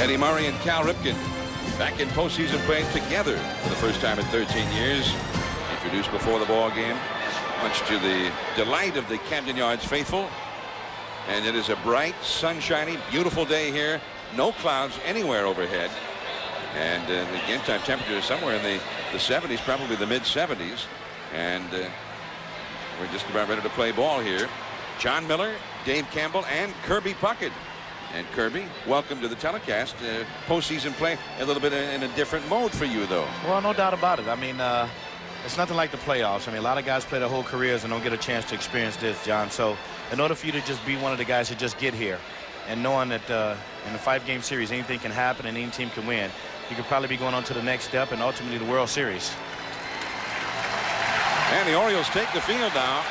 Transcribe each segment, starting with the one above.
Eddie Murray and Cal Ripken back in postseason play together for the first time in 13 years. Introduced before the ball game, much to the delight of the Camden Yards faithful. And it is a bright, sunshiny, beautiful day here. No clouds anywhere overhead. And the game time temperature is somewhere in the 70s, probably the mid 70s. And we're just about ready to play ball here. John Miller, Dave Campbell, and Kirby Puckett. And Kirby, welcome to the telecast. Postseason play a little bit in a different mode for you, though. Well, no doubt about it. I mean, it's nothing like the playoffs. I mean, a lot of guys play their whole careers and don't get a chance to experience this, John. So in order for you to just be one of the guys who just get here and knowing that in a 5-game series anything can happen and any team can win, you could probably be going on to the next step and ultimately the World Series. And the Orioles take the field now.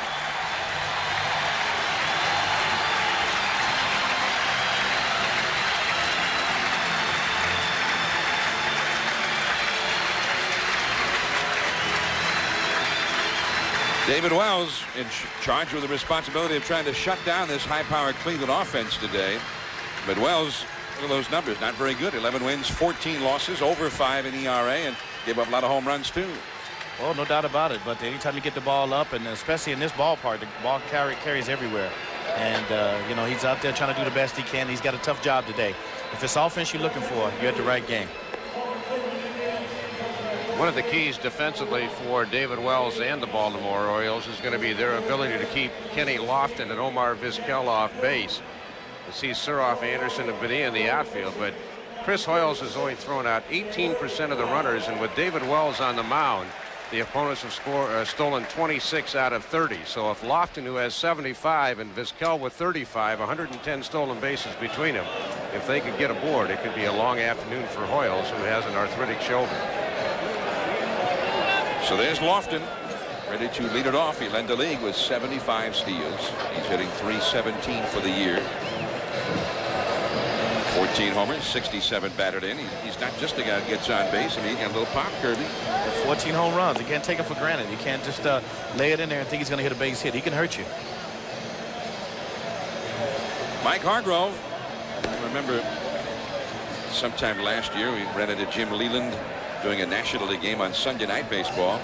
David Wells in charge with the responsibility of trying to shut down this high-powered Cleveland offense today. But Wells, look at those numbers, not very good. 11 wins, 14 losses, over 5 in ERA, and gave up a lot of home runs too. Well, no doubt about it. But anytime you get the ball up, and especially in this ballpark, the ball carries everywhere. And, you know, he's out there trying to do the best he can. He's got a tough job today. If it's offense you're looking for, you're at the right game. One of the keys defensively for David Wells and the Baltimore Orioles is going to be their ability to keep Kenny Lofton and Omar Vizquel off base. You see Suroff, Anderson, and Bonilla in the outfield, but Chris Hoiles has only thrown out 18% of the runners, and with David Wells on the mound, the opponents have stolen 26 out of 30. So if Lofton, who has 75, and Vizquel with 35, 110 stolen bases between them, if they could get aboard, it could be a long afternoon for Hoiles, who has an arthritic shoulder. So there's Lofton, ready to lead it off. He led the league with 75 steals. He's hitting .317 for the year. 14 homers, 67 batted in. He's not just a guy who gets on base. I mean, he got a little pop, Kirby. 14 home runs. You can't take it for granted. You can't just lay it in there and think he's going to hit a base hit. He can hurt you. Mike Hargrove. I remember sometime last year we ran into Jim Leland doing a National League game on Sunday Night Baseball,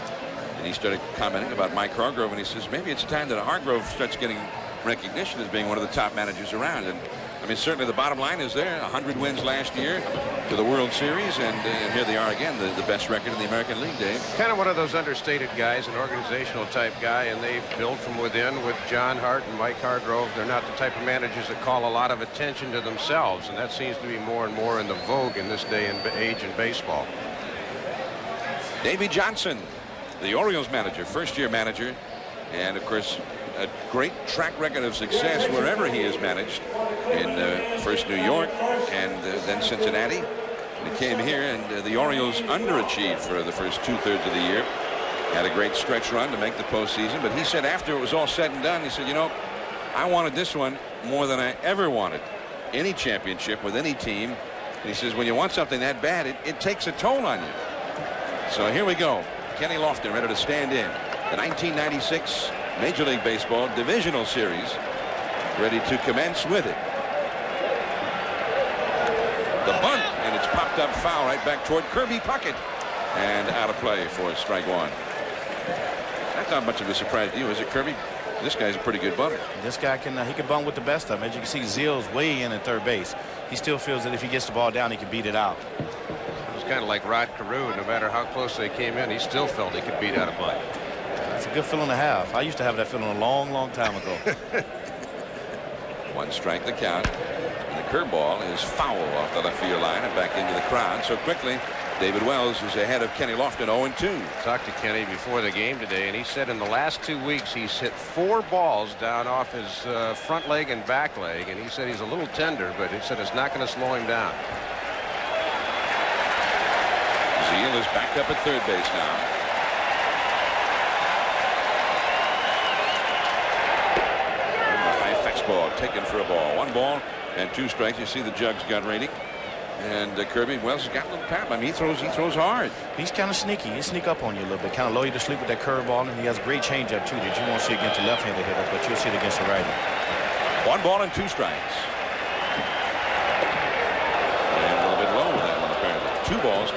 and he started commenting about Mike Hargrove, and he says maybe it's time that Hargrove starts getting recognition as being one of the top managers around. And I mean, certainly the bottom line is there. 100 wins last year to the World Series, and here they are again, the best record in the American League, Dave. Kind of one of those understated guys, an organizational type guy, and they build from within with John Hart and Mike Hargrove. They're not the type of managers that call a lot of attention to themselves, and that seems to be more and more in the vogue in this day and age in baseball. Davey Johnson, the Orioles manager, first-year manager, and of course a great track record of success wherever he has managed, in first New York and then Cincinnati. And he came here, and the Orioles underachieved for the first 2/3 of the year. Had a great stretch run to make the postseason, but he said after it was all said and done, he said, you know, I wanted this one more than I ever wanted any championship with any team. And he says when you want something that bad, it takes a toll on you. So here we go. Kenny Lofton ready to stand in. The 1996 Major League Baseball Divisional Series ready to commence with it. The bunt, and it's popped up foul right back toward Kirby Puckett. And out of play for strike one. That's not much of a surprise to you, is it, Kirby? This guy's a pretty good bunter. This guy can he can bunt with the best of them. As you can see, Zeal's way in at third base. He still feels that if he gets the ball down, he can beat it out. Kind of like Rod Carew. No matter how close they came in, he still felt he could beat out a bunt. It's a good feeling to have. I used to have that feeling a long time ago. One strike the count, and the curveball is foul off the left field line and back into the crowd. So quickly, David Wells is ahead of Kenny Lofton, 0-2. Talked to Kenny before the game today, and he said in the last 2 weeks he's hit 4 balls down off his front leg and back leg, and he said he's a little tender, but he said it's not going to slow him down. Zeal is backed up at third base now. And the high fastball taken for a ball. 1 ball and 2 strikes. You see the Jugs gun rating. And Kirby Wells has got a little pap. I mean, he throws hard. He's kind of sneaky. He'll sneak up on you a little bit, kind of lull you to sleep with that curveball, and he has a great changeup too that you won't see against the left-handed hitter, but you'll see it against the righty. 1 ball and 2 strikes. And a little bit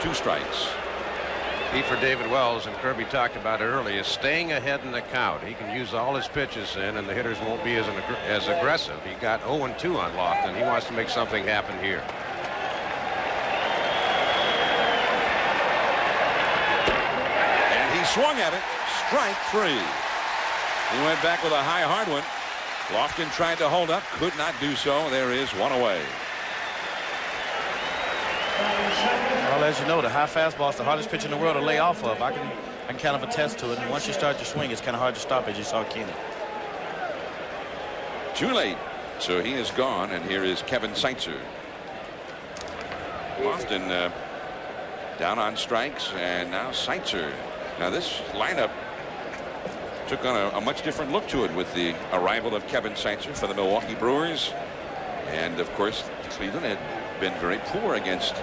2 strikes. Key for David Wells, and Kirby talked about it earlier, is staying ahead in the count. He can use all his pitches in, and the hitters won't be as aggressive. He got 0-2 on Lofton. He wants to make something happen here. And he swung at it. Strike 3. He went back with a high, hard one. Lofton tried to hold up, could not do so. There is 1 away. Well, as you know, the high fastball is the hardest pitch in the world to lay off of. I can kind of attest to it. And once you start your swing, it's kind of hard to stop, as you saw Kenny. Too late. So he is gone, and here is Kevin Seitzer. Lofton down on strikes, and now Seitzer. Now this lineup took on a much different look to it with the arrival of Kevin Seitzer for the Milwaukee Brewers. And of course, Cleveland had been very poor against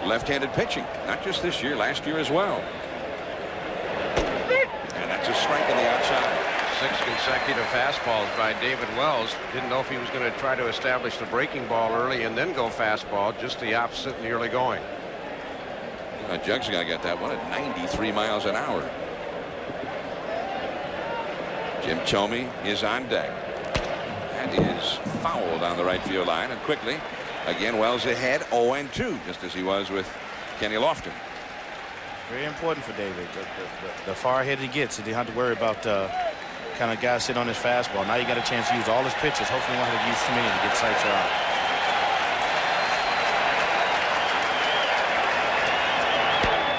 left-handed pitching, not just this year, last year as well. And that's a strike on the outside. 6 consecutive fastballs by David Wells. Didn't know if he was going to try to establish the breaking ball early and then go fastball. Just the opposite in the early going. Jugs got to get that one at 93 miles an hour. Jim Thome is on deck. And is fouled on the right field line, and quickly again Wells ahead 0-2, just as he was with Kenny Lofton. Very important for David. The far ahead he gets, he didn't have to worry about kind of guys sitting on his fastball. Now you got a chance to use all his pitches. Hopefully, he won't have to use too many to get Seitzer out.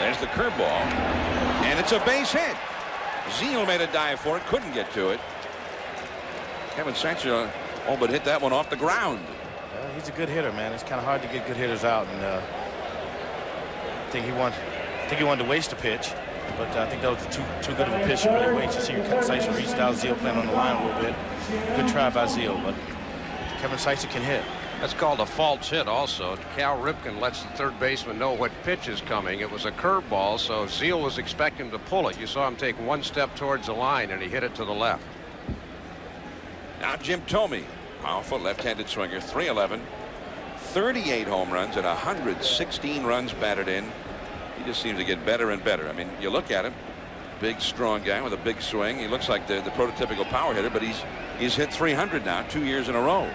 There's the curveball, and it's a base hit. Zeal made a dive for it, couldn't get to it. Kevin Seitzer but hit that one off the ground. He's a good hitter, man. It's kind of hard to get good hitters out, and I think he wanted to waste a pitch, but I think that was too good of a pitch to really waste. You see Seitzer reached out, Zeal playing on the line a little bit. Good try by Zeal, but Kevin Seitzer can hit. That's called a false hit also. Cal Ripken lets the third baseman know what pitch is coming. It was a curveball, so Zeal was expecting to pull it. You saw him take 1 step towards the line, and he hit it to the left. Now Jim Thome, powerful left-handed swinger, 311, 38 home runs and 116 runs batted in. He just seems to get better and better. I mean, you look at him, big, strong guy with a big swing. He looks like the prototypical power hitter, but he's hit 300 now, 2 years in a row.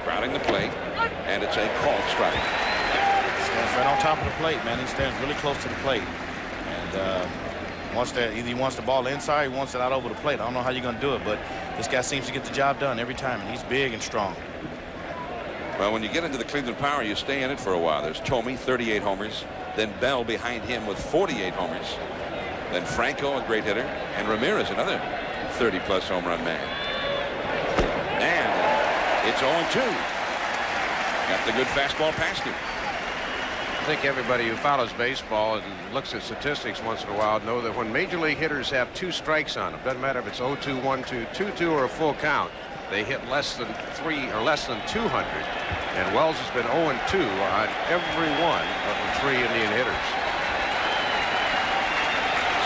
Crowding the plate, and it's a called strike. Stands right on top of the plate, man. He stands really close to the plate, and either he wants the ball inside, or he wants it out over the plate. I don't know how you're going to do it, but this guy seems to get the job done every time, and he's big and strong. Well, when you get into the Cleveland Power, you stay in it for a while. There's Thome, 38 homers, then Bell behind him with 48 homers, then Franco, a great hitter, and Ramirez, another 30-plus home run man. And it's 0-2. Got the good fastball past him. I think everybody who follows baseball and looks at statistics once in a while know that when major league hitters have 2 strikes on them, doesn't matter if it's 0-2, 1-2, 2-2, or a full count, they hit less than 3 or less than 200. And Wells has been 0-2 on every one of the 3 Indian hitters.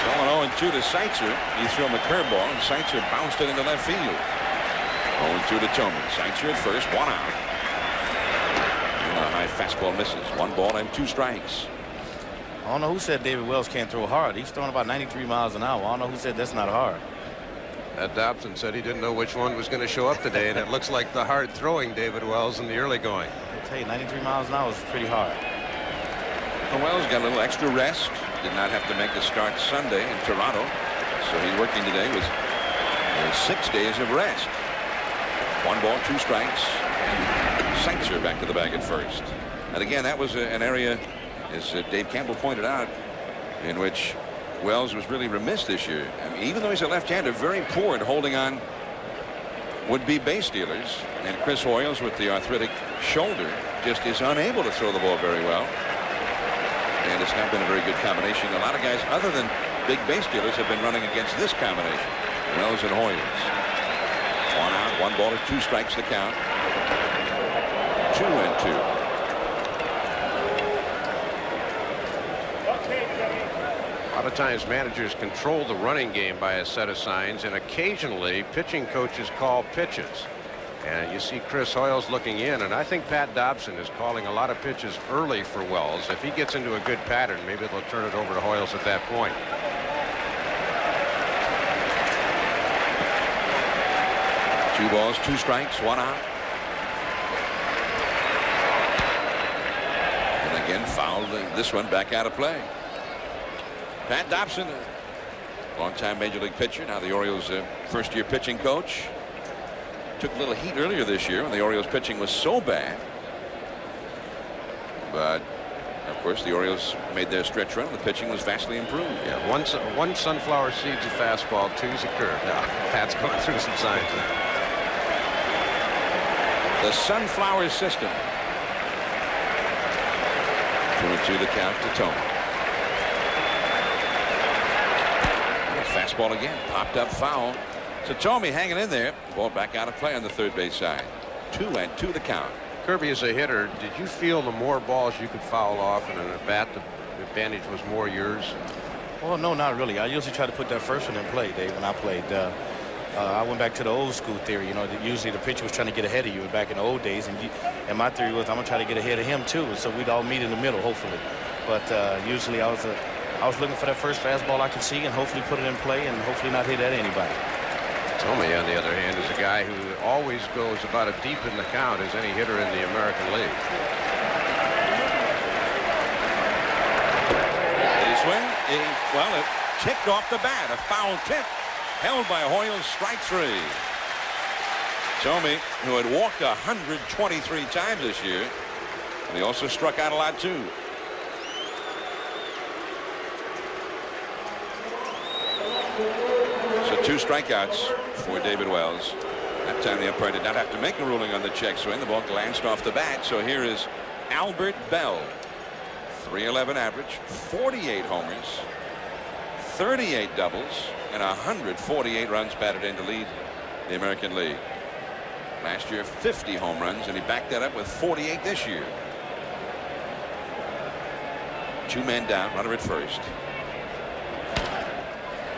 So an 0-2 to Seitzer. He threw him a curveball, and Seitzer bounced it into left field. 0-2 to Thome. Seitzer at first, 1 out. And a high fastball misses. 1 ball and 2 strikes. I don't know who said David Wells can't throw hard. He's throwing about 93 miles an hour. I don't know who said that's not hard. Ed Dobson said he didn't know which one was going to show up today, and it looks like the hard throwing David Wells in the early going. I'll tell you, 93 miles an hour is pretty hard. Well, Wells got a little extra rest. Did not have to make the start Sunday in Toronto. So he's working today with 6 days of rest. 1 ball, 2 strikes. And Seitzer back to the bag at first. And again, that was an area, as Dave Campbell pointed out, in which Wells was really remiss this year. I mean, even though he's a left-hander, very poor at holding on would-be base stealers. And Chris Hoyles, with the arthritic shoulder, just is unable to throw the ball very well. And it's not been a very good combination. A lot of guys other than big base stealers have been running against this combination. Wells and Hoyles. 1 out, 1 ball, 2 strikes to count. 2-2. A lot of times managers control the running game by a set of signs, and occasionally pitching coaches call pitches. And you see Chris Hoyles looking in, and I think Pat Dobson is calling a lot of pitches early for Wells. If he gets into a good pattern, maybe they'll turn it over to Hoyles at that point. Two balls, two strikes, one out. And again fouled this one back out of play. Pat Dobson, longtime major league pitcher, now the Orioles first year pitching coach. Took a little heat earlier this year when the Orioles pitching was so bad. But of course the Orioles made their stretch run and the pitching was vastly improved. Yeah, one sunflower seed's a fastball, two's a curve. Now Pat's going through some signs. The sunflower system. 2-2 the count to Tony. Fastball again, popped up foul. So Tomey hanging in there. Ball back out of play on the third base side. 2-2 the count. Kirby, as a hitter, did you feel the more balls you could foul off and an at bat, the advantage was more yours? Well, no, not really. I usually try to put that first one in play, Dave. When I played, I went back to the old school theory. You know, that usually the pitcher was trying to get ahead of you back in the old days, and my theory was I'm gonna try to get ahead of him too, so we'd all meet in the middle, hopefully. But usually I was looking for that first fastball I could see and hopefully put it in play and hopefully not hit at anybody. Tomey, on the other hand, is a guy who always goes about as deep in the count as any hitter in the American League. A swing. Well, it ticked off the bat. A foul tip held by Hoyles. Strike three. Tomey, who had walked 123 times this year, and he also struck out a lot too. So two strikeouts for David Wells. That time the umpire did not have to make a ruling on the check swing. The ball glanced off the bat. So here is Albert Bell. .311 average, 48 homers, 38 doubles, and 148 runs batted in to lead the American League. Last year 50 home runs, and he backed that up with 48 this year. Two men down, runner at first.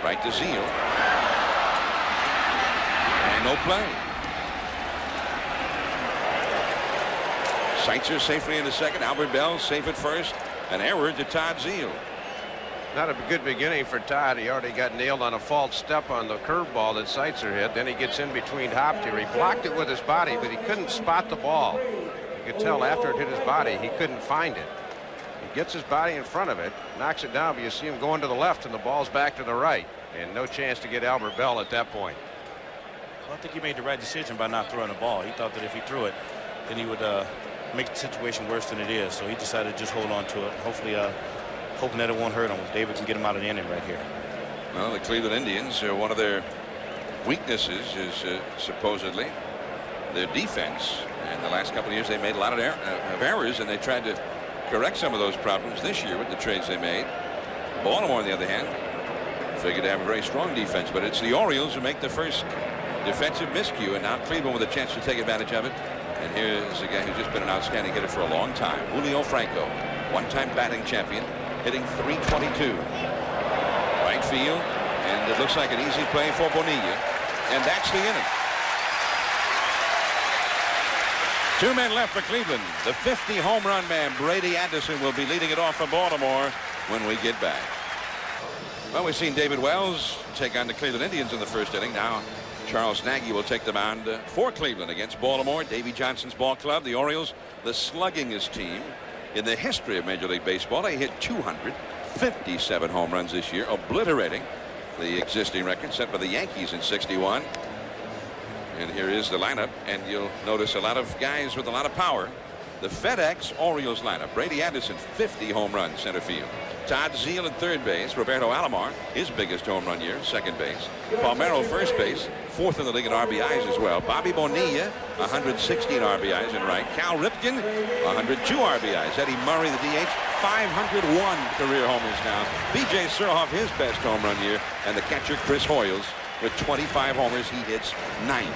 Right to Zeal. And no play. Seitzer safely into second. Albert Bell safe at first. An error to Todd Zeal. Not a good beginning for Todd. He already got nailed on a false step on the curveball that Seitzer hit. Then he gets in between hop here. He blocked it with his body, but he couldn't spot the ball. You could tell after it hit his body, he couldn't find it. He gets his body in front of it, knocks it down, but you see him going to the left, and the ball's back to the right. And no chance to get Albert Bell at that point. Well, I think he made the right decision by not throwing the ball. He thought that if he threw it, then he would make the situation worse than it is. So he decided to just hold on to it. Hopefully, hoping that it won't hurt him. David can get him out of the inning right here. Well, the Cleveland Indians, one of their weaknesses is supposedly their defense. And the last couple of years they made a lot of errors, and they tried to correct some of those problems this year with the trades they made. Baltimore, on the other hand, figured to have a very strong defense, but it's the Orioles who make the first defensive miscue, and now Cleveland with a chance to take advantage of it. And here's a guy who's just been an outstanding hitter for a long time, Julio Franco, one-time batting champion, hitting .322. Right field, and it looks like an easy play for Bonilla, and that's the inning. Two men left for Cleveland. The 50 home run man, Brady Anderson, will be leading it off for Baltimore when we get back. Well, we've seen David Wells take on the Cleveland Indians in the first inning. Now Charles Nagy will take the mound for Cleveland against Baltimore. Davey Johnson's ball club. The Orioles, the sluggingest team in the history of Major League Baseball. They hit 257 home runs this year, obliterating the existing record set by the Yankees in '61. And here is the lineup, and you'll notice a lot of guys with a lot of power. The FedEx Orioles lineup. Brady Anderson, 50 home runs, center field. Todd Zeal at third base. Roberto Alomar, his biggest home run year, second base. Palmeiro, first base, fourth in the league in RBIs as well. Bobby Bonilla, 116 RBIs in right. Cal Ripken, 102 RBIs. Eddie Murray, the DH, 501 career homers now. B.J. Surhoff, his best home run year. And the catcher, Chris Hoyles, with 25 homers. He hits ninth.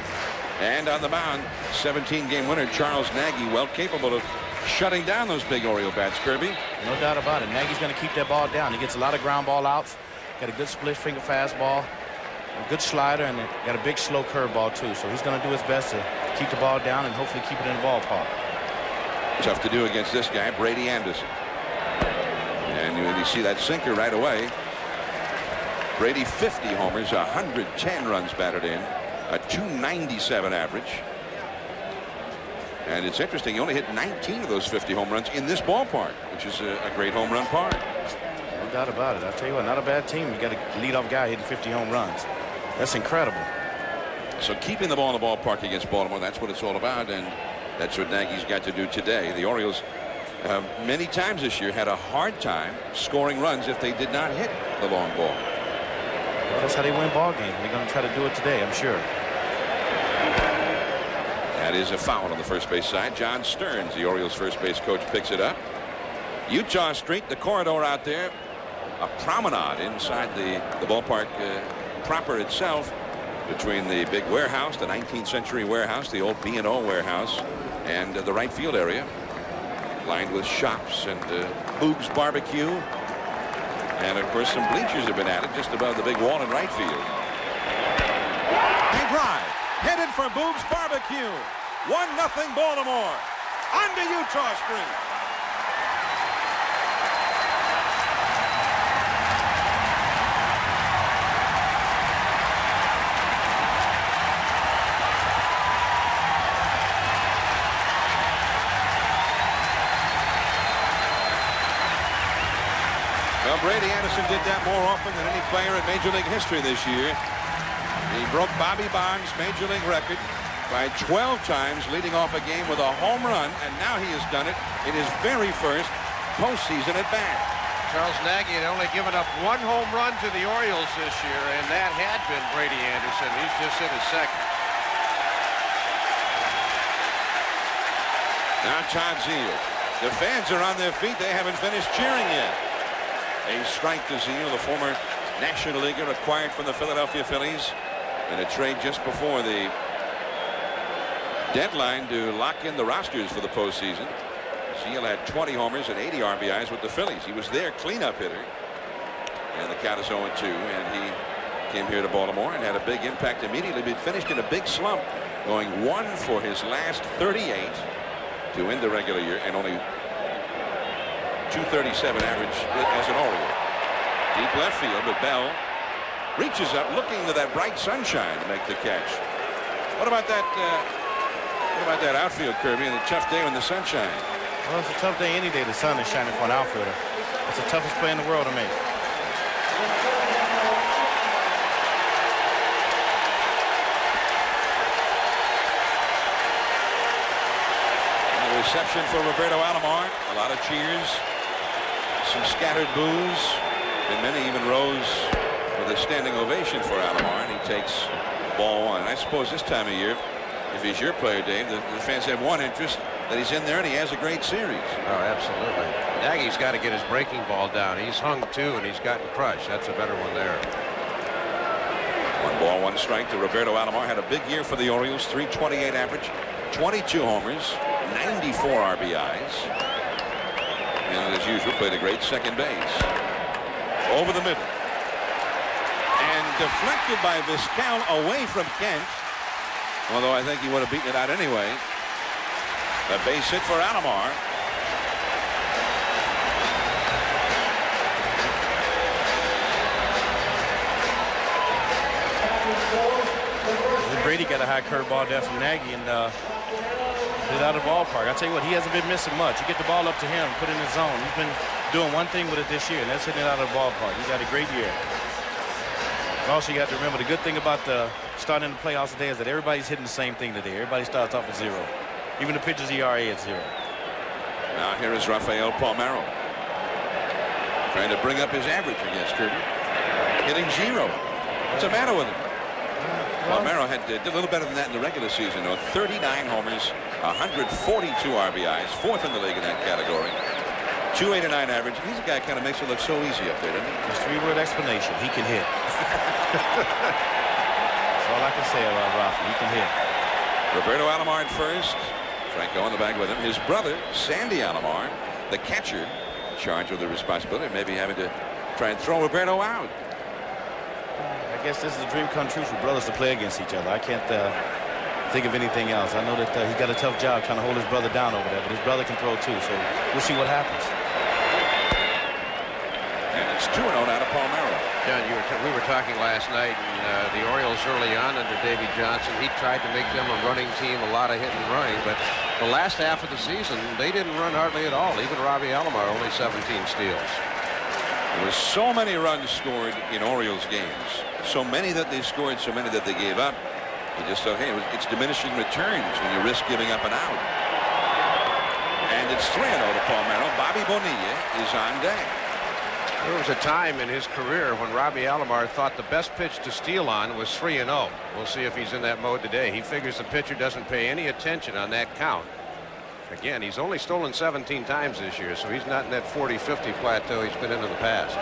And on the mound, 17-game winner Charles Nagy, well capable of shutting down those big Oriole bats. Kirby? No doubt about it. Nagy's going to keep that ball down. He gets a lot of ground ball outs. Got a good split finger fastball, a good slider, and got a big slow curveball too. So he's going to do his best to keep the ball down and hopefully keep it in the ballpark. Tough to do against this guy, Brady Anderson. And you see that sinker right away. Brady 50 homers, 110 runs batted in, a .297 average. And it's interesting, he only hit 19 of those 50 home runs in this ballpark, which is a great home run park. No doubt about it. I'll tell you what, not a bad team. You got a leadoff guy hitting 50 home runs. That's incredible. So keeping the ball in the ballpark against Baltimore, that's what it's all about, and that's what Nagy's got to do today. The Orioles many times this year had a hard time scoring runs if they did not hit the long ball. Well, that's how they win ball games. They're going to try to do it today, I'm sure. That is a foul on the first base side. John Stearns, the Orioles first base coach, picks it up. Utah Street, the corridor out there, a promenade inside the ballpark proper itself, between the big warehouse, the 19th century warehouse, the old B&O warehouse, and the right field area, lined with shops and Boog's Barbecue. And of course some bleachers have been added just above the big wall in right field. A drive headed for Boog's Barbecue. 1-0 Baltimore onto Utah Street. Well, Brady Anderson did that more often than any player in Major League history this year. He broke Bobby Bonds' Major League record by 12 times, leading off a game with a home run, and now he has done it in his very first postseason at bat. Charles Nagy had only given up one home run to the Orioles this year, and that had been Brady Anderson. He's just hit his second. Now Todd Zeile. The fans are on their feet. They haven't finished cheering yet. A strike to Zeile, the former National Leaguer acquired from the Philadelphia Phillies in a trade just before the deadline to lock in the rosters for the postseason. Zeile had 20 homers and 80 RBIs with the Phillies. He was their cleanup hitter. And the count is 0-2, and he came here to Baltimore and had a big impact immediately. But finished in a big slump, going 1 for his last 38 to end the regular year, and only .237 average as an Oriole. Deep left field, but Bell reaches up, looking to that bright sunshine to make the catch. What about that? What about that outfield, Kirby, and the tough day when the sun shines? Well, it's a tough day any day. The sun is shining for an outfielder. It's the toughest play in the world to make. Reception for Roberto Alomar. A lot of cheers, some scattered boos, and many even rose with a standing ovation for Alomar, and he takes ball one. And I suppose this time of year, if he's your player, Dave, the fans have one interest, that he's in there and he has a great series. Oh, absolutely. Nagy's got to get his breaking ball down. He's hung two and he's gotten crushed. That's a better one there. 1 ball, 1 strike to Roberto Alomar. Had a big year for the Orioles, .328 average, 22 homers, 94 RBIs, and as usual played a great second base. Over the middle and deflected by Vizquel away from Kent, although I think he would have beaten it out anyway. A base hit for Alomar. Brady got a high curveball there from Nagy and hit out of the ballpark. I tell you what, he hasn't been missing much. You get the ball up to him, put it in his zone. He's been doing one thing with it this year, and that's hitting it out of the ballpark. He's had a great year. Also, you got to remember the good thing about the starting the playoffs today is that everybody's hitting the same thing today. Everybody starts off at 0. Even the pitcher's ERA at 0. Now here is Rafael Palmeiro trying to bring up his average against Kirby, hitting 0. What's the matter with him? Palmeiro did a little better than that in the regular season, though. 39 homers, 142 RBIs, 4th in the league in that category. .289 average. He's a guy kind of makes it look so easy up there, doesn't he? Just 3-word explanation. He can hit. That's all I can say about Rafa. He can hit. Roberto Alomar at first. Franco in the bag with him. His brother, Sandy Alomar, the catcher, charged with the responsibility of maybe having to try and throw Roberto out. I guess this is a dream come true for brothers to play against each other. I can't think of anything else. I know that he got a tough job trying to hold his brother down over there, but his brother can throw too, so we'll see what happens. And it's 2-0 out of Palmero. John, we were talking last night, and the Orioles early on under Davy Johnson, he tried to make them a running team, a lot of hit and running, but the last half of the season, they didn't run hardly at all. Even Robbie Alomar, only 17 steals. There were so many runs scored in Orioles games. So many that they scored, so many that they gave up. You just thought, hey, it's diminishing returns when you risk giving up an out. And it's 3-0 to Palmero. Bobby Bonilla is on deck. There was a time in his career when Robbie Alomar thought the best pitch to steal on was 3-0. We'll see if he's in that mode today. He figures the pitcher doesn't pay any attention on that count. Again, he's only stolen 17 times this year, so he's not in that 40-50 plateau he's been in the past.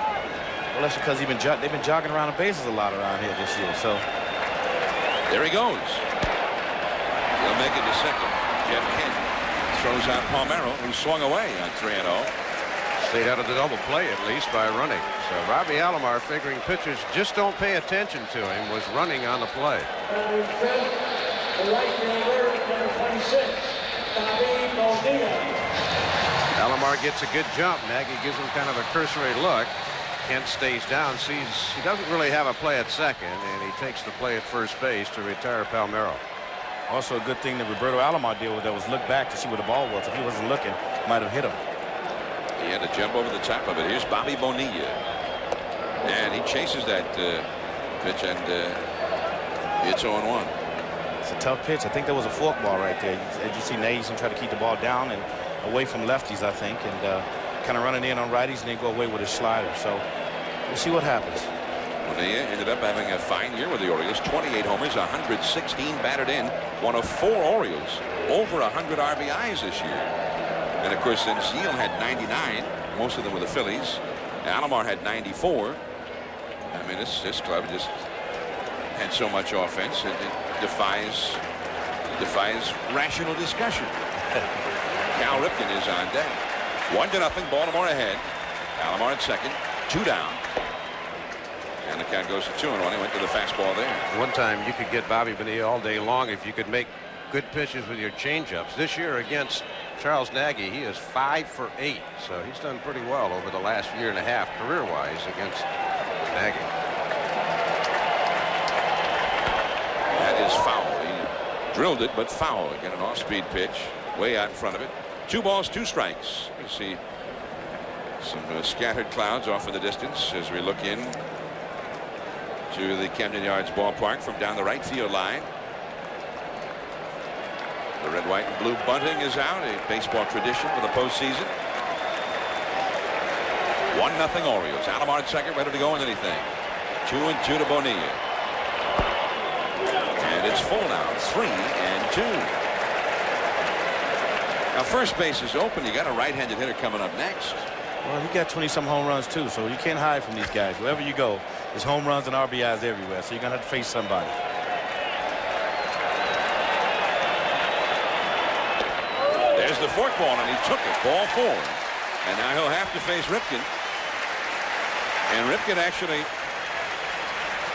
Well, that's because they've been jogging around the bases a lot around here this year. So there he goes. He'll make it to second. Jeff Kent throws out Palmero, who swung away on 3-0. Stayed out of the double play at least by running. So Robbie Alomar, figuring pitchers just don't pay attention to him, was running on the play. Alomar gets a good jump. Nagy gives him kind of a cursory look. Kent stays down, sees he doesn't really have a play at second, and he takes the play at first base to retire Palmero. Also a good thing that Roberto Alomar did with that was look back to see where the ball was. If he wasn't looking, might have hit him. He had to jump over the top of it. Here's Bobby Bonilla. And he chases that pitch, and it's 0-1. It's a tough pitch. I think there was a fork ball right there. As you see, Nagy's try to keep the ball down and away from lefties, I think, and kind of running in on righties and then go away with his slider. So we'll see what happens. Bonilla ended up having a fine year with the Orioles. 28 homers, 116 batted in. One of 4 Orioles over 100 RBIs this year. And of course, then Zeal had 99, most of them with the Phillies. Alomar had 94. I mean, this club just had so much offense it defies rational discussion. Cal Ripken is on deck. 1-0, Baltimore ahead. Alomar at second, 2 down. And the count goes to 2-1. He went to the fastball there. One time you could get Bobby Bonilla all day long if you could make good pitches with your changeups. This year against Charles Nagy, he is 5 for 8, so he's done pretty well over the last year and a half career-wise against Nagy. That is foul. He drilled it, but foul. Again, an off-speed pitch, way out in front of it. 2 balls, 2 strikes. You see some scattered clouds off in the distance as we look in to the Camden Yards ballpark from down the right field line. The red, white, and blue bunting is out, a baseball tradition for the postseason. 1-0 Orioles. Alomar at second, ready to go in anything. 2-2 to Bonilla. And it's full now, 3-2. Now first base is open. You got a right-handed hitter coming up next. Well, he got 20-some home runs too, so you can't hide from these guys. Wherever you go, there's home runs and RBIs everywhere, so you're gonna have to face somebody. There's the fork ball, and he took it. Ball 4. And now he'll have to face Ripken. And Ripken actually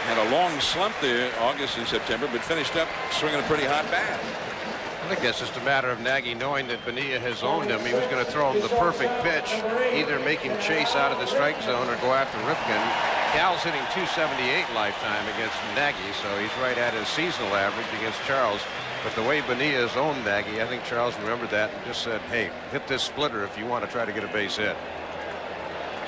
had a long slump there, August and September, but finished up swinging a pretty hot bat. I think that's just a matter of Nagy knowing that Bonilla has owned him. He was going to throw him the perfect pitch, either make him chase out of the strike zone or go after Ripken. Cal's hitting .278 lifetime against Nagy, so he's right at his seasonal average against Charles. But the way Bonilla's owned Nagy, I think Charles remembered that and just said, hey, hit this splitter if you want to try to get a base hit.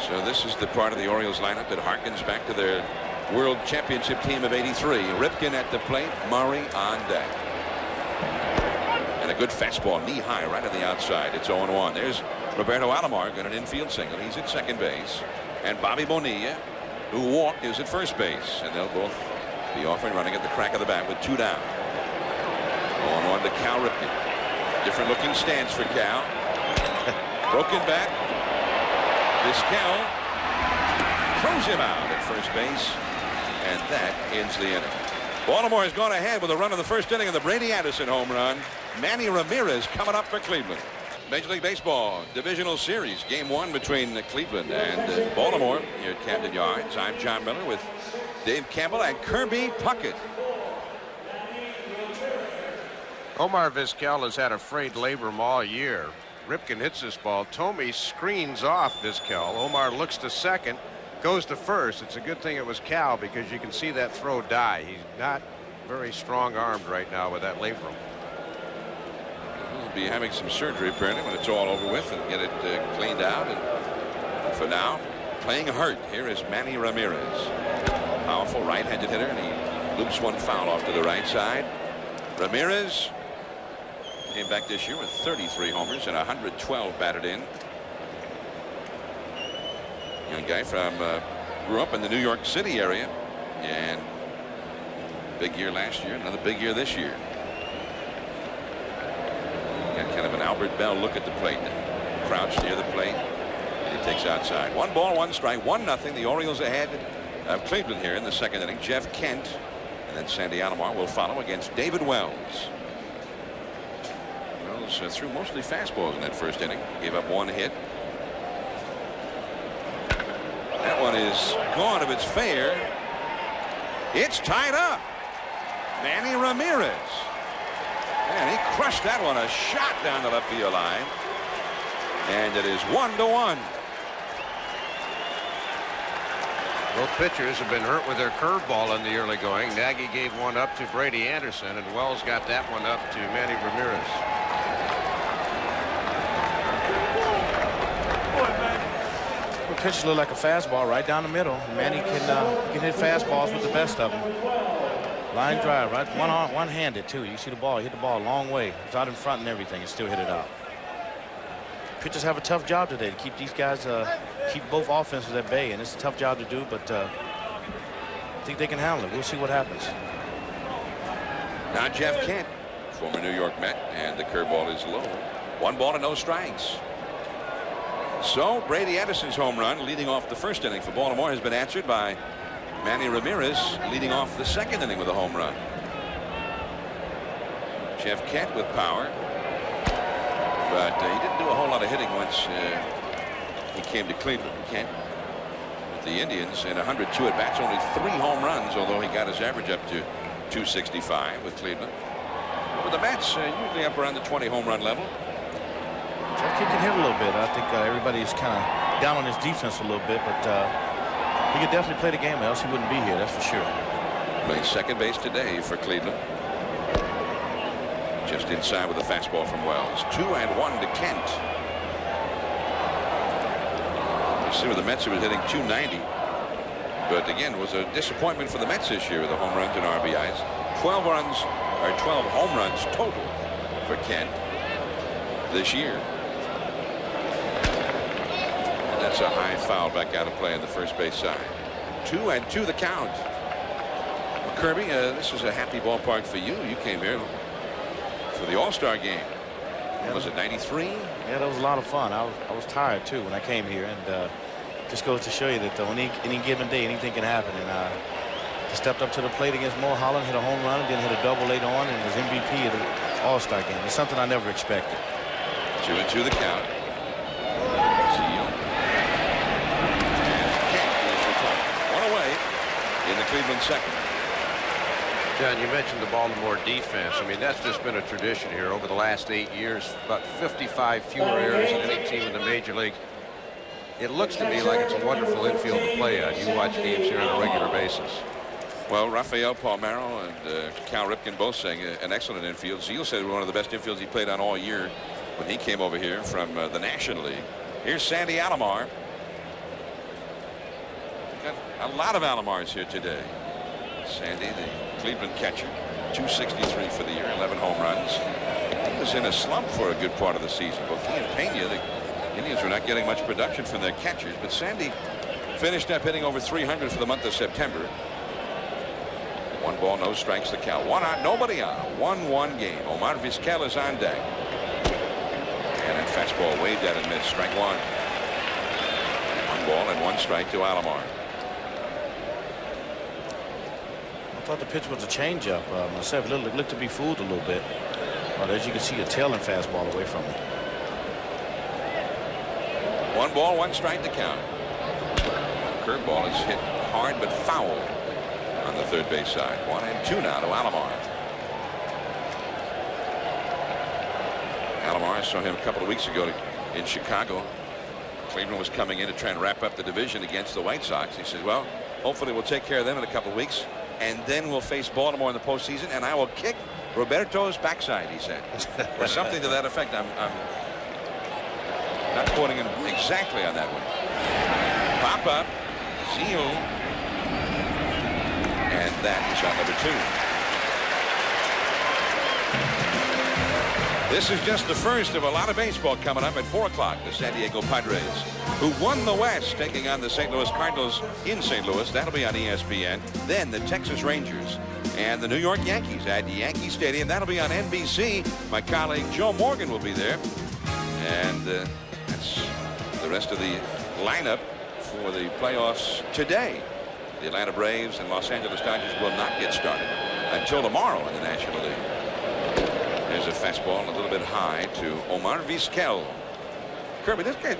So this is the part of the Orioles lineup that harkens back to their World Championship team of '83. Ripken at the plate, Murray on deck. And a good fastball, knee high, right on the outside. It's 0-1. There's Roberto Alomar got an infield single. He's at second base. And Bobby Bonilla, who walked, is at first base. And they'll both be off and running at the crack of the bat with 2 down. 0-1 to Cal Ripken. Different looking stance for Cal. Broken bat. Vizquel throws him out at first base. And that ends the inning. Baltimore has gone ahead with a run in the first inning of the Brady Anderson home run. Manny Ramirez coming up for Cleveland. Major League Baseball Divisional Series, Game 1 between Cleveland and Baltimore here at Camden Yards. I'm John Miller with Dave Campbell and Kirby Puckett. Omar Vizquel has had a frayed labrum all year. Ripken hits this ball. Thome screens off Vizquel. Omar looks to second, goes to first. It's a good thing it was Cal because you can see that throw die. He's not very strong armed right now with that labrum. He'll be having some surgery apparently when it's all over with and get it cleaned out. And for now, playing hurt here is Manny Ramirez. Powerful right-handed hitter, and he loops one foul off to the right side. Ramirez came back this year with 33 homers and 112 batted in. Young guy from grew up in the New York City area, and big year last year, another big year this year. Got kind of an Albert Bell look at the plate. Crouched near the plate, and he takes outside. 1 ball, 1 strike, 1-0. The Orioles ahead of Cleveland here in the second inning. Jeff Kent and then Sandy Alomar will follow against David Wells. Wells threw mostly fastballs in that first inning. Gave up 1 hit. That one is gone if it's fair. It's tied up. Manny Ramirez. And he crushed that one. A shot down the left field line. And it is 1-1. Both pitchers have been hurt with their curveball in the early going. Nagy gave one up to Brady Anderson, and Wells got that one up to Manny Ramirez. The pitches look like a fastball right down the middle. Manny can hit fastballs with the best of them. Line drive, right, one-handed too. You see the ball, hit the ball a long way. It's out in front and everything, and still hit it out. Pitchers have a tough job today to keep these guys, keep both offenses at bay, and it's a tough job to do, but I think they can handle it. We'll see what happens. Now Jeff Kent, former New York Met, and the curveball is low. 1 ball and no strikes. So Brady Anderson's home run leading off the first inning for Baltimore has been answered by Manny Ramirez leading off the second inning with a home run. Jeff Kent with power. But he didn't do a whole lot of hitting once he came to Cleveland. Kent with the Indians in 102 at bats, only 3 home runs, although he got his average up to 265 with Cleveland. With the Mets, usually up around the 20 home run level. Jeff Kent can hit a little bit. I think everybody's kind of down on his defense a little bit, but he could definitely play the game, else he wouldn't be here, that's for sure. Playing second base today for Cleveland. Just inside with a fastball from Wells. 2-1 to Kent. You see with the Mets, he was hitting 290. But again, it was a disappointment for the Mets this year with the home runs and RBIs. 12 home runs total for Kent this year. And that's a high foul back out of play on the first base side. 2-2 the count. Well, Kirby, this is a happy ballpark for you. You came here for the All-Star game. Yeah. Was it 93? Yeah, that was a lot of fun. I was tired too when I came here, and just goes to show you that on any given day anything can happen. And I stepped up to the plate against Mo Holland, hit a home run, and then hit a double later on, and was MVP of the All-Star game. It's something I never expected. 2-2 the count. Seal. And Kent is retired. 1 away in the Cleveland second. John, you mentioned the Baltimore defense. I mean, that's just been a tradition here over the last 8 years. About 55 fewer errors than any team in the major league. It looks to me like it's a wonderful infield to play on. You watch games here on a regular basis. Well, Rafael Palmeiro and Cal Ripken both saying an excellent infield. Zeal said one of the best infields he played on all year when he came over here from the National League. Here's Sandy Alomar. Got a lot of Alomars here today. Sandy, the Cleveland catcher, 263 for the year, 11 home runs. He was in a slump for a good part of the season. Both he and Pena, the Indians were not getting much production from their catchers, but Sandy finished up hitting over 300 for the month of September. 1 ball, no strikes, the count. 1 out, nobody out. 1-1 game. Omar Vizquel is on deck. And that fastball waved at and missed. Strike 1. 1 ball and 1 strike to Alomar. I thought the pitch was a changeup. Myself, it looked to be fooled a little bit. But as you can see, a tailing fastball away from him. 1 ball, 1 strike to count. Curveball is hit hard but foul on the third base side. 1-2 now to Alomar. Alomar, I saw him a couple of weeks ago in Chicago. Cleveland was coming in to try and wrap up the division against the White Sox. He said, well, hopefully we'll take care of them in a couple of weeks, and then we'll face Baltimore in the postseason, and I will kick Roberto's backside, he said, or something to that effect. I'm not quoting him exactly on that one. Pop up, seal, and that is shot number 2. This is just the first of a lot of baseball coming up at 4 o'clock. The San Diego Padres, who won the West, taking on the St. Louis Cardinals in St. Louis. That'll be on ESPN. Then the Texas Rangers and the New York Yankees at Yankee Stadium. That'll be on NBC. My colleague Joe Morgan will be there. And that's the rest of the lineup for the playoffs today. The Atlanta Braves and Los Angeles Dodgers will not get started until tomorrow in the National League. There's a fastball a little bit high to Omar Vizquel. Kirby, this guy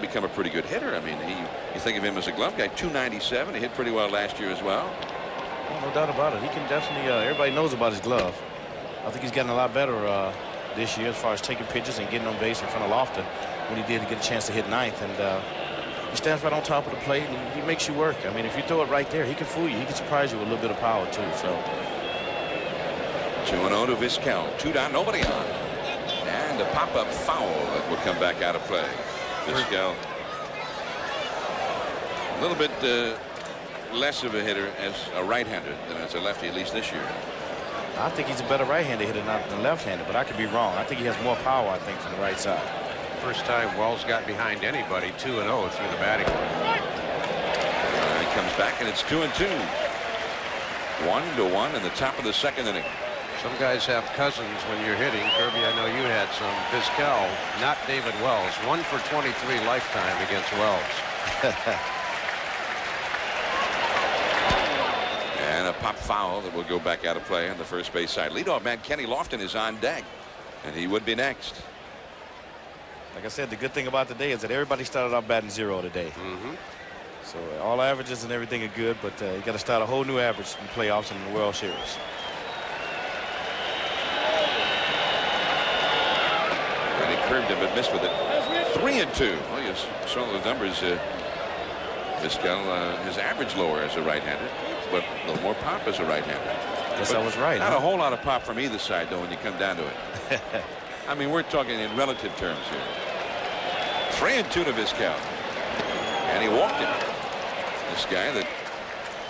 become a pretty good hitter. I mean, you think of him as a glove guy. 297. He hit pretty well last year as well. No doubt about it. He can definitely. Everybody knows about his glove. I think he's gotten a lot better this year as far as taking pitches and getting on base in front of Lofton when he did get a chance to hit ninth. And he stands right on top of the plate and he makes you work. I mean, if you throw it right there, he can fool you. He can surprise you with a little bit of power too. So. 2-0 to Vizquel. 2 down, nobody on. And a pop-up foul that will come back out of play. Vizquel a little bit less of a hitter as a right-hander than as a lefty, at least this year. I think he's a better right-handed hitter than left-handed, but I could be wrong. I think he has more power, I think, from the right side. First time Wells got behind anybody 2-0 through the batting order. He comes back and it's 2-2. 1-1 in the top of the second inning. Some guys have cousins when you're hitting. Kirby, I know you had some. Vizquel, not David Wells. 1 for 23 lifetime against Wells. And a pop foul that will go back out of play on the first base side. Leadoff man Kenny Lofton is on deck, and he would be next. Like I said, the good thing about today is that everybody started off batting 0 today. So all averages and everything are good, but you got to start a whole new average in playoffs and in the World Series. Curved him but missed with it. 3-2. Well, you saw those numbers. Vizquel, his average lower as a right-hander, but a little more pop as a right-hander. Guess I was right. Not a whole lot of pop from either side, though, when you come down to it. I mean, we're talking in relative terms here. 3-2 to Vizquel, and he walked him. This guy that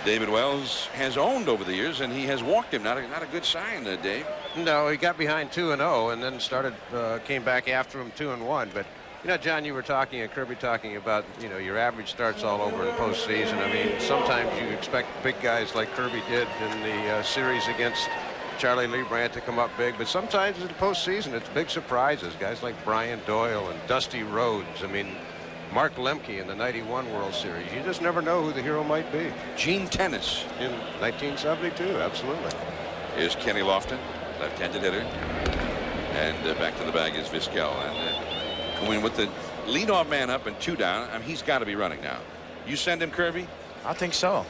David Wells has owned over the years, and he has walked him. Not a good sign, Dave. No, he got behind 2-0 and then came back after him 2-1. But you know, John, you were talking and Kirby talking about, you know, your average starts all over in postseason. I mean, sometimes you expect big guys like Kirby did in the series against Charlie Lee Brandt to come up big, but sometimes in the postseason it's big surprises. Guys like Brian Doyle and Dusty Rhodes. I mean, Mark Lemke in the '91 World Series. You just never know who the hero might be. Gene Tennis in 1972, absolutely. Here's Kenny Lofton, left-handed hitter, and back to the bag is Vizquel. And when with the leadoff man up and 2 down, I mean, he's got to be running now. You send him, Kirby? I think so.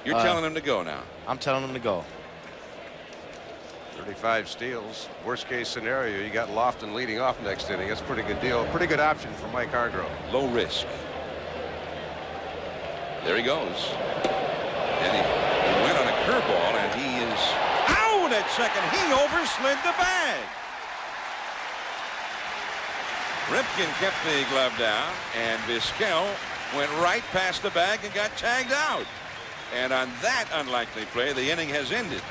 You're telling him to go now. I'm telling him to go. 35 steals. Worst case scenario, you got Lofton leading off next inning. That's a pretty good deal. Pretty good option for Mike Hargrove. Low risk. There he goes. And he went on a curveball, and he is out at second. He overslid the bag. Ripken kept the glove down, and Vizquel went right past the bag and got tagged out. And on that unlikely play, the inning has ended.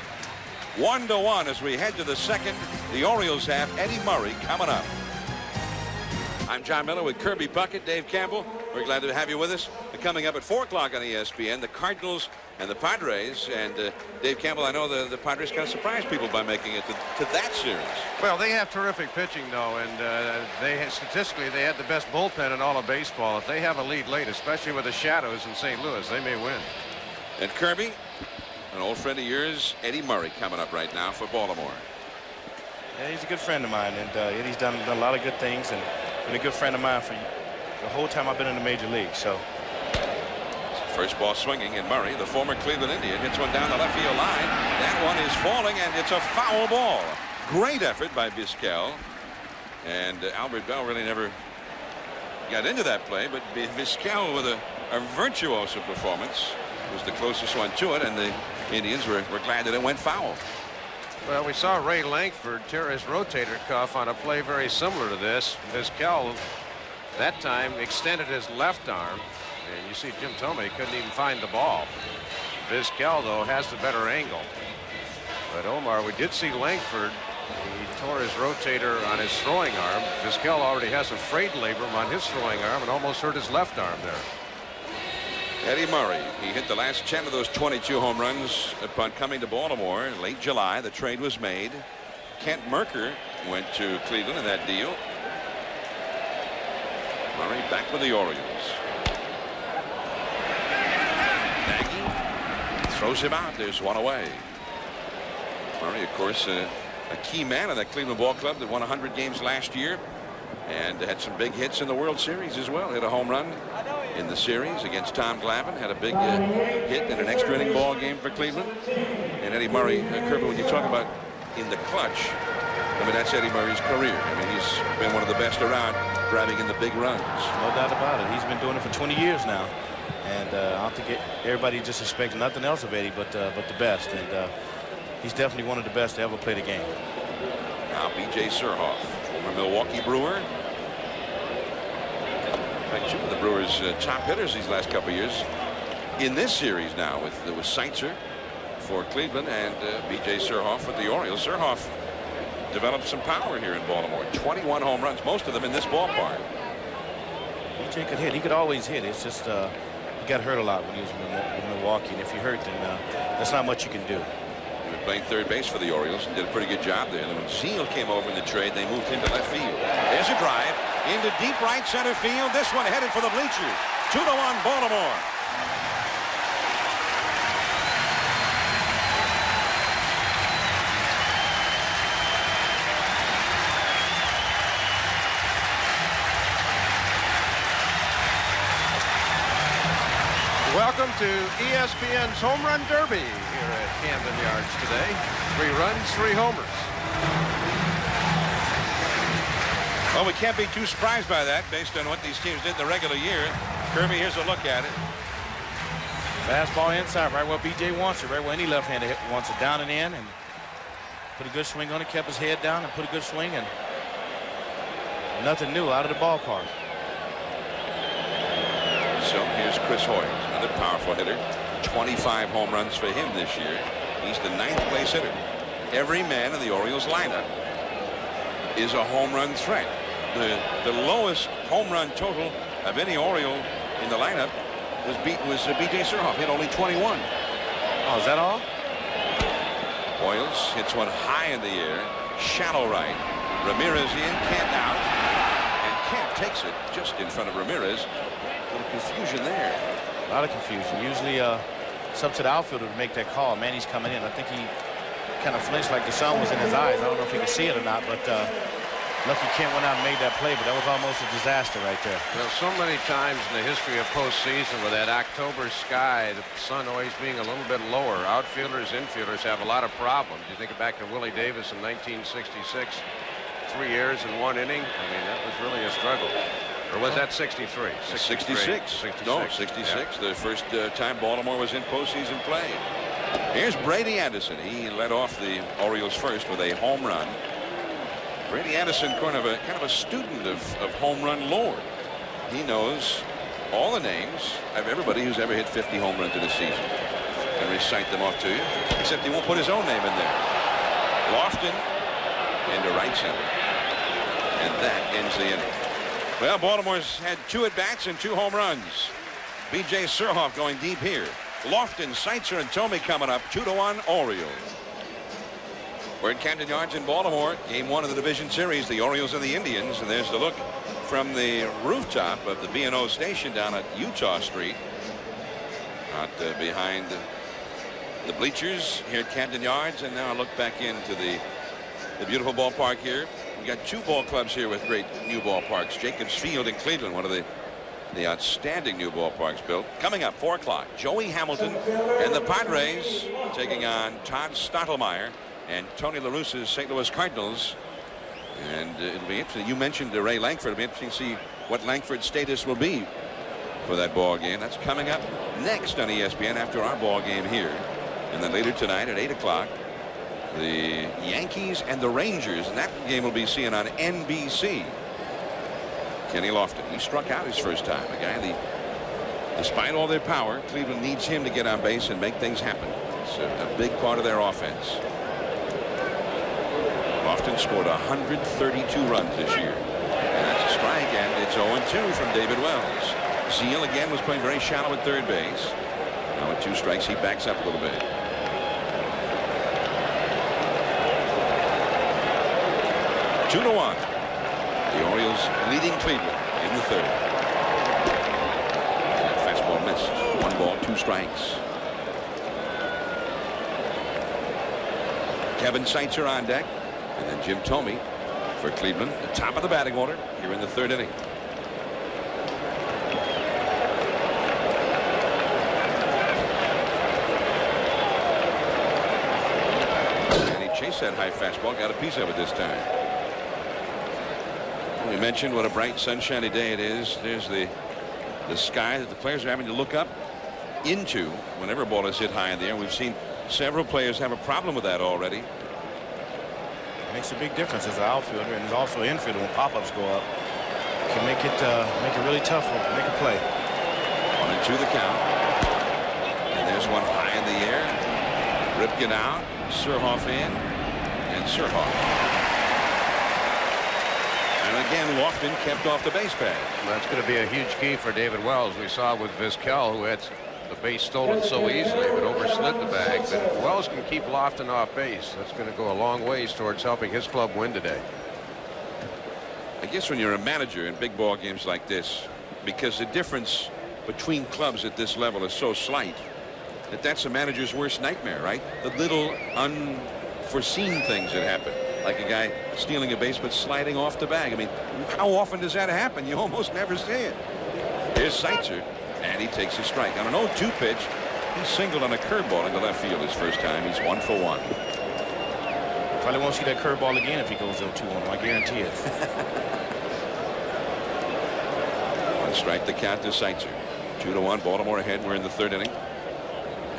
1-1 as we head to the second. The Orioles have Eddie Murray coming up. I'm John Miller with Kirby Puckett, Dave Campbell. We're glad to have you with us. Coming up at 4 o'clock on ESPN, the Cardinals and the Padres. And Dave Campbell, I know the Padres kind of surprised people by making it to that series. Well, they have terrific pitching, though, and statistically they had the best bullpen in all of baseball. If they have a lead late, especially with the shadows in St. Louis, they may win. And Kirby, an old friend of yours, Eddie Murray, coming up right now for Baltimore. Yeah, he's a good friend of mine, and Eddie's done a lot of good things and been a good friend of mine for the whole time I've been in the major league. So. First ball swinging, and Murray, the former Cleveland Indian, hits one down the left field line. That one is falling, and it's a foul ball. Great effort by Vizquel. And Albert Bell really never got into that play, but Vizquel with a virtuoso performance was the closest one to it, and the Indians were glad that it went foul. Well, we saw Ray Langford tear his rotator cuff on a play very similar to this. Vizquel that time extended his left arm, and you see Jim Thome couldn't even find the ball. Vizquel, though, has the better angle. But Omar, we did see Langford. He tore his rotator on his throwing arm. Vizquel already has a frayed labrum on his throwing arm and almost hurt his left arm there. Eddie Murray, he hit the last 10 of those 22 home runs upon coming to Baltimore in late July. The trade was made. Kent Merker went to Cleveland in that deal. Murray back with the Orioles. Nagy throws him out. There's one away. Murray, of course, a key man of that Cleveland ball club that won 100 games last year and had some big hits in the World Series as well. Hit a home run in the series against Tom Glavine. Had a big hit in an extra inning ball game for Cleveland. And Eddie Murray, Kirby, when you talk about in the clutch, I mean, that's Eddie Murray's career. I mean, he's been one of the best around, driving in the big runs. No doubt about it. He's been doing it for 20 years now. And I don't think everybody just expects nothing else of Eddie but the best. And he's definitely one of the best to ever play the game. Now B.J. Surhoff, former Milwaukee Brewer. In fact, two of the Brewers' top hitters these last couple of years in this series now with Seitzer for Cleveland and B.J. Surhoff with the Orioles. Surhoff developed some power here in Baltimore. 21 home runs, most of them in this ballpark. B.J. could hit. He could always hit. It's just he got hurt a lot when he was in Milwaukee. And if you're hurt, then there's not much you can do. He was playing third base for the Orioles and did a pretty good job there. And when Zeal came over in the trade, they moved him to left field. There's a drive into deep right center field. This one headed for the bleachers. 2-1 Baltimore. Welcome to ESPN's Home Run Derby here at Camden Yards today. 3 runs, 3 homers. Well, we can't be too surprised by that based on what these teams did in the regular year. Kirby, here's a look at it. Fastball inside, right where B.J. wants it, right where any left-hander wants it, down and in, and put a good swing on it, kept his head down and put a good swing, and nothing new out of the ballpark. So here's Chris Hoyles, another powerful hitter. 25 home runs for him this year. He's the 9th place hitter. Every man in the Orioles lineup is a home run threat. The lowest home run total of any Oriole in the lineup was B.J. Surhoff. Hit only 21. Oh, is that all? Hoyles hits one high in the air, shallow right. Ramirez in, Kent out, and Kent takes it just in front of Ramirez. A little confusion there. A lot of confusion. Usually it's up to the outfielder to make that call. Manny's coming in. I think he kind of flinched like the sun was in his eyes. I don't know if he could see it or not, but lucky Kent went out and made that play, but that was almost a disaster right there. Well, so many times in the history of postseason with that October sky, the sun always being a little bit lower, outfielders, infielders have a lot of problems. You think back to Willie Davis in 1966, 3 years in 1 inning. I mean, that was really a struggle. Or was that 63? 66. No, 66. Yeah. The first time Baltimore was in postseason play. Here's Brady Anderson. He led off the Orioles first with a home run. Brady Anderson, kind of a student of home run lore. He knows all the names of everybody who's ever hit 50 home runs in a season. And recite them off to you, except he won't put his own name in there. Lofton into right center. And that ends the inning. Well, Baltimore's had 2 at-bats and 2 home runs. B.J. Surhoff going deep here. Lofton, Seitzer, and Thome coming up. 2-1 Orioles. We're at Camden Yards in Baltimore. Game 1 of the division series, the Orioles and the Indians. And there's the look from the rooftop of the B&O station down at Utah Street. Out behind the bleachers here at Camden Yards. And now I look back into the beautiful ballpark here. We got 2 ball clubs here with great new ballparks. Jacobs Field in Cleveland, one of the outstanding new ballparks built. Coming up 4 o'clock, Joey Hamilton and the Padres taking on Todd Stottlemyre and Tony La Russa's St. Louis Cardinals And it'll be interesting. You mentioned Ray Langford. It'll be interesting to see what Langford's status will be for that ball game. That's coming up next on ESPN after our ball game here. And then later tonight at 8 o'clock, the Yankees and the Rangers, and that game will be seen on NBC. Kenny Lofton, he struck out his first time. A guy, despite all their power, Cleveland needs him to get on base and make things happen. It's a big part of their offense. Lofton scored 132 runs this year. And that's a strike, and it's 0-2 from David Wells. Zeal again was playing very shallow at third base. Now with 2 strikes, he backs up a little bit. Two to 1. The Orioles leading Cleveland in the third. And that fastball missed. 1 ball, 2 strikes. Kevin Seitzer on deck. And then Jim Thome for Cleveland, the top of the batting order here in the third inning. And he chased that high fastball, got a piece of it this time. We mentioned what a bright sunshiny day it is. There's the sky that the players are having to look up into whenever a ball is hit high in the air. We've seen several players have a problem with that already. Makes a big difference as an outfielder, and also infielder when pop-ups go up. Can make it really tough, make a play. 1-2 the count. And there's one high in the air. Ripken out, Surhoff in, and Surhoff. And again, Lofton kept off the base pad. That's going to be a huge key for David Wells. We saw with Vizquel, who had the base stolen so easily, but overslid the bag. But if Wells can keep Lofton off base, that's going to go a long ways towards helping his club win today. I guess when you're a manager in big ball games like this, because the difference between clubs at this level is so slight, that's a manager's worst nightmare, right? The little unforeseen things that happen, like a guy stealing a base but sliding off the bag. I mean, how often does that happen? You almost never see it. Here's Seitzer. And he takes a strike on an 0-2 pitch. He singled on a curveball into left field his first time. He's 1 for 1. Probably won't see that curveball again if he goes 0-2 on him. I guarantee it. 1 strike the count to Seitzer. 2-1 Baltimore ahead. We're in the third inning.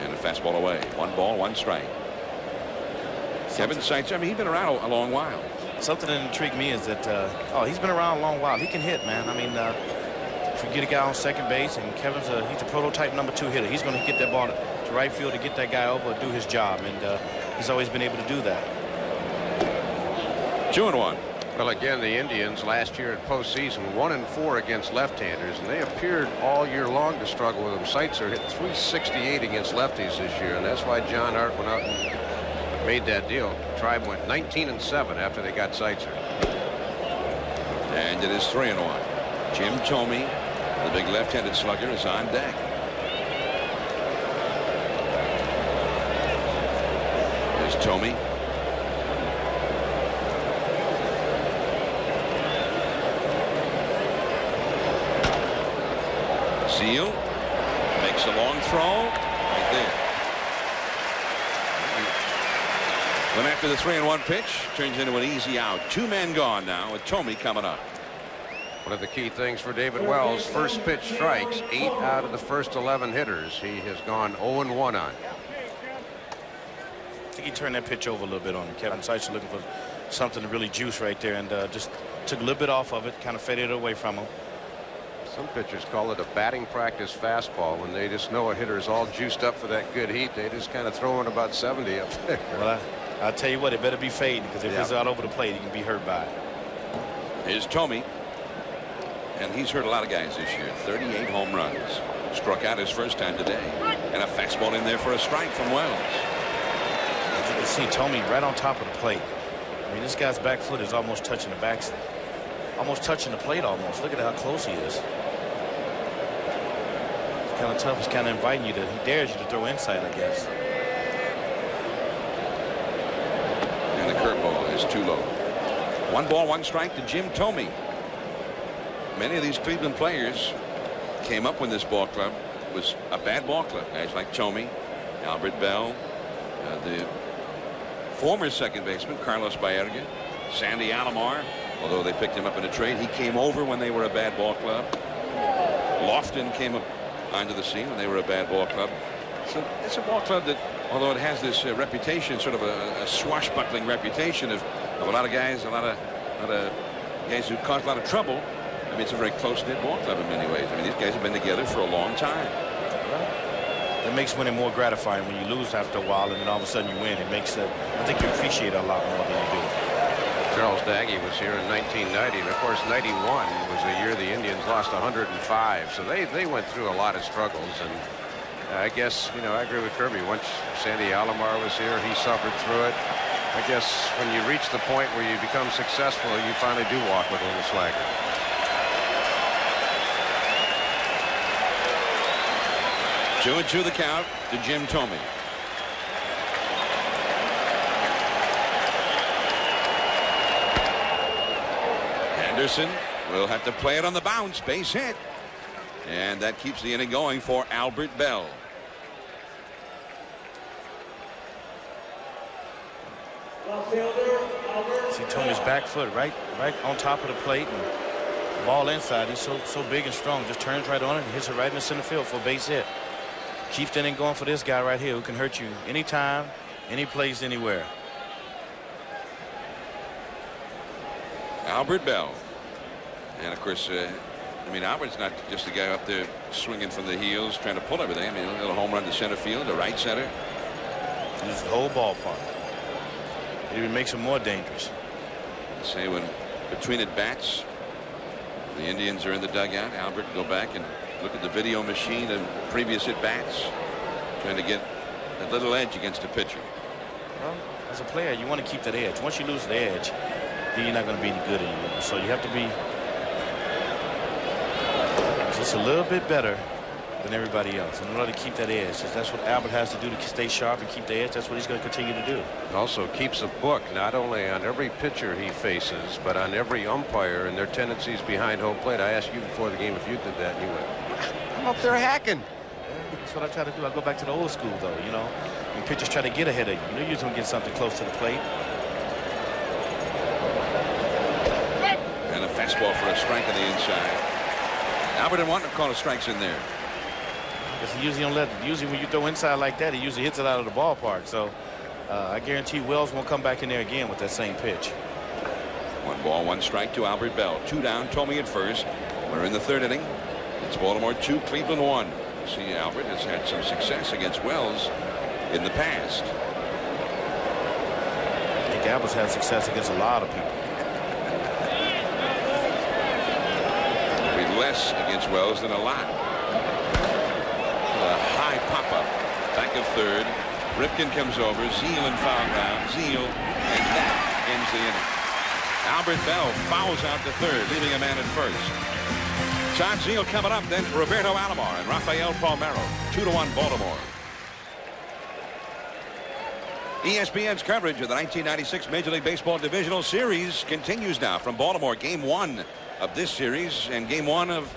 And a fastball away. 1 ball, 1 strike. Kevin Seitzer, I mean, he's been around a long while. Something that intrigued me is that he's been around a long while. He can hit, man. I mean, if you get a guy on second base, and Kevin's he's a prototype number 2 hitter. He's going to get that ball to right field to get that guy over and do his job, and he's always been able to do that. 2-1. Well, again, the Indians last year at postseason 1-4 against left-handers, and they appeared all year long to struggle with them. Seitzer hit .368 against lefties this year, and that's why John Hart went out and made that deal. Tribe went 19-7 after they got Seitzer. And it is 3-1. Jim Thome, the big left-handed slugger, is on deck. There's Thome. Zeal makes a long throw right there. Then after the 3-1 pitch, turns into an easy out. 2 men gone now with Thome coming up. One of the key things for David Wells, first pitch strikes, 8 out of the first 11 hitters. He has gone 0-1 on. I think he turned that pitch over a little bit on him. Kevin Seitzer looking for something to really juice right there, and just took a little bit off of it, kind of faded away from him. Some pitchers call it a batting practice fastball. When they just know a hitter is all juiced up for that good heat, they just kind of throw in about 70 up there. Well, I'll tell you what, it better be fading, because if it's out over the plate, he can be hurt by it. Here's Thome. And he's hurt a lot of guys this year. 38 home runs. Struck out his first time today. And a fastball in there for a strike from Wells. As you can see, Thome right on top of the plate. I mean, this guy's back foot is almost touching the backs. Almost touching the plate almost. Look at how close he is. It's kind of tough. It's kind of inviting you to, he dares you to throw inside, I guess. And the curveball is too low. 1 ball, 1 strike to Jim Thome. Many of these Cleveland players came up when this ball club was a bad ball club. Guys like Thome, Albert Bell, the former second baseman Carlos Baerga, Sandy Alomar, although they picked him up in a trade, he came over when they were a bad ball club. Lofton came up onto the scene when they were a bad ball club. So it's a ball club that, although it has this reputation, sort of a swashbuckling reputation of a lot of guys, a lot of guys who caused a lot of trouble. I mean, it's a very close-knit ball club in many ways. I mean, these guys have been together for a long time. It makes winning more gratifying when you lose after a while and then all of a sudden you win. It makes it, I think you appreciate it a lot more than you do. Charles Nagy was here in 1990, and of course 91 was the year the Indians lost 105. So they went through a lot of struggles, and I guess, you know, I agree with Kirby. Once Sandy Alomar was here, he suffered through it. I guess when you reach the point where you become successful, you finally do walk with a little swagger. Two and two the count to Jim Thome. Anderson will have to play it on the bounce. Base hit. And that keeps the inning going for Albert Bell. See Tome's back foot right on top of the plate, and the ball inside. He's so big and strong. Just turns right on it and hits it right in the center field for a base hit. Keeps the inning going for this guy right here who can hurt you anytime, any place, anywhere. Albert Bell. And of course, I mean, Albert's not just the guy up there swinging from the heels trying to pull everything. I mean, a little home run to center field, to right center. Uses the whole ballpark. It even makes him more dangerous. Say when between at bats, the Indians are in the dugout. Albert will go back and look at the video machine of previous at bats, trying to get a little edge against a pitcher. Well, as a player, you want to keep that edge. Once you lose the edge, then you're not going to be any good anymore. So you have to be just a little bit better than everybody else in order to keep that edge. That's what Albert has to do to stay sharp and keep the edge. That's what he's going to continue to do. Also keeps a book not only on every pitcher he faces, but on every umpire and their tendencies behind home plate. I asked you before the game if you did that, and you went, I'm up there hacking. That's what I try to do. I go back to the old school, though. You know, when pitchers try to get ahead of you, you're usually going to get something close to the plate. And a fastball for a strike on the inside. Albert didn't want to call the strikes in there. Because he usually don't let. Usually when you throw inside like that, he usually hits it out of the ballpark. So I guarantee Wells won't come back in there again with that same pitch. 1 ball, 1 strike to Albert Bell. 2 down, Thome at first. We're in the 3rd inning. It's Baltimore 2, Cleveland 1. See, Albert has had some success against Wells in the past. I think Albert's had success against a lot of people. Less against Wells than a lot. A high pop-up. Back of 3rd. Ripken comes over. Zeal in foul ground. Zeal. And that ends the inning. Albert Bell fouls out to 3rd, leaving a man at first. Todd Zeal coming up. Then Roberto Alomar and Rafael Palmeiro. 2-1 Baltimore. ESPN's coverage of the 1996 Major League Baseball Divisional Series continues now from Baltimore. Game 1 of this series and game 1 of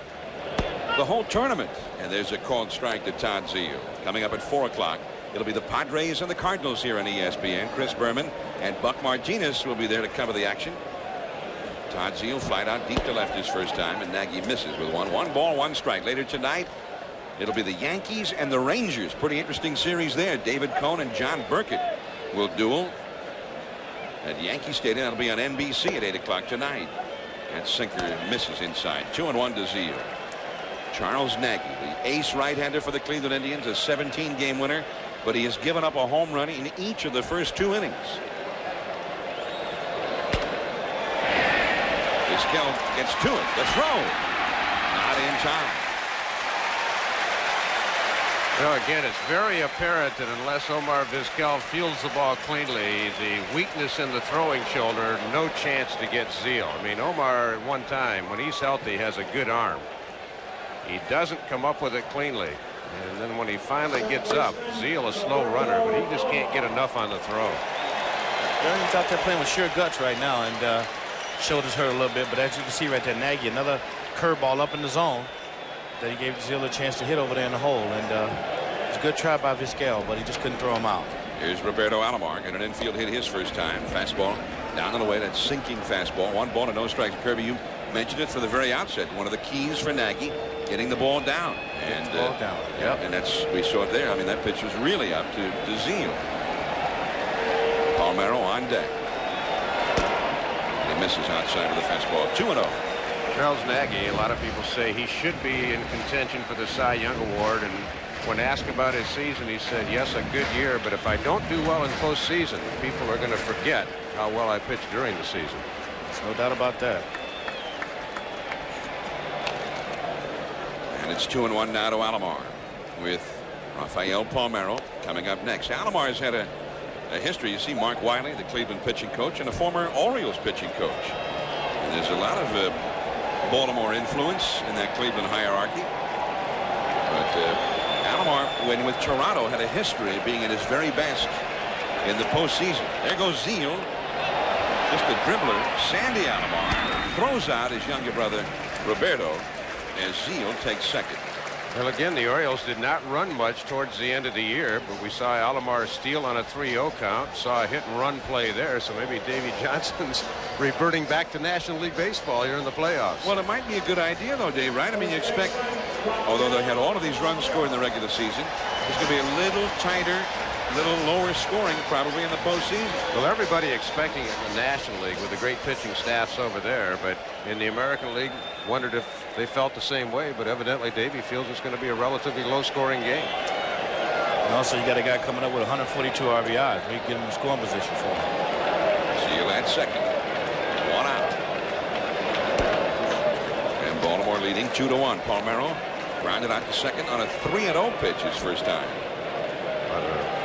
the whole tournament. And there's a called strike to Todd Zeal. Coming up at 4 o'clock, it'll be the Padres and the Cardinals here on ESPN. Chris Berman and Buck Martinez will be there to cover the action. Todd Zeal flied out deep to left his first time, and Nagy misses with 1 ball, 1 strike. Later tonight, it'll be the Yankees and the Rangers. Pretty interesting series there. David Cohn and John Burkett will duel at Yankee Stadium. That'll be on NBC at 8 o'clock tonight. And sinker misses inside. 2-1 to Zeal. Charles Nagy, the ace right-hander for the Cleveland Indians, a 17-game winner, but he has given up a home run in each of the first 2 innings. Vizquel gets to it. The throw. Not in time. Well, again, it's very apparent that unless Omar Vizquel fields the ball cleanly, the weakness in the throwing shoulder, no chance to get Zeal. I mean, Omar at one time, when he's healthy, has a good arm. He doesn't come up with it cleanly. And then when he finally gets up, Zeal a slow runner, but he just can't get enough on the throw. He's out there playing with sheer guts right now, and shoulders hurt a little bit. But as you can see right there, Nagy, another curveball up in the zone that he gave Zeal a chance to hit over there in the hole. And it's a good try by Vizquel, but he just couldn't throw him out. Here's Roberto Alomar, and an infield hit his first time. Fastball Down and away, that sinking fastball. 1 ball and no strikes. Kirby, you mentioned it for the very outset. One of the keys for Nagy, getting the ball down. And and we saw it there. I mean, that pitch was really up to Zeal. Palmeiro on deck. He misses outside of the fastball. 2-0. Charles Nagy, a lot of people say he should be in contention for the Cy Young Award, and when asked about his season, he said, yes, a good year, but if I don't do well in postseason, people are going to forget how well I pitched during the season. There's no doubt about that. And it's 2-1 now to Alomar, with Rafael Palmeiro coming up next. Alomar has had a history. You see Mark Wiley, the Cleveland pitching coach, and a former Orioles pitching coach. And there's a lot of Baltimore influence in that Cleveland hierarchy. But Alomar, when with Toronto, had a history of being at his very best in the postseason. There goes Zeal. Just a dribbler. Sandy Alomar throws out his younger brother Roberto as Zeal takes second. Well, again, the Orioles did not run much towards the end of the year, but we saw Alomar steal on a 3-0 count, saw a hit-and-run play there, so maybe Davey Johnson's reverting back to National League Baseball here in the playoffs. Well, it might be a good idea, though, Dave, right? I mean, you expect, although they had all of these runs scored in the regular season, it's going to be a little tighter, a little lower scoring probably in the postseason. Well, everybody expecting it in the National League with the great pitching staffs over there, but in the American League, wondered if they felt the same way, but evidently Davey feels it's going to be a relatively low-scoring game. And also, you got a guy coming up with 142 RBIs. We get him in scoring position for him. Zeal at second. 1 out. And Baltimore leading 2-1. Palmeiro grounded out to second on a 3-0 pitch his first time.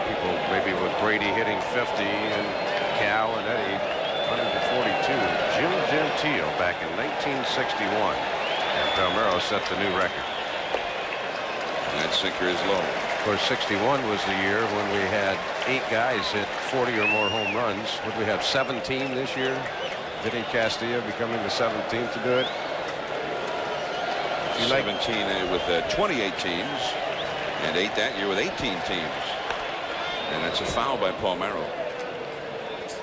People maybe with Brady hitting 50 and Cal and Eddie 142. Jim Gentile back in 1961. And Palmeiro set the new record. And that sinker is low. Of course, 61 was the year when we had 8 guys hit 40 or more home runs. Would we have 17 this year? Vinny Castilla becoming the 17th to do it. 17 with 28 teams, and 8 that year with 18 teams. And that's a foul by Palmeiro.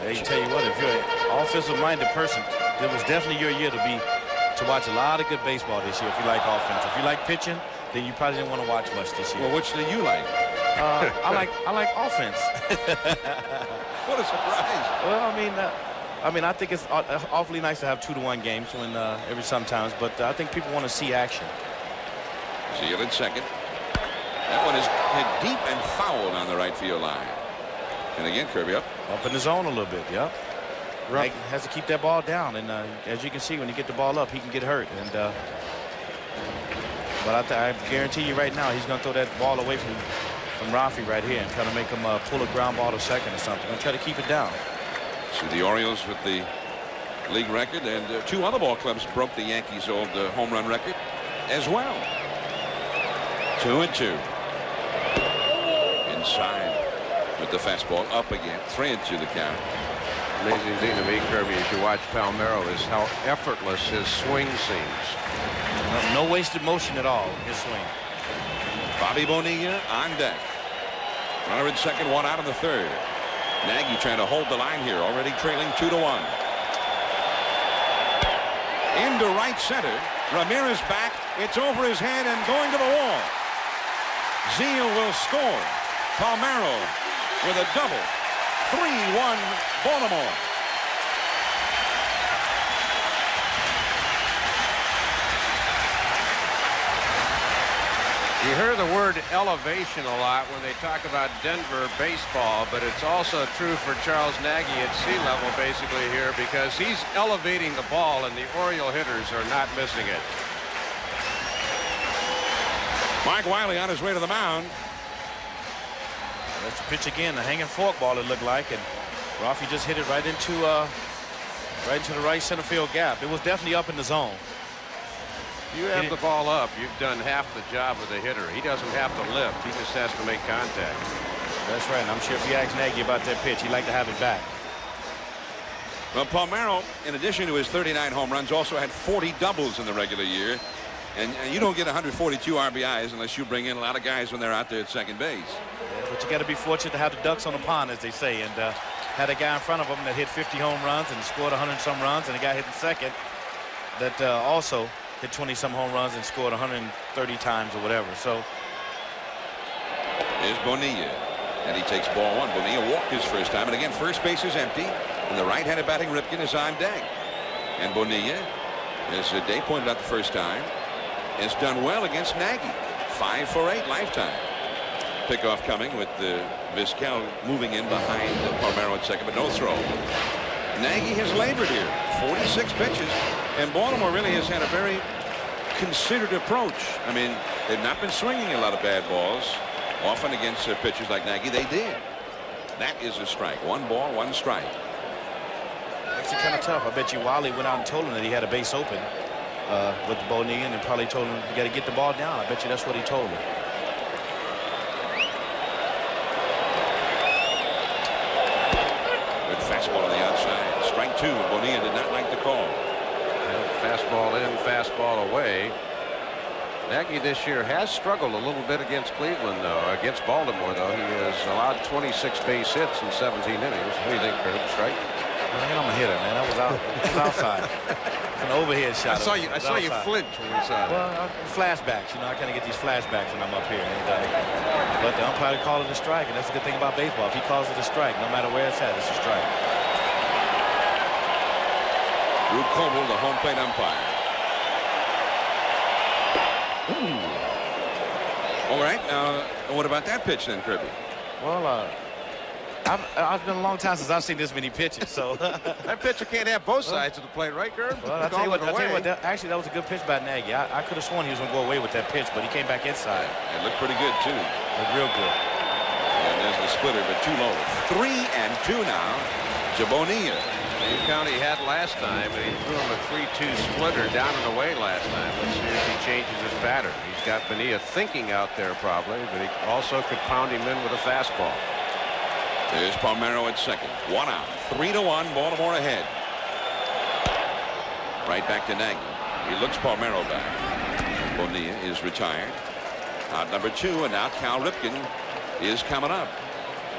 Hey, tell you what, if you're an offensive-minded person, it was definitely your year to watch a lot of good baseball this year if you like offense. If you like pitching, then you probably didn't want to watch much this year. Well, which do you like? I like offense. What a surprise. Well, I mean, I think it's awfully nice to have 2-1 games when every sometimes, but I think people want to see action. Zeal in second. That one is hit deep and fouled on the right field line. And again, Kirby up in the zone a little bit. Yep. He has to keep that ball down, and as you can see, when you get the ball up, he can get hurt. And but I guarantee you right now, he's going to throw that ball away from Rafi right here and try to make him pull a ground ball to second or something. Going to try to keep it down. See the Orioles with the league record, and 2 other ball clubs broke the Yankees' old home run record as well. 2-2. Inside with the fastball up again. 3-2 the count. Amazing thing to me, Kirby, as you watch Palmeiro, is how effortless his swing seems. No wasted motion at all in his swing. Bobby Bonilla on deck. Runner in second, 1 out in the third. Nagy trying to hold the line here, already trailing 2-1. Into right center. Ramirez back. It's over his head and going to the wall. Zeal will score. Palmeiro with a double. 3-1 Baltimore. You hear the word elevation a lot when they talk about Denver baseball, but it's also true for Charles Nagy at sea level basically here, because he's elevating the ball and the Oriole hitters are not missing it. Mike Wiley on his way to the mound. That's a pitch again, the hanging forkball it looked like, and Rafi just hit it right into the right center field gap. It was definitely up in the zone. If you have the ball up, you've done half the job of the hitter. He doesn't have to lift. He just has to make contact. That's right. And I'm sure if you ask Nagy about that pitch, he'd like to have it back. Well, Palmeiro, in addition to his 39 home runs, also had 40 doubles in the regular year. And you don't get 142 RBIs unless you bring in a lot of guys when they're out there at second base. Yeah, but you got to be fortunate to have the ducks on the pond, as they say, and had a guy in front of him that hit 50 home runs and scored 100-some runs, and a guy hitting second that also hit 20-some home runs and scored 130 times or whatever. So here's Bonilla, and he takes ball one. Bonilla walked his first time, and again first base is empty, and the right-handed batting Ripken is on deck. And Bonilla, as Dave pointed out the first time, has done well against Nagy. 5 for 8 lifetime. Pickoff coming with Vizquel moving in behind Palmeiro at second, but no throw. Nagy has labored here. 46 pitches, and Baltimore really has had a very considered approach. I mean, they've not been swinging a lot of bad balls. Often against pitchers like Nagy, they did. That is a strike. 1 ball, 1 strike. Makes it kind of tough. I bet you Wally went out and told him that he had a base open with Bonilla, and probably told him you got to get the ball down. I bet you that's what he told him. Good fastball on the outside. Strike 2. Bonilla did not like the call. Fastball in, fastball away. Nagy this year has struggled a little bit against Cleveland, though. Against Baltimore, though, he has allowed 26 base hits in 17 innings. What do you think, Kurt? Strike? I'm a hitter, man. That was out. It was outside. An overhead shot. I saw you flinch when we saw that. Well, flashbacks. You know, I kind of get these flashbacks when I'm up here. But the umpire called it a strike, and that's the good thing about baseball. If he calls it a strike, no matter where it's at, it's a strike. Drew Coble, the home plate umpire. All right. Now, what about that pitch then, Kirby? Well, it's been a long time since I've seen this many pitches. So that pitcher can't have both sides of the plate, right, Gerb? Well, I'll tell you what. Actually, that was a good pitch by Nagy. I could have sworn he was going to go away with that pitch, but he came back inside. It looked pretty good too. Looked real good. And there's the splitter, but too low. 3-2 now to Bonilla. Same count he had last time, and he threw him a 3-2 splitter down and away last time. Let's see if he changes his pattern. He's got Bonilla thinking out there probably, but he also could pound him in with a fastball. There's Palmeiro at second. 1 out. 3-1. Baltimore ahead. Right back to Nagy. He looks Palmeiro back. Bonilla is retired. Out number 2, and now Cal Ripken is coming up.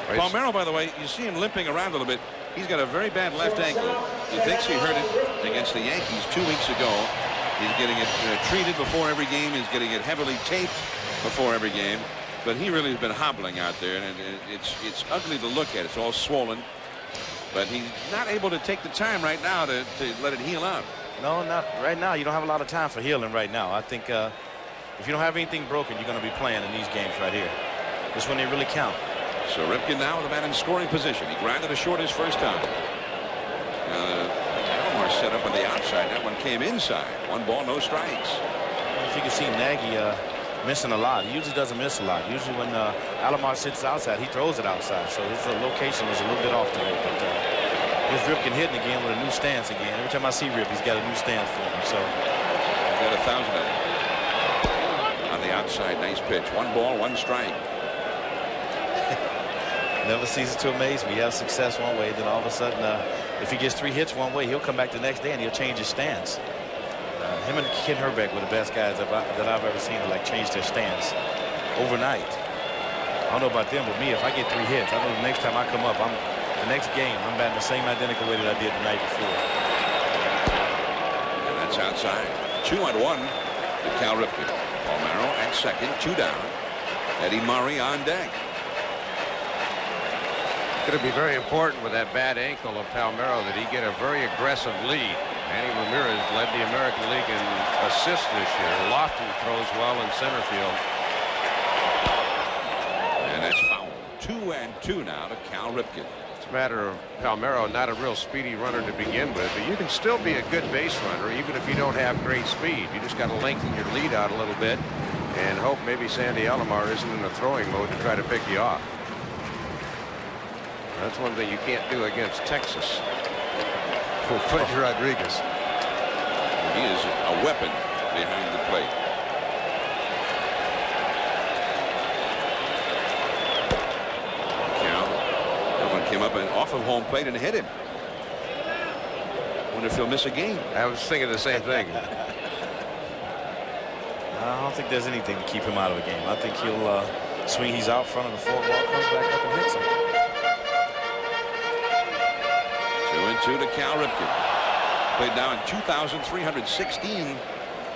Palmeiro, by the way, you see him limping around a little bit. He's got a very bad left ankle. He thinks he hurt it against the Yankees 2 weeks ago. He's getting it treated before every game. He's getting it heavily taped before every game. But he really has been hobbling out there, and it's ugly to look at. It's all swollen. But he's not able to take the time right now to let it heal up. No, not right now. You don't have a lot of time for healing right now. I think if you don't have anything broken, you're going to be playing in these games right here. This is when they really count. So Ripken now with a man in scoring position. He grounded a short his first time. Alomar set up on the outside. That one came inside. 1 ball, no strikes. As you can see, Nagy missing a lot. He usually doesn't miss a lot. Usually when Alomar sits outside, he throws it outside. So his location is a little bit off today. But here's Ripken hitting again with a new stance again. Every time I see Rip, he's got a new stance for him. So I've got 1,000 of them. On the outside, nice pitch. 1 ball, 1 strike. Never ceases to amaze me. He has success one way, then all of a sudden, if he gets 3 hits one way, he'll come back the next day and he'll change his stance. Him and Ken Herbeck were the best guys that I've ever seen to like change their stance overnight. I don't know about them, but me, if I get 3 hits, I know the next time I come up, the next game, I'm batting the same identical way that I did the night before. And that's outside. 2-1 to Cal Ripken. Palmeiro at second, 2 down. Eddie Murray on deck. Going to be very important with that bad ankle of Palmeiro that he get a very aggressive lead. Manny Ramirez led the American League in assists this year. Lofton throws well in center field. And that's foul. 2-2 now to Cal Ripken. It's a matter of Palmeiro, not a real speedy runner to begin with, but you can still be a good base runner even if you don't have great speed. You just got to lengthen your lead out a little bit and hope maybe Sandy Alomar isn't in a throwing mode to try to pick you off. That's one thing you can't do against Texas. Fudge Rodriguez. He is a weapon behind the plate. Cal, that one came up and off of home plate and hit him. Wonder if he'll miss a game. I was thinking the same thing. I don't think there's anything to keep him out of a game. I think he'll swing. He's out front of the 4th ball, comes back up and hits him. 2-2 to Cal Ripken. Played now in 2,316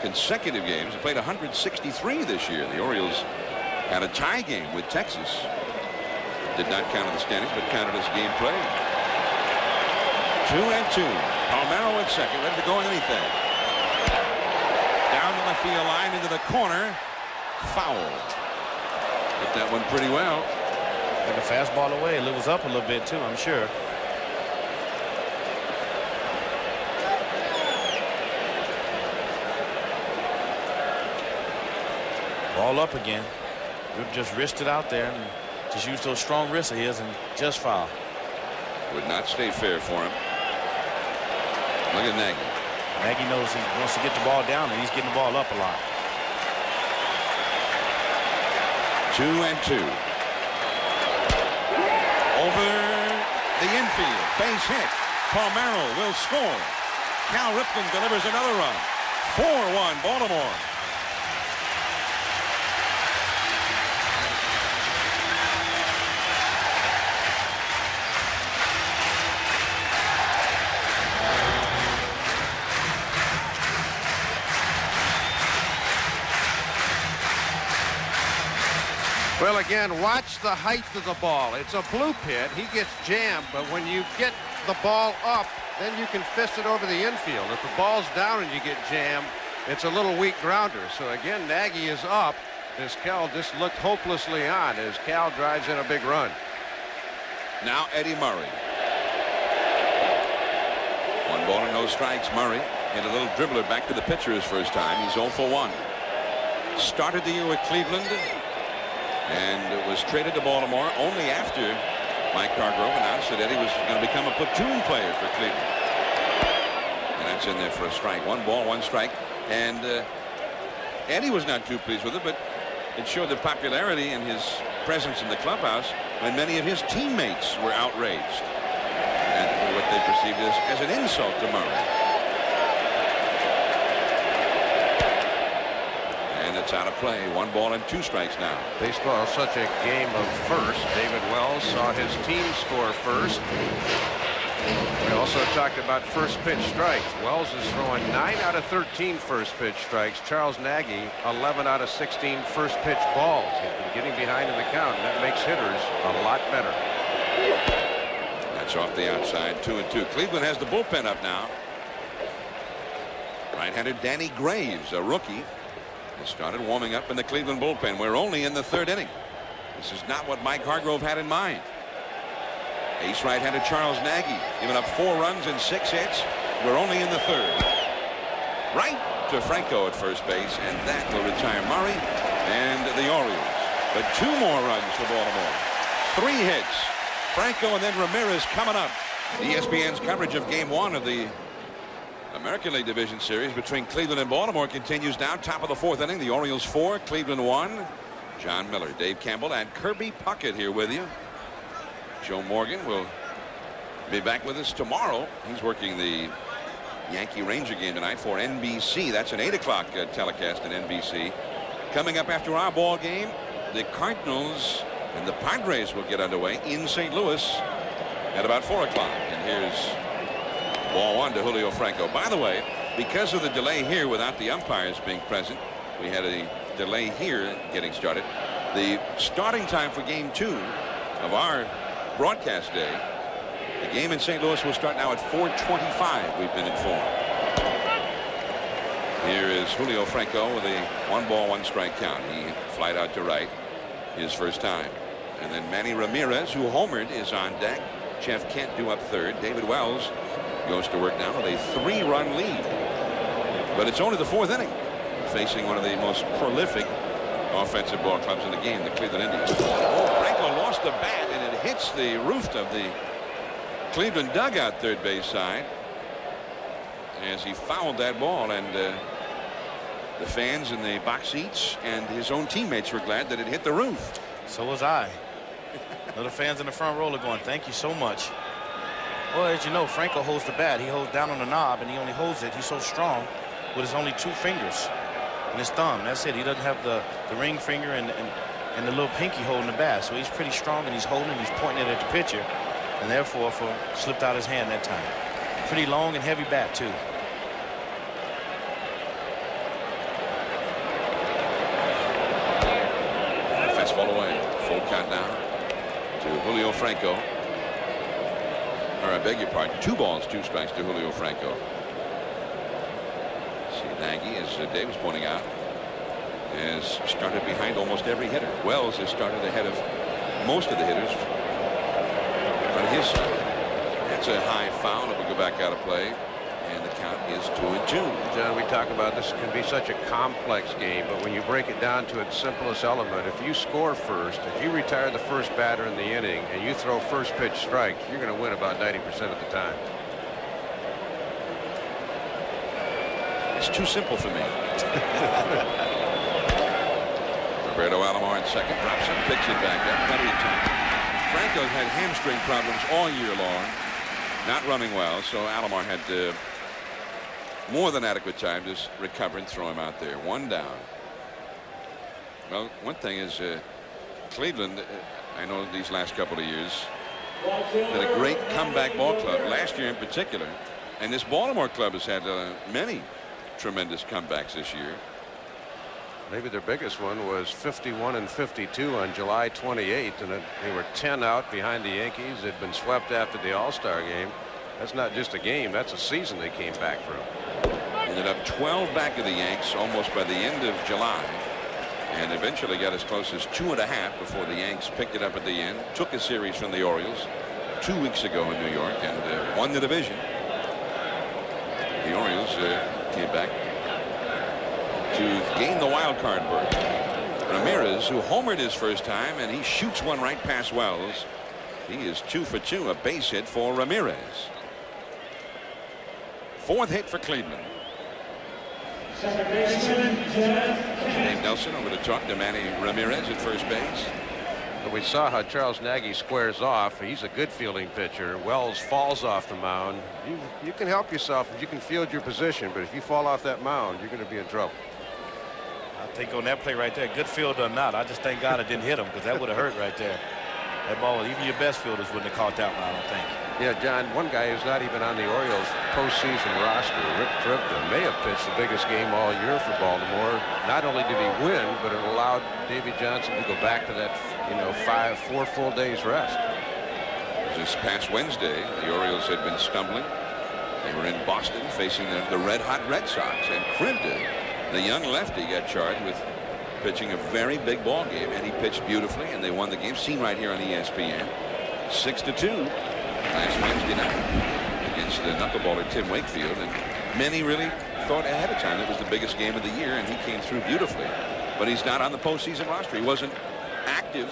consecutive games. He played 163 this year. The Orioles had a tie game with Texas. Did not count in the standings, but counted as game played. 2-2. Palmeiro at second, ready to go on anything. Down the left field line into the corner. Foul. Hit that one pretty well. And the fastball away. It was up a little bit too, I'm sure. Ball up again. Rip just wristed it out there and just used those strong wrists of his and just foul. Would not stay fair for him. Look at Nagy. Nagy knows he wants to get the ball down, and he's getting the ball up a lot. 2-2. Over the infield. Base hit. Palmeiro will score. Cal Ripken delivers another run. 4-1 Baltimore. Well, again, watch the height of the ball. It's a blue pit. He gets jammed, but when you get the ball up, then you can fist it over the infield. If the ball's down and you get jammed, it's a little weak grounder. So again, Nagy is up as Cal just looked hopelessly on as Cal drives in a big run. Now Eddie Murray. 1 ball and no strikes. Murray and a little dribbler back to the pitcher his first time. He's 0 for 1. Started the year with Cleveland and was traded to Baltimore only after Mike Hargrove announced that Eddie was going to become a platoon player for Cleveland. And that's in there for a strike. 1 ball, 1 strike. And Eddie was not too pleased with it, but it showed the popularity and his presence in the clubhouse when many of his teammates were outraged at what they perceived as an insult to Murray. It's out of play. 1 ball and 2 strikes now. Baseball is such a game of first. David Wells saw his team score first. We also talked about first pitch strikes. Wells is throwing 9 out of 13 first pitch strikes. Charles Nagy 11 out of 16 first pitch balls. He's been getting behind in the count, and that makes hitters a lot better. That's off the outside. 2-2. Cleveland has the bullpen up now. Right-hander Danny Graves, a rookie, has started warming up in the Cleveland bullpen. We're only in the 3rd inning. This is not what Mike Hargrove had in mind. Ace right-hander Charles Nagy giving up 4 runs and 6 hits. We're only in the 3rd. Right to Franco at first base, and that will retire Murray and the Orioles. But 2 more runs for Baltimore. 3 hits. Franco and then Ramirez coming up. ESPN's coverage of Game 1 of the American League Division Series between Cleveland and Baltimore continues now. Top of the 4th inning. The Orioles 4, Cleveland 1. John Miller, Dave Campbell, and Kirby Puckett here with you. Joe Morgan will be back with us tomorrow. He's working the Yankee Ranger game tonight for NBC. That's an 8 o'clock telecast on NBC. Coming up after our ball game, the Cardinals and the Padres will get underway in St. Louis at about 4 o'clock. And here's ball 1 to Julio Franco. By the way, because of the delay here without the umpires being present, we had a delay here getting started. The starting time for Game 2 of our broadcast day, the game in St. Louis will start now at 4:25, we've been informed. Here is Julio Franco with a 1 ball, 1 strike count. He flied out to right his first time. And then Manny Ramirez, who homered, is on deck. Jeff Kent due up 3rd. David Wells goes to work now with a 3-run lead. But it's only the 4th inning, facing one of the most prolific offensive ball clubs in the game, the Cleveland Indians. Oh, Franco lost the bat, and it hits the roof of the Cleveland dugout, 3rd base side, as he fouled that ball. And the fans in the box seats and his own teammates were glad that it hit the roof. So was I. The fans in the front row are going, thank you so much. Well, as you know, Franco holds the bat. He holds down on the knob, and he only holds it. He's so strong with his only 2 fingers and his thumb. That's it. He doesn't have the ring finger and the little pinky holding the bat. So he's pretty strong, and he's holding, he's pointing it at the pitcher, and therefore slipped out his hand that time. Pretty long and heavy bat, too. Fastball away. Full count now to Julio Franco. Or I beg your pardon. 2 balls, 2 strikes to Julio Franco. See, Nagy, as Dave was pointing out, has started behind almost every hitter. Wells has started ahead of most of the hitters on his side. That's a high foul. It will go back out of play, and the count is 2-2. John, we talk about this can be such a complex game, but when you break it down to its simplest element, if you score first, if you retire the first batter in the inning, and you throw first pitch strikes, you're going to win about 90% of the time. It's too simple for me. Roberto Alomar in second, drops it, picks it back up. Plenty of time. Franco's had hamstring problems all year long, not running well, so Alomar had more than adequate time to recover and throw him out there. 1 down. Well, one thing is Cleveland, I know these last couple of years, been a great comeback ball club. Last year in particular, and this Baltimore club has had many tremendous comebacks this year. Maybe their biggest one was 51-52 on July 28th, and they were 10 out behind the Yankees. They'd been swept after the All-Star game. That's not just a game, that's a season they came back from. Ended up 12 back of the Yanks almost by the end of July, and eventually got as close as 2.5 before the Yanks picked it up at the end. Took a series from the Orioles 2 weeks ago in New York and won the division. The Orioles came back to gain the wild card berth. Ramirez, who homered his first time, and he shoots one right past Wells. He is 2 for 2, a base hit for Ramirez. 4th hit for Cleveland. Dave Nelson over to talk to Manny Ramirez at first base. But we saw how Charles Nagy squares off. He's a good fielding pitcher. Wells falls off the mound. You can help yourself if you can field your position, but if you fall off that mound, you're going to be in trouble. I think on that play right there, good field or not, I just thank God it didn't hit him, because that would have hurt right there. That ball, even your best fielders wouldn't have caught that one, I don't think. Yeah, John, one guy who's not even on the Orioles postseason roster, Rick Tripton, may have pitched the biggest game all year for Baltimore. Not only did he win, but it allowed Davy Johnson to go back to that, 4 full days rest. This past Wednesday, the Orioles had been stumbling. They were in Boston facing the red-hot Red Sox, and Cribbed, the young lefty, got charged with pitching a very big ball game, and he pitched beautifully, and they won the game. Seen right here on ESPN, 6-2 last Wednesday night against the knuckleballer Tim Wakefield, and many really thought ahead of time it was the biggest game of the year, and he came through beautifully. But he's not on the postseason roster. He wasn't active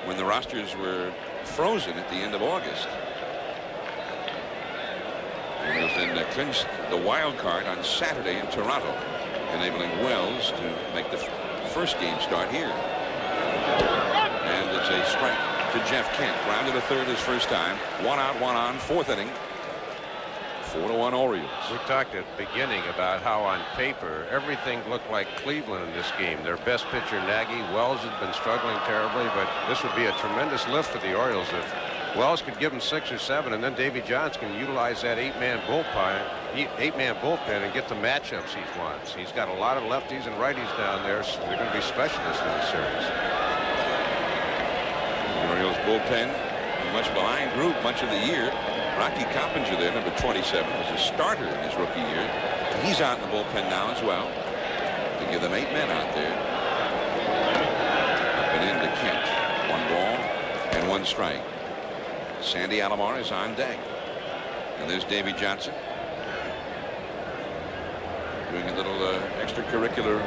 when the rosters were frozen at the end of August. The Orioles then clinched the wild card on Saturday in Toronto, enabling Wells to make the first game start here. And it's a strike to Jeff Kent. Grounded to third his first time. 1 out, 1 on, 4th inning. 4-1 Orioles. We talked at the beginning about how on paper everything looked like Cleveland in this game. Their best pitcher, Nagy. Wells had been struggling terribly, but this would be a tremendous lift for the Orioles if Wells could give him 6 or 7, and then Davy Johnson can utilize that 8-man bullpen and get the matchups he wants. He's got a lot of lefties and righties down there, so they're going to be specialists in this series. The Orioles bullpen, a much behind group much of the year. Rocky Coppinger there, number 27, was a starter in his rookie year. He's out in the bullpen now as well. They give them 8 men out there. Up and into Kent. 1 ball and 1 strike. Sandy Alomar is on deck. And there's Davy Johnson doing a little extracurricular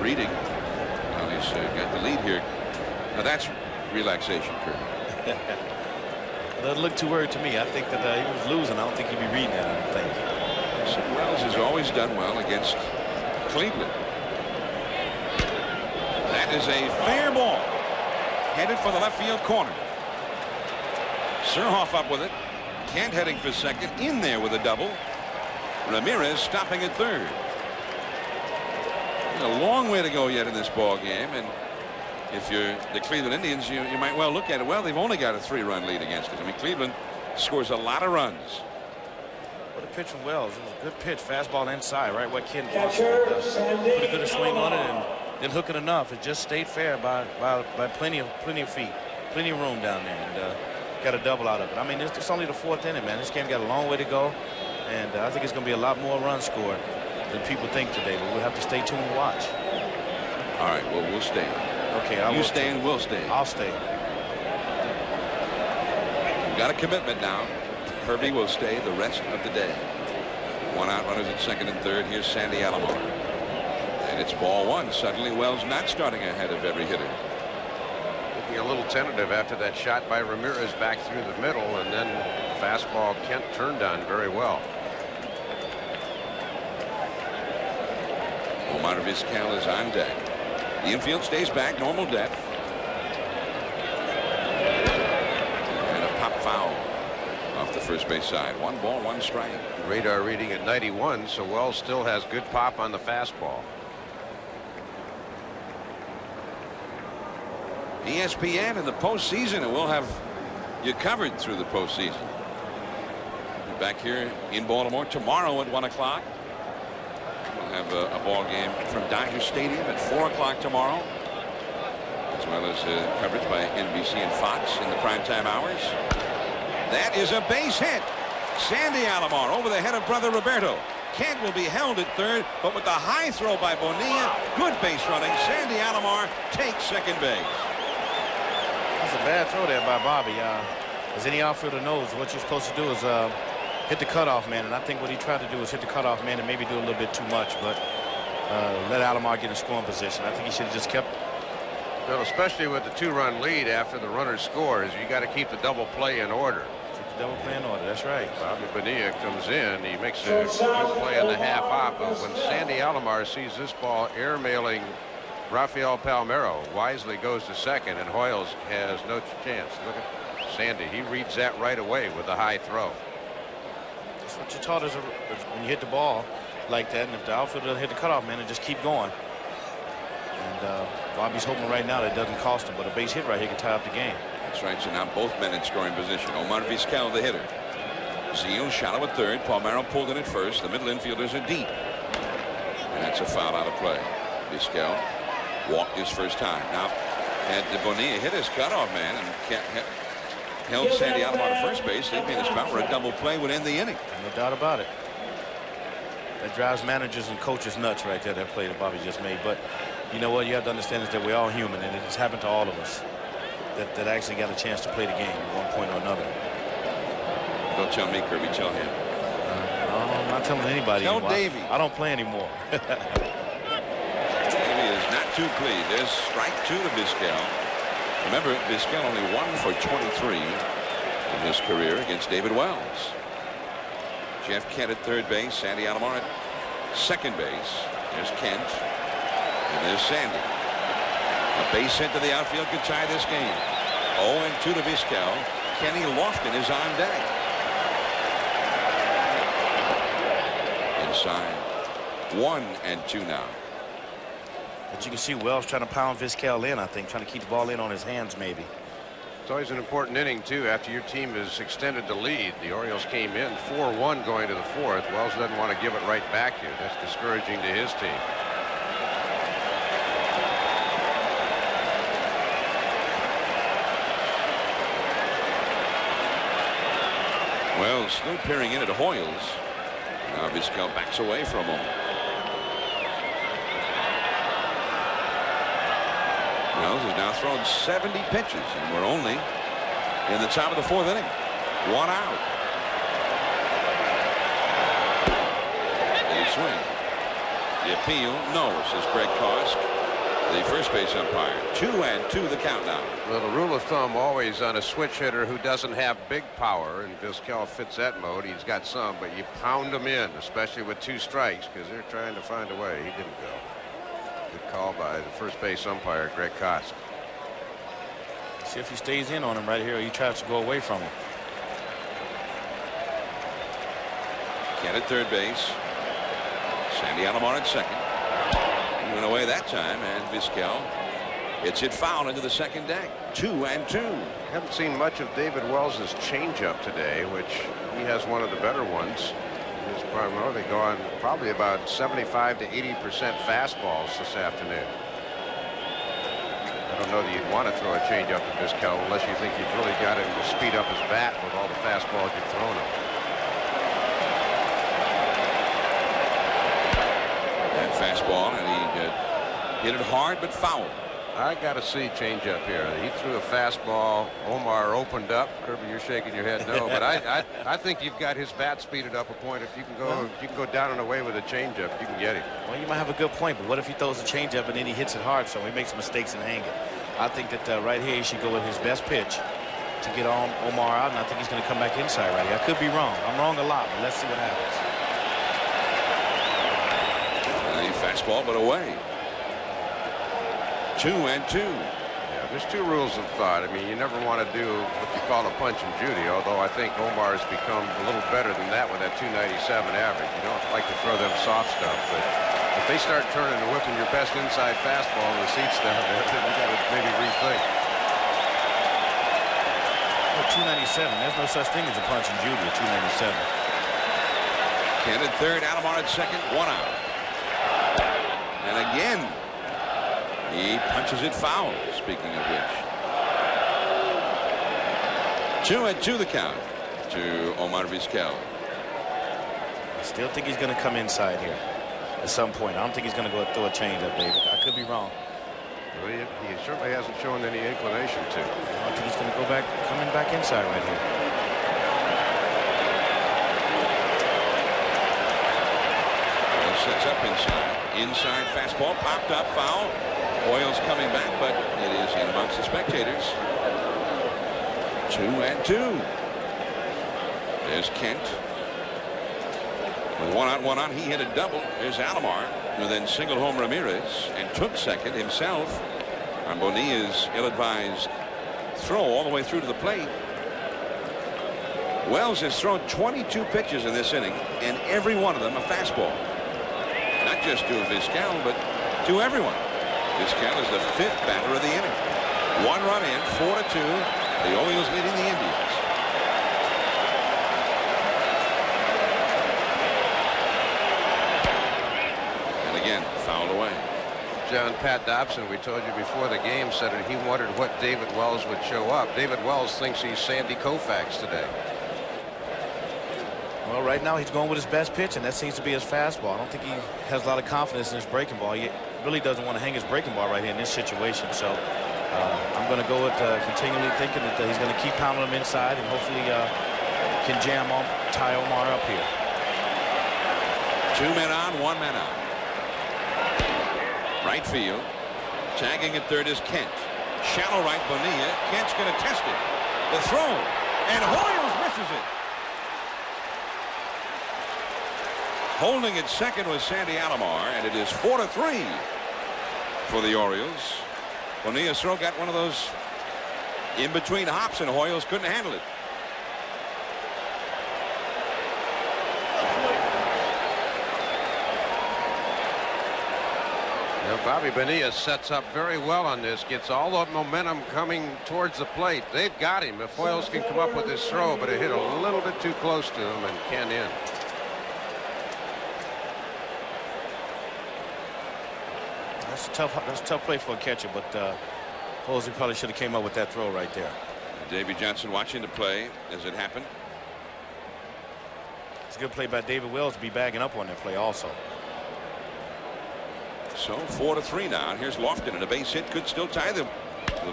reading. Well, he's got the lead here. Now that's relaxation, Kirby. Doesn't look too worried to me. I think that he was losing. I don't think he'd be reading that, I don't think. So Wells has always done well against Cleveland. That is a fair ball. Headed for the left field corner. Surhoff up with it. Kent heading for second. In there with a double. Ramirez stopping at third. There's a long way to go yet in this ball game, and if you're the Cleveland Indians, you might well look at it. Well, they've only got a 3-run lead against it. I mean, Cleveland scores a lot of runs. What a pitch from Wells. It was a good pitch. Fastball inside, right where Ken wants it. Put a good swing on it and didn't hook it enough. It just stayed fair by plenty of feet, plenty of room down there, and got a double out of it. I mean, it's only the 4th inning, man. This game got a long way to go, and I think it's going to be a lot more runs scored than people think today. But we'll have to stay tuned and watch. All right, well, we'll stay. Okay, you stay and we'll stay. I'll stay. We've got a commitment now. Kirby will stay the rest of the day. 1 out, runners at 2nd and 3rd. Here's Sandy Alomar. And it's ball 1. Suddenly Wells not starting ahead of every hitter. Looking a little tentative after that shot by Ramirez back through the middle, and then fastball Kent turned on very well. Omar Vizquel is on deck. The infield stays back, normal depth. And a pop foul off the first base side. 1 ball, 1 strike. Radar reading at 91, so Wells still has good pop on the fastball. ESPN in the postseason, and we'll have you covered through the postseason. We're back here in Baltimore tomorrow at 1 o'clock. We'll have a ball game from Dodger Stadium at 4 o'clock tomorrow, as well as coverage by NBC and Fox in the primetime hours. That is a base hit. Sandy Alomar over the head of brother Roberto. Kent will be held at 3rd, but with the high throw by Bonilla, good base running. Sandy Alomar takes 2nd base. That's a bad throw there by Bobby. As any outfielder knows, what you're supposed to do is hit the cutoff man, and I think what he tried to do was hit the cutoff man and maybe do a little bit too much, but let Alomar get in scoring position. I think he should have just kept. Well, especially with the 2-run lead after the runner scores, you got to keep the double play in order. Keep the double play in order. That's right. Bobby Bonilla comes in. He makes a good play on the half hop, but when Sandy Alomar sees this ball airmailing Rafael Palmeiro, wisely goes to 2nd, and Hoyles has no chance. Look at Sandy. He reads that right away with a high throw. That's what you taught us when you hit the ball like that, and if the outfielder doesn't hit the cutoff man, and just keep going. And Bobby's hoping right now that it doesn't cost him, but a base hit right here can tie up the game. That's right. So now both men in scoring position. Omar Vizquel, the hitter. Zeal shallow at 3rd. Palmeiro pulled in at 1st. The middle infielders are deep. And that's a foul out of play. Vizquel walked his first time. Now, had Bonilla hit his cutoff man and held Sandy Alomar to first base, they'd be in a spot where a double play would end the inning. No doubt about it. That drives managers and coaches nuts right there, that play that Bobby just made. But you know what you have to understand is that we're all human, and it has happened to all of us that actually got a chance to play the game at one point or another. Don't tell me, Kirby, tell him. I'm not telling anybody. Tell anymore. Davey. I don't play anymore. Davey is not too pleased. There's strike 2 to Vizquel. Remember, Vizquel only 1 for 23 in his career against David Wells. Jeff Kent at 3rd base. Sandy Alomar at 2nd base. There's Kent. And there's Sandy. A base hit to the outfield could tie this game. 0-2 to Vizquel. Kenny Lofton is on deck. Inside. 1-2 now. But you can see Wells trying to pound Vizquel in, I think, trying to keep the ball in on his hands maybe. It's always an important inning, too, after your team has extended the lead. The Orioles came in 4-1 going to the 4th. Wells doesn't want to give it right back here. That's discouraging to his team. Wells still peering in at Hoyles. Now Vizquel backs away for a moment. Wells has now thrown 70 pitches, and we're only in the top of the 4th inning. 1 out. The swing. The appeal, no, says Greg Kosk, the first base umpire. 2-2 the count now. Well, the rule of thumb always on a switch hitter who doesn't have big power, and Vizquel fits that mode. He's got some, but you pound him in, especially with 2 strikes, because they're trying to find a way. He didn't go. Good call by the first base umpire, Greg Kosk. See if he stays in on him right here, or he tries to go away from him. Kent at 3rd base. Sandy Alomar at 2nd. He went away that time, and Vizquel hits it foul into the 2nd deck. 2-2. Haven't seen much of David Wells' changeup today, which he has one of the better ones. He's primarily gone probably about 75 to 80% fastballs this afternoon. I don't know that you'd want to throw a changeup to Vizquel unless you think you've really got him to speed up his bat with all the fastballs you've thrown him. That fastball, and he hit it hard but foul. I got to see changeup here. He threw a fastball. Omar opened up. Kirby, you're shaking your head no, but I think you've got his bat speeded up a point. If you can go down and away with a changeup, you can get him. Well, you might have a good point, but what if he throws a changeup and then he hits it hard, so he makes mistakes and hang it? I think that right here he should go with his best pitch to get on Omar out, and I think he's going to come back inside right here. I could be wrong. I'm wrong a lot, but let's see what happens. Fastball, but away. 2-2. Yeah, there's two rules of thought. I mean, you never want to do what you call a punch and Judy, although I think Omar has become a little better than that with that 297 average. You don't like to throw them soft stuff, but if they start turning and whipping your best inside fastball and the seats down there, then you got to maybe rethink. Well, 297. There's no such thing as a punch and Judy at 297. Kent at third, Alomar at second, 1 out. And again, he punches it foul, speaking of which. 2-2 the count to Omar Vizquel. I still think he's going to come inside here at some point. I don't think he's going to go throw a changeup, David. I could be wrong. Well, he certainly hasn't shown any inclination to. I think he's going to go back, coming back inside right here. Sets up inside fastball popped up, foul. Orioles coming back, but it is in amongst the spectators. 2-2. There's Kent with 1 out. He hit a double. There's Alomar, who then singled home Ramirez and took second himself on Bonilla's ill-advised throw all the way through to the plate. Wells has thrown 22 pitches in this inning, and every one of them a fastball. Not just to Vizquel, but to everyone. Vizquel is the 5th batter of the inning. 1 run in, 4-2. The Orioles leading the Indians. And again, fouled away. John, Pat Dobson, we told you before the game, said that he wondered what David Wells would show up. David Wells thinks he's Sandy Koufax today. Well, right now he's going with his best pitch, and that seems to be his fastball. I don't think he has a lot of confidence in his breaking ball. He really doesn't want to hang his breaking ball right here in this situation. So I'm going to go with continually thinking that he's going to keep pounding him inside and hopefully can tie Omar up here. 2 men on, 1 man out. Right field. Tagging at third is Kent. Shallow right, Bonilla. Kent's going to test it. The throw, and Orioles misses it. Holding at second was Sandy Alomar, and it is 4-3 for the Orioles. Bonilla's throw got one of those in between hops, and Orioles couldn't handle it. Now, Bobby Bonilla sets up very well on this, gets all the momentum coming towards the plate. They've got him if Orioles can come up with this throw, but it hit a little bit too close to him and can't in. That's a tough play for a catcher, but Posey probably should have came up with that throw right there. Davey Johnson watching the play as it happened. It's a good play by David Wells to be bagging up on that play also. So 4-3 now. And here's Lofton, and a base hit could still tie the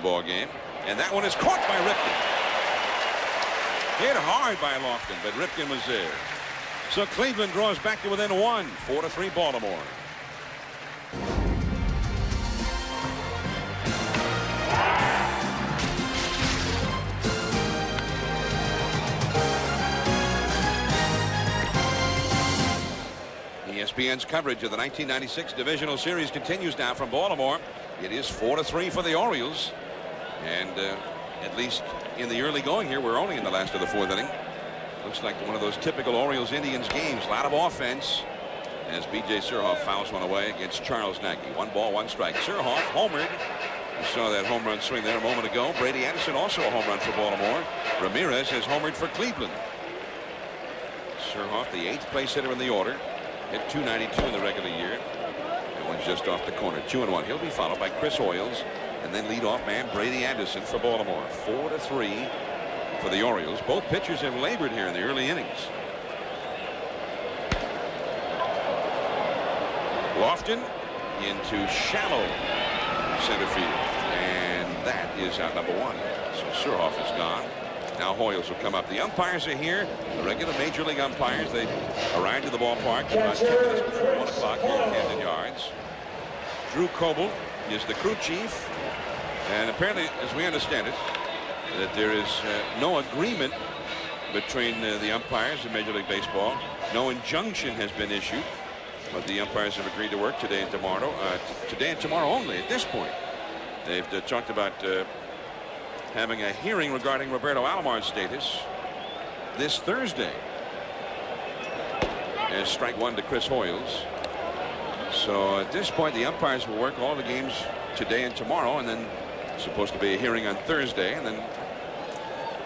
ball game. And that one is caught by Ripken. Hit hard by Lofton, but Ripken was there. So Cleveland draws back to within 1. 4-3 Baltimore. ESPN's coverage of the 1996 Divisional Series continues now from Baltimore. It is 4-3 for the Orioles. And at least in the early going here, we're only in the last of the 4th inning. Looks like one of those typical Orioles-Indians games. A lot of offense as B.J. Surhoff fouls one away against Charles Nagy. 1 ball, 1 strike. Surhoff homered. You saw that home run swing there a moment ago. Brady Anderson also a home run for Baltimore. Ramirez has homered for Cleveland. Surhoff, the 8th place hitter in the order, hit .292 in the regular year. That one's just off the corner. 2-1. He'll be followed by Chris Hoiles, and then leadoff man Brady Anderson for Baltimore. 4-3 for the Orioles. Both pitchers have labored here in the early innings. Lofton into shallow center field, and that is out number 1. So Surhoff is gone. Now Hoiles will come up. The umpires are here, the regular major league umpires. They arrived at the ballpark about 10 minutes before 1 o'clock here at Camden Yards. Drew Coble is the crew chief, and apparently, as we understand it, that there is no agreement between the umpires in Major League Baseball. No injunction has been issued, but the umpires have agreed to work today and tomorrow. Today and tomorrow only at this point. They've talked about having a hearing regarding Roberto Alomar's status this Thursday. As strike 1 to Chris Hoiles. So at this point, the umpires will work all the games today and tomorrow, and then supposed to be a hearing on Thursday, and then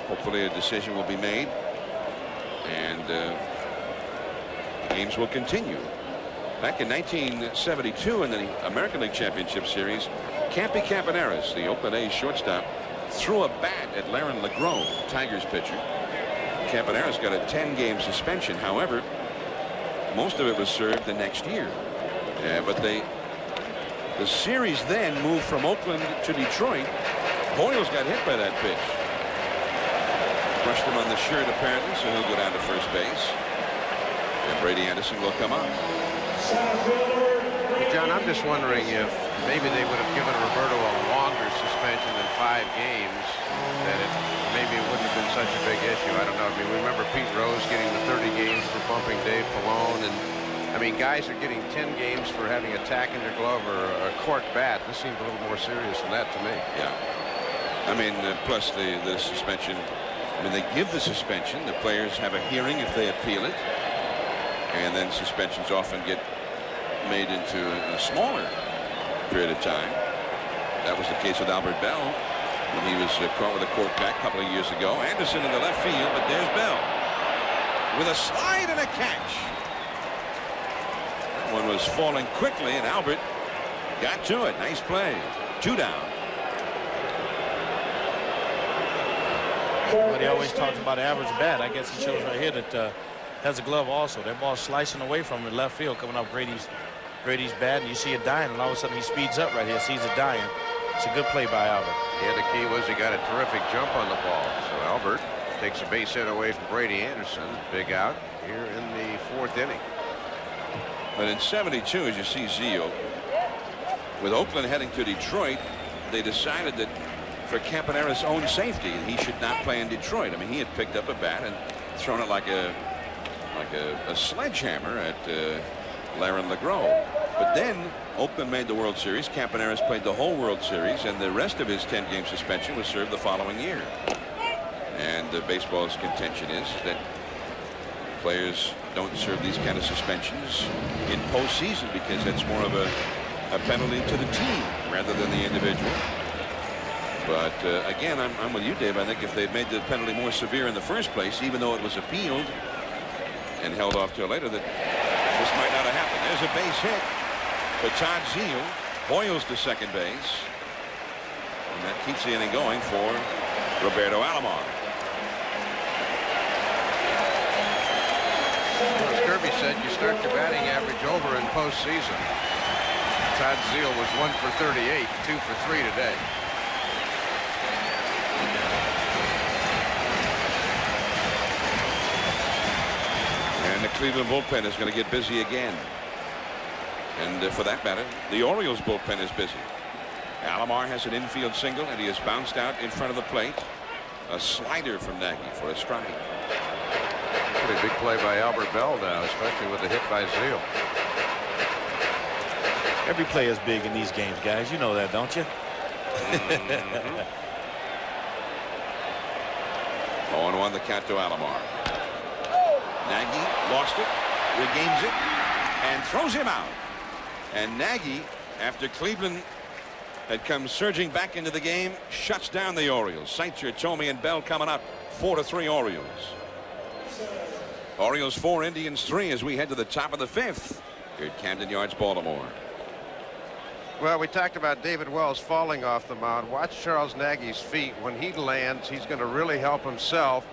hopefully a decision will be made, and the games will continue. Back in 1972 in the American League Championship Series, Campy Campaneris, the Oakland A's shortstop, threw a bat at Laren LeGros, Tigers pitcher. Campaneris got a 10-game suspension. However, most of it was served the next year. But the series then moved from Oakland to Detroit. Hoiles got hit by that pitch. Brushed him on the shirt apparently, so he'll go down to first base. And Brady Anderson will come up. John, I'm just wondering if maybe they would have given Roberto a longer suspension than 5 games, that maybe it wouldn't have been such a big issue. I don't know. I mean, we remember Pete Rose getting the 30 games for bumping Dave Pallone, and I mean, guys are getting 10 games for having a tack in their glove or a cork bat. This seems a little more serious than that to me. Yeah. I mean, plus the suspension. I mean, they give the suspension. The players have a hearing if they appeal it, and then suspensions often get made into a smaller period of time. That was the case with Albert Bell when he was caught with a cork bat a couple of years ago. Anderson in the left field, but there's Bell with a slide and a catch. That one was falling quickly, and Albert got to it. Nice play. 2 down. But he always talks about average bat. I guess he shows right here that has a glove also. That ball slicing away from the left field, coming off Brady's bat, and you see it dying, and all of a sudden he speeds up right here, sees it dying. It's a good play by Albert. Yeah, the key was he got a terrific jump on the ball. So Albert takes a base hit away from Brady Anderson. Big out here in the 4th inning. But in 72, as you see Zeal, with Oakland heading to Detroit, they decided that for Campaneris' own safety, he should not play in Detroit. I mean, he had picked up a bat and thrown it like a sledgehammer at Laren LeGros. But then Oakland made the World Series. Campaneris played the whole World Series, and the rest of his 10-game suspension was served the following year. And baseball's contention is that players don't serve these kind of suspensions in postseason because that's more of a penalty to the team rather than the individual. But again, I'm with you, Dave. I think if they'd made the penalty more severe in the first place, even though it was appealed and held off till later, that this might not have happened. There's a base hit for Todd Zeal. Hoiles to second base. And that keeps the inning going for Roberto Alomar. As Kirby said, you start your batting average over in postseason. Todd Zeal was 1 for 38, 2 for 3 today. And the Cleveland bullpen is going to get busy again. And for that matter, the Orioles bullpen is busy. Alomar has an infield single, and he has bounced out in front of the plate. A slider from Nagy for a strike. Pretty big play by Albert Bell now, especially with the hit by Zeal. Every play is big in these games, guys. You know that, don't you? 0-1 the count to Alomar. Nagy lost it, regains it, and throws him out. And Nagy, after Cleveland had come surging back into the game, shuts down the Orioles. Seitzer, Thome, and Bell coming up. 4-3 Orioles. Orioles 4, Indians 3 as we head to the top of the 5th here at Camden Yards, Baltimore. Well, we talked about David Wells falling off the mound. Watch Charles Nagy's feet. When he lands, he's going to really help himself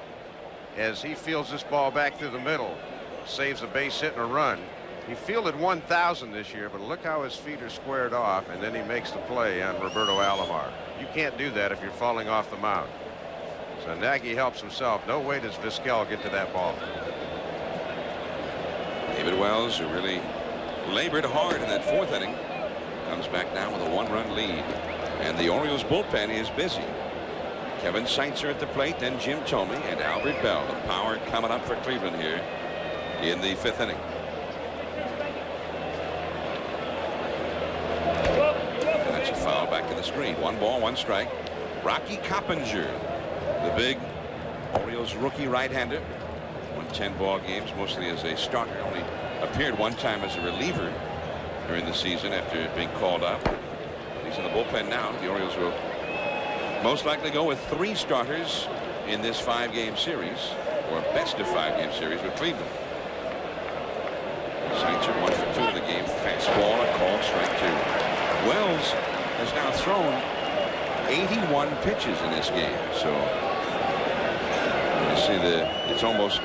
as he fields this ball back through the middle. Saves a base hit and a run. He fielded 1,000 this year, but look how his feet are squared off, and then he makes the play on Roberto Alomar. You can't do that if you're falling off the mound. So Nagy helps himself. No way does Vizquel get to that ball. David Wells, who really labored hard in that 4th inning, comes back now with a 1-run lead. And the Orioles bullpen is busy. Kevin Seitzer at the plate, then Jim Thome and Albert Bell. The power coming up for Cleveland here in the 5th inning. And that's a foul back to the screen. 1 ball, 1 strike. Rocky Coppinger, the big Orioles rookie right-hander. Won 10 ball games, mostly as a starter. Only appeared 1 time as a reliever during the season after being called up. He's in the bullpen now. The Orioles will most likely go with 3 starters in this 5-game series, or best of 5-game series with Cleveland. Seitzer 1 for 2 in the game. Fastball, a called strike 2. Wells has now thrown 81 pitches in this game. So you see it's almost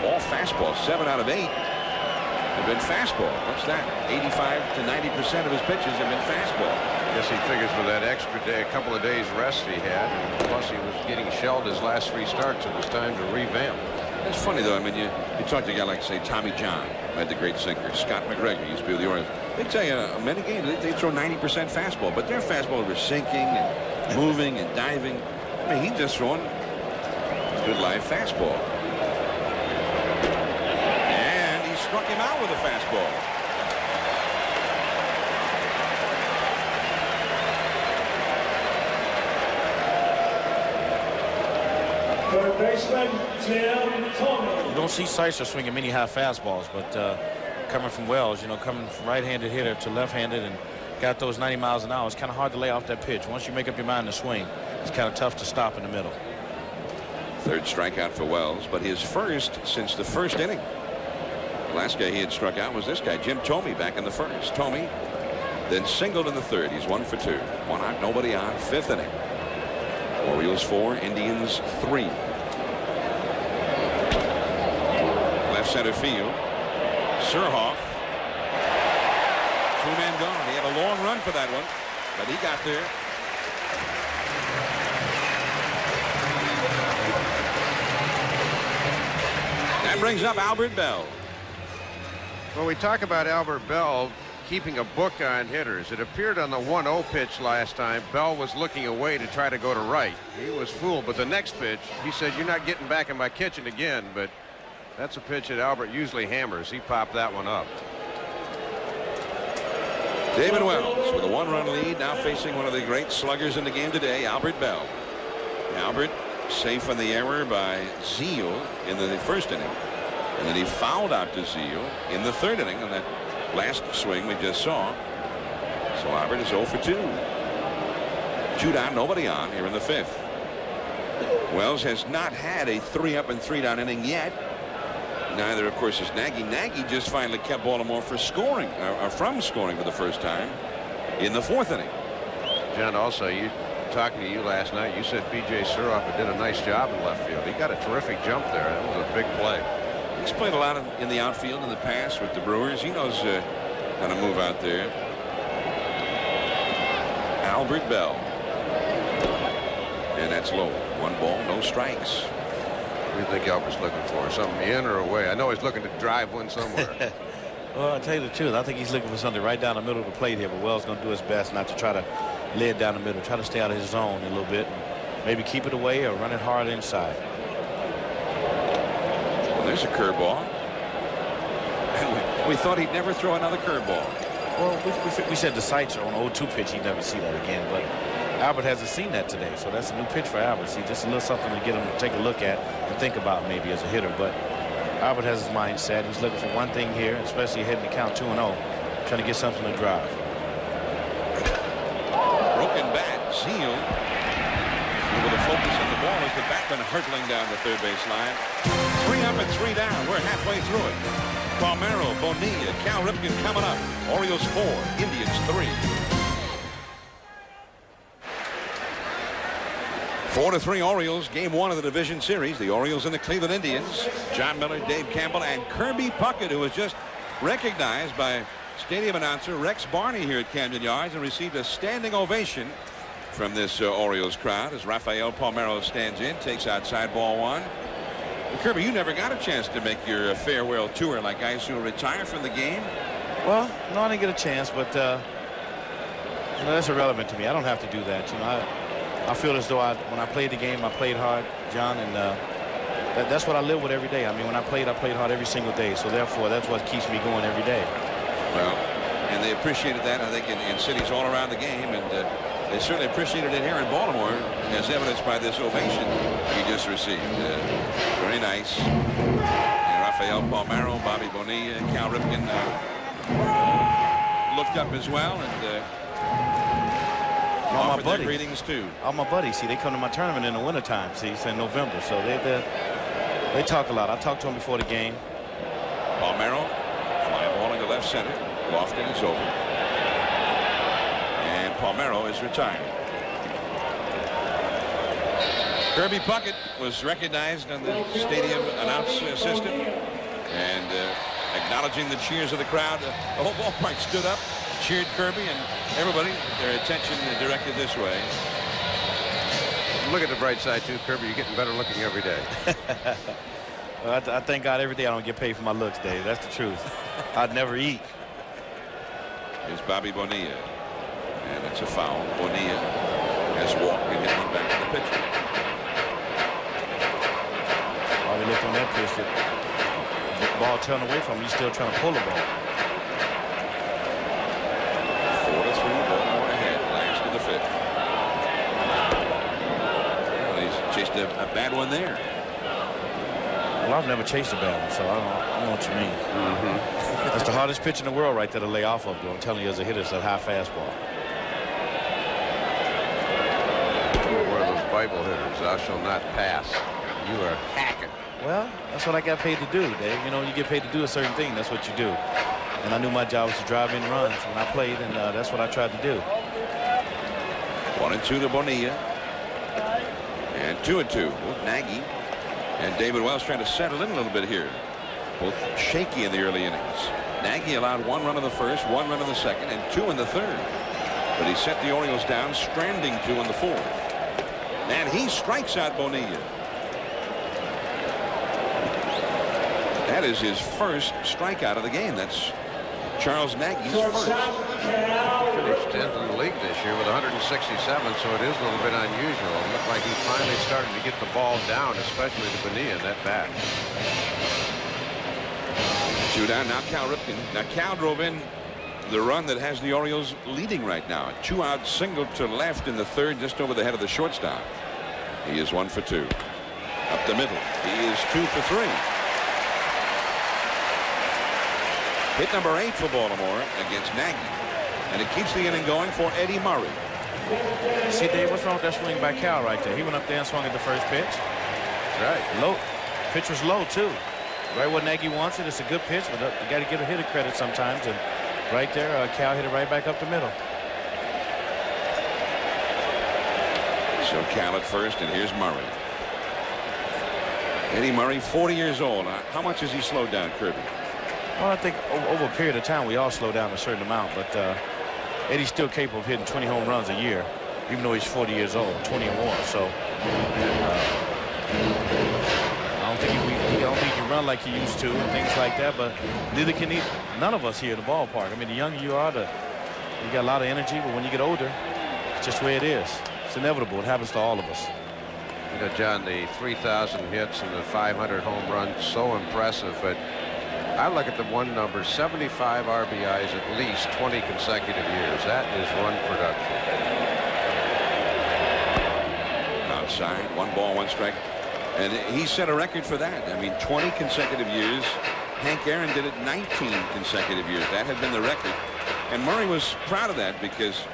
all fastballs. 7 out of 8 have been fastball. What's that? 85 to 90% of his pitches have been fastball. I guess he figures with that extra day, a couple of days rest he had, and plus he was getting shelled his last 3 starts. It was time to revamp. It's funny though. I mean, you talk to a guy like, say, Tommy John, who had the great sinker. Scott McGregor used to be with the Orioles. They tell you many games they throw 90% fastball, but their fastballs were sinking and moving and diving. I mean, he's just throwing a good live fastball. And he struck him out with a fastball. Third baseman, Jim Thome. You don't see Seitzer swinging many high fastballs, but coming from Wells, coming from right-handed hitter to left-handed and got those 90 miles an hour, it's kind of hard to lay off that pitch. Once you make up your mind to swing, it's kind of tough to stop in the middle. 3rd strikeout for Wells, but his first since the 1st inning. The last guy he had struck out was this guy, Jim Thome, back in the 1st. Thome then singled in the 3rd. He's 1 for 2. 1 out, nobody on. 5th inning. Orioles 4, Indians 3. Left center field. Surhoff. 2 men gone. He had a long run for that one, but he got there. That brings up Albert Bell. Well, we talk about Albert Bell keeping a book on hitters. It appeared on the 1-0 pitch last time. Bell was looking away to try to go to right. He was fooled, but the next pitch, he said, "You're not getting back in my kitchen again," but that's a pitch that Albert usually hammers. He popped that one up. David Wells with a 1-run lead, now facing one of the great sluggers in the game today, Albert Bell. Albert safe on the error by Zeal in the 1st inning, and then he fouled out to Zeal in the 3rd inning on that last swing we just saw. So Albert is 0 for 2. 2 down, nobody on here in the 5th. Wells has not had a 3-up and 3-down inning yet. Neither, of course, is Nagy. Nagy just finally kept Baltimore from scoring for the first time in the 4th inning. John, also, talking to you last night, you said B.J. Surhoff did a nice job in left field. He got a terrific jump there. That was a big play. He's played a lot in the outfield in the past with the Brewers. He knows how to move out there. Albert Bell. And that's low. 1 ball, no strikes. What do you think Albert's looking for? Something in or away? I know he's looking to drive one somewhere. Well, I'll tell you the truth. I think he's looking for something right down the middle of the plate here, but Wells going to do his best not to try to lay it down the middle. Try to stay out of his zone a little bit. And maybe keep it away or run it hard inside. Well, there's a curveball. And we thought he'd never throw another curveball. Well, we said the Seitzer on 0-2 pitch, he'd never see that again, but Albert hasn't seen that today, so that's a new pitch for Albert. See, just a little something to get him to take a look at and think about maybe as a hitter. But Albert has his mind set. He's looking for one thing here, especially heading to count 2-0, trying to get something to drive. Broken bat. Zeal able to focus on the ball as the bat Hoffman hurtling down the third base line. 3 up and 3 down. We're halfway through it. Palmeiro, Bonilla, Cal Ripken coming up. Orioles 4, Indians 3. 4-3 Orioles, game 1 of the division series. The Orioles and the Cleveland Indians. John Miller, Dave Campbell, and Kirby Puckett, who was just recognized by stadium announcer Rex Barney here at Camden Yards and received a standing ovation from this Orioles crowd as Rafael Palmeiro stands in, takes outside ball 1. Well, Kirby, you never got a chance to make your farewell tour like guys who retire from the game. Well, no, I didn't get a chance, but you know, that's irrelevant to me. I don't have to do that. You know, I feel as though when I played the game, I played hard, John, and that's what I live with every day. I mean, when I played hard every single day. So therefore, that's what keeps me going every day. Well, and they appreciated that, I think, in cities all around the game, and they certainly appreciated it here in Baltimore, as evidenced by this ovation he just received. Very nice. And Rafael Palmeiro, Bobby Bonilla, and Cal Ripken looked up as well and all offered my their greetings too. All my buddies, see, they come to my tournament in the wintertime, see, it's in November, so they talk a lot. I talked to them before the game. Palmeiro, flying ball into left center. Lofton is over. And Palmeiro is retired. Kirby Puckett was recognized on the stadium announce system and acknowledging the cheers of the crowd. The whole ballpark stood up, cheered Kirby, and everybody, their attention directed this way. Look at the bright side too, Kirby. You're getting better looking every day. Well, I thank God every day I don't get paid for my looks, Dave. That's the truth. I'd never eat. Here's Bobby Bonilla, and it's a foul. Bonilla has walked and hit one back to the pitcher. While we looked on that pitch, the ball turned away from him. He's still trying to pull the ball. 4-3, Baltimore ahead. Last of the 5th. Well, he's chased a bad one there. Well, I've never chased a bad one, so I don't know what you mean. That's the hardest pitch in the world right there to lay off of, though. I'm telling you, as a hitter, it's that high fastball. You're one of those Bible hitters. Thou shalt not pass. You are hacking. Well, that's what I got paid to do, Dave. You know, you get paid to do a certain thing, that's what you do. And I knew my job was to drive in runs when I played, and that's what I tried to do. 1-2 to Bonilla. And 2-2 with Nagy. And David Wells trying to settle in a little bit here. Both shaky in the early innings. Nagy allowed 1 run in the first, 1 run in the second, and 2 in the third. But he set the Orioles down, stranding 2 in the 4th. And he strikes out Bonilla. That is his first strikeout of the game. That's Charles Nagy's first. Finished 10th in the league this year with 167, so it is a little bit unusual. It looked like he finally started to get the ball down, especially to Bonilla in that bat. 2 down. Now Cal Ripken. Now Cal drove in the run that has the Orioles leading right now. 2-out single to left in the 3rd, just over the head of the shortstop. He is 1 for 2. Up the middle. He is 2 for 3. Hit number 8 for Baltimore against Nagy. And it keeps the inning going for Eddie Murray. See, Dave, what's wrong with that swing by Cal right there? He went up there and swung at the first pitch. That's right. Low. Pitch was low, too. Right where Nagy wants it. It's a good pitch, but you got to give a hitter credit sometimes. And right there, Cal hit it right back up the middle. So Cal at first, and here's Murray. Eddie Murray, 40 years old. How much has he slowed down, Kirby? Well, I think over a period of time, we all slow down a certain amount. But Eddie's still capable of hitting 20 home runs a year, even though he's 40 years old, 20 or more. So I don't think he can run like he used to and things like that. But neither can none of us here in the ballpark. I mean, the younger you are, you got a lot of energy. But when you get older, it's just the way it is. It's inevitable. It happens to all of us. You know, John, the 3,000 hits and the 500 home runs, so impressive. But I look at the one number, 75 RBIs at least 20 consecutive years. That is run production. Outside, 1 ball, 1 strike. And he set a record for that. I mean, 20 consecutive years. Hank Aaron did it 19 consecutive years. That had been the record. And Murray was proud of that because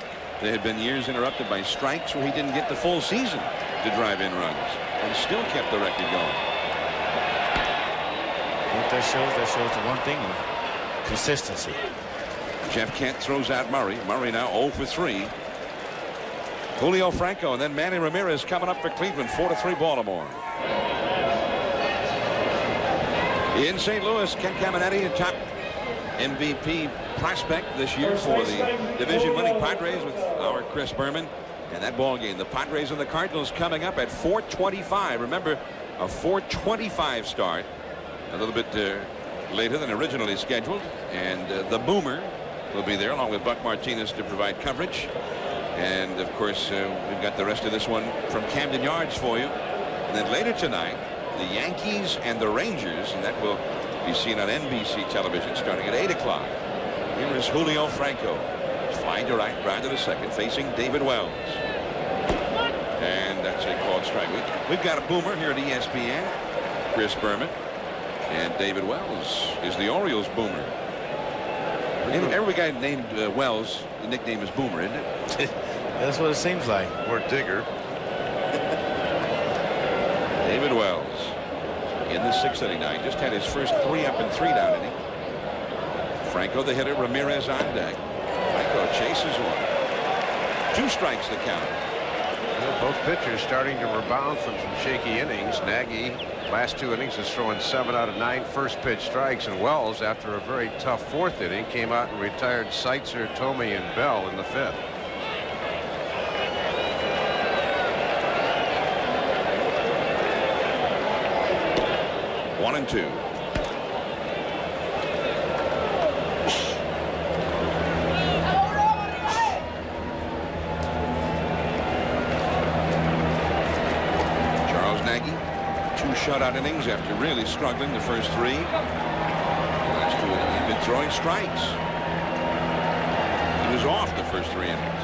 there had been years interrupted by strikes where he didn't get the full season. to drive in runs and still kept the record going. What that shows the one thing is consistency. Jeff Kent throws out Murray. Murray now 0 for 3. Julio Franco and then Manny Ramirez coming up for Cleveland. 4-3 Baltimore. In St. Louis, Ken Caminiti, a top MVP prospect this year for the division-winning Padres with our Chris Berman. And that ball game, the Padres and the Cardinals coming up at 4:25. Remember, a 4:25 start, a little bit later than originally scheduled. And the Boomer will be there along with Buck Martinez to provide coverage. And of course, we've got the rest of this one from Camden Yards for you. And then later tonight, the Yankees and the Rangers, and that will be seen on NBC television starting at 8 o'clock. Here is Julio Franco. Flying to right, grounded to second, facing David Wells. And that's a called strike. We've got a Boomer here at ESPN, Chris Berman. And David Wells is the Orioles Boomer. Every guy named Wells, the nickname is Boomer, isn't it? That's what it seems like. Or Digger. David Wells in the 6th inning now. He just had his first 3 up and 3 down inning. Franco the hitter, Ramirez on deck. Franco chases one. 2 strikes the count. Well, both pitchers starting to rebound from some shaky innings. Nagy, last 2 innings, is throwing 7 out of 9 first pitch strikes. And Wells, after a very tough 4th inning, came out and retired Seitzer, Tomey, and Bell in the 5th. One and 2. Charles Nagy, 2 shutout innings after really struggling the first 3. The last 2 innings, he's been throwing strikes. He was off the first 3 innings.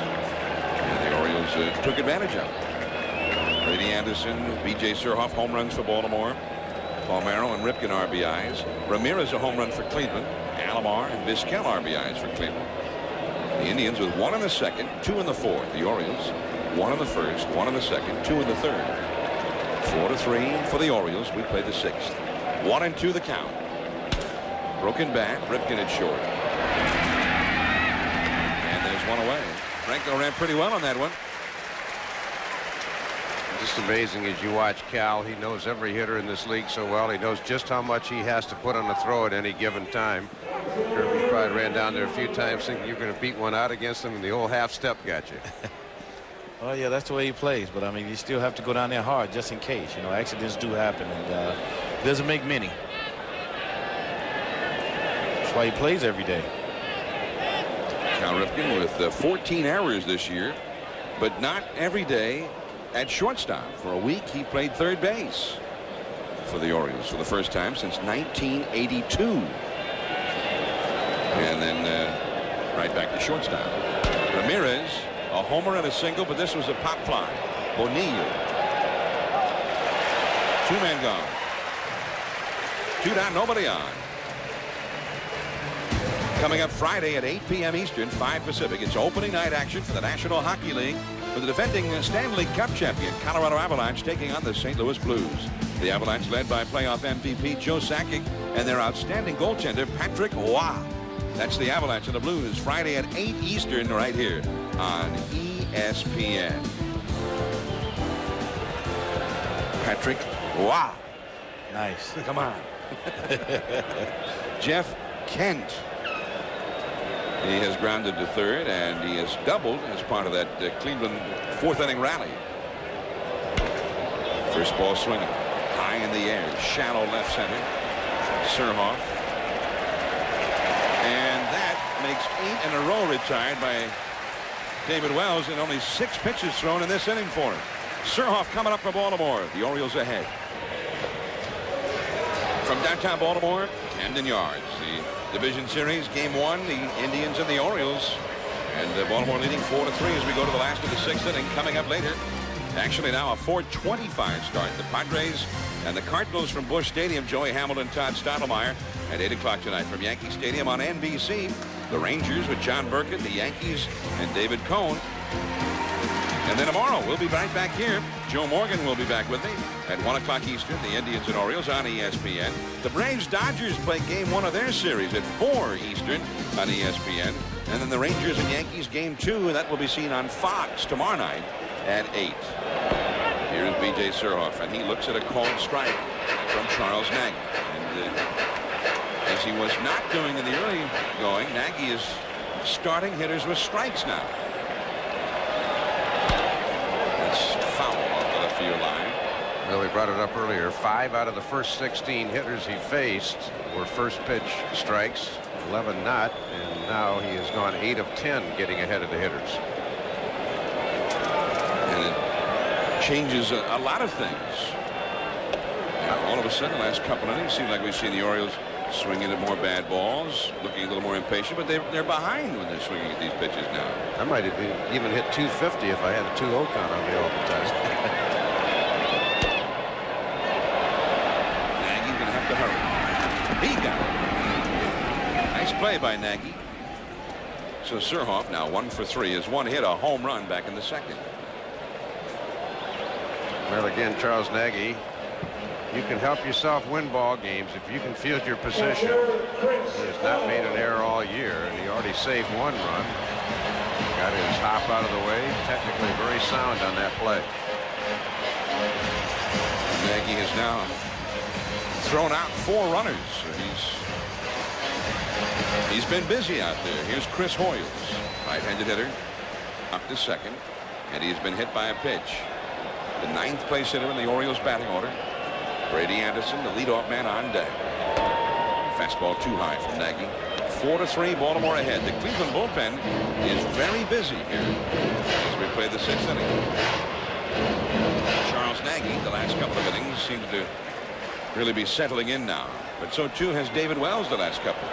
And the Orioles took advantage of it. Brady Anderson, B.J. Surhoff, home runs for Baltimore. Palmeiro and Ripken RBIs. Ramirez a home run for Cleveland. Alomar and Vizquel RBIs for Cleveland. The Indians with 1 in the 2nd, 2 in the 4th. The Orioles 1 in the 1st, 1 in the 2nd, 2 in the 3rd. 4-3 for the Orioles. We played the 6th. 1 and 2 the count. Broken bat. Ripken at short. And there's one away. Franco ran pretty well on that one. Just amazing as you watch Cal. He knows every hitter in this league so well. He knows just how much he has to put on the throw at any given time. Kirby probably ran down there a few times thinking you're going to beat one out against him, and the old half step got you. Well, yeah, that's the way he plays. But I mean, you still have to go down there hard just in case. You know, accidents do happen, and he doesn't make many. That's why he plays every day. Cal Ripken with 14 errors this year, but not every day at shortstop. For a week, he played third base for the Orioles for the first time since 1982. And then right back to shortstop. Ramirez, a homer and a single, but this was a pop fly. Bonilla. 2 men gone. 2 down, nobody on. Coming up Friday at 8 p.m. Eastern, 5 Pacific. It's opening night action for the National Hockey League with the defending Stanley Cup champion Colorado Avalanche taking on the St. Louis Blues. The Avalanche led by playoff MVP Joe Sakic and their outstanding goaltender Patrick Roy. That's the Avalanche and the Blues Friday at 8 Eastern right here on ESPN. Patrick Roy. Nice. Come on. Jeff Kent. He has grounded to third, and he has doubled as part of that Cleveland 4th inning rally. First ball swinging high in the air, shallow left center. Surhoff, and that makes 8 in a row retired by David Wells, and only 6 pitches thrown in this inning for him. Surhoff coming up for Baltimore. The Orioles ahead. From downtown Baltimore, Camden Yards. The division series, game 1, the Indians and the Orioles. And Baltimore leading 4-3 as we go to the last of the 6th inning. Coming up later, actually now a 4:25 start. The Padres and the Cardinals from Busch Stadium. Joey Hamilton, Todd Stottlemyre at 8 o'clock tonight from Yankee Stadium on NBC. The Rangers with John Burkett, the Yankees, and David Cohn. And then tomorrow we'll be right back here. Joe Morgan will be back with me at 1 o'clock Eastern. The Indians and Orioles on ESPN. The Braves-Dodgers play game 1 of their series at 4 Eastern on ESPN. And then the Rangers and Yankees game 2, and that will be seen on Fox tomorrow night at 8. Here's B.J. Surhoff, and he looks at a called strike from Charles Nagy. And as he was not doing in the early going, Nagy is starting hitters with strikes now. That's foul off the left field line. Well, we brought it up earlier. 5 out of the first 16 hitters he faced were first pitch strikes, 11 not, and now he has gone 8 of 10 getting ahead of the hitters. And it changes a lot of things. Now, all of a sudden, the last couple of innings, seems like we've seen the Orioles swinging at more bad balls, looking a little more impatient, but they're behind when they're swinging at these pitches now. I might have even hit 250 if I had a 2-0 count on me all the time. Nagy's going to have to hurry. He got it. Nice play by Nagy. So Surhoff now 1 for 3 has one hit, a home run back in the second. Well, again, Charles Nagy, you can help yourself win ball games if you can field your position. He has not made an error all year, and he already saved 1 run. Got his hop out of the way. Technically very sound on that play. Nagy has now thrown out 4 runners. So he's been busy out there. Here's Chris Hoyles, right-handed hitter, up to second, and he's been hit by a pitch. The 9th place hitter in the Orioles batting order. Brady Anderson, the leadoff man, on deck. Fastball too high from Nagy. 4-3, Baltimore ahead. The Cleveland bullpen is very busy here as we play the 6th inning. Charles Nagy, the last couple of innings, seems to really be settling in now. But so too has David Wells the last couple.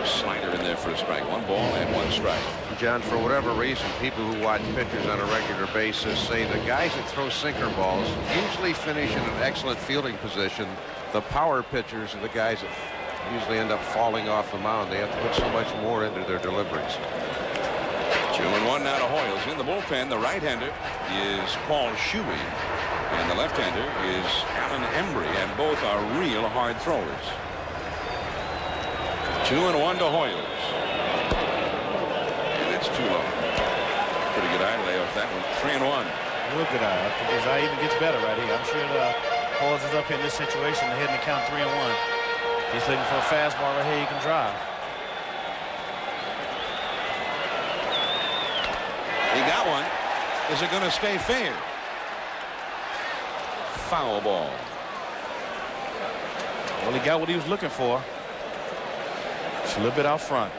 Slider in there for a strike. 1 ball and 1 strike. John, for whatever reason, people who watch pitchers on a regular basis say the guys that throw sinker balls usually finish in an excellent fielding position. The power pitchers are the guys that usually end up falling off the mound. They have to put so much more into their deliveries. 2-1 now to Hoyles. In the bullpen, the right-hander is Paul Shuey, and the left-hander is Alan Embry, and both are real hard throwers. 2-1 to Hoyles. Too low. Pretty good eye lay off that one. 3-1. Real good eye. I think his eye even gets better right here. I'm sure Hoyles is up here in this situation, ahead in the count 3-1. He's looking for a fastball right here he can drive. He got one. Is it going to stay fair? Foul ball. Well, he got what he was looking for. It's a little bit out front.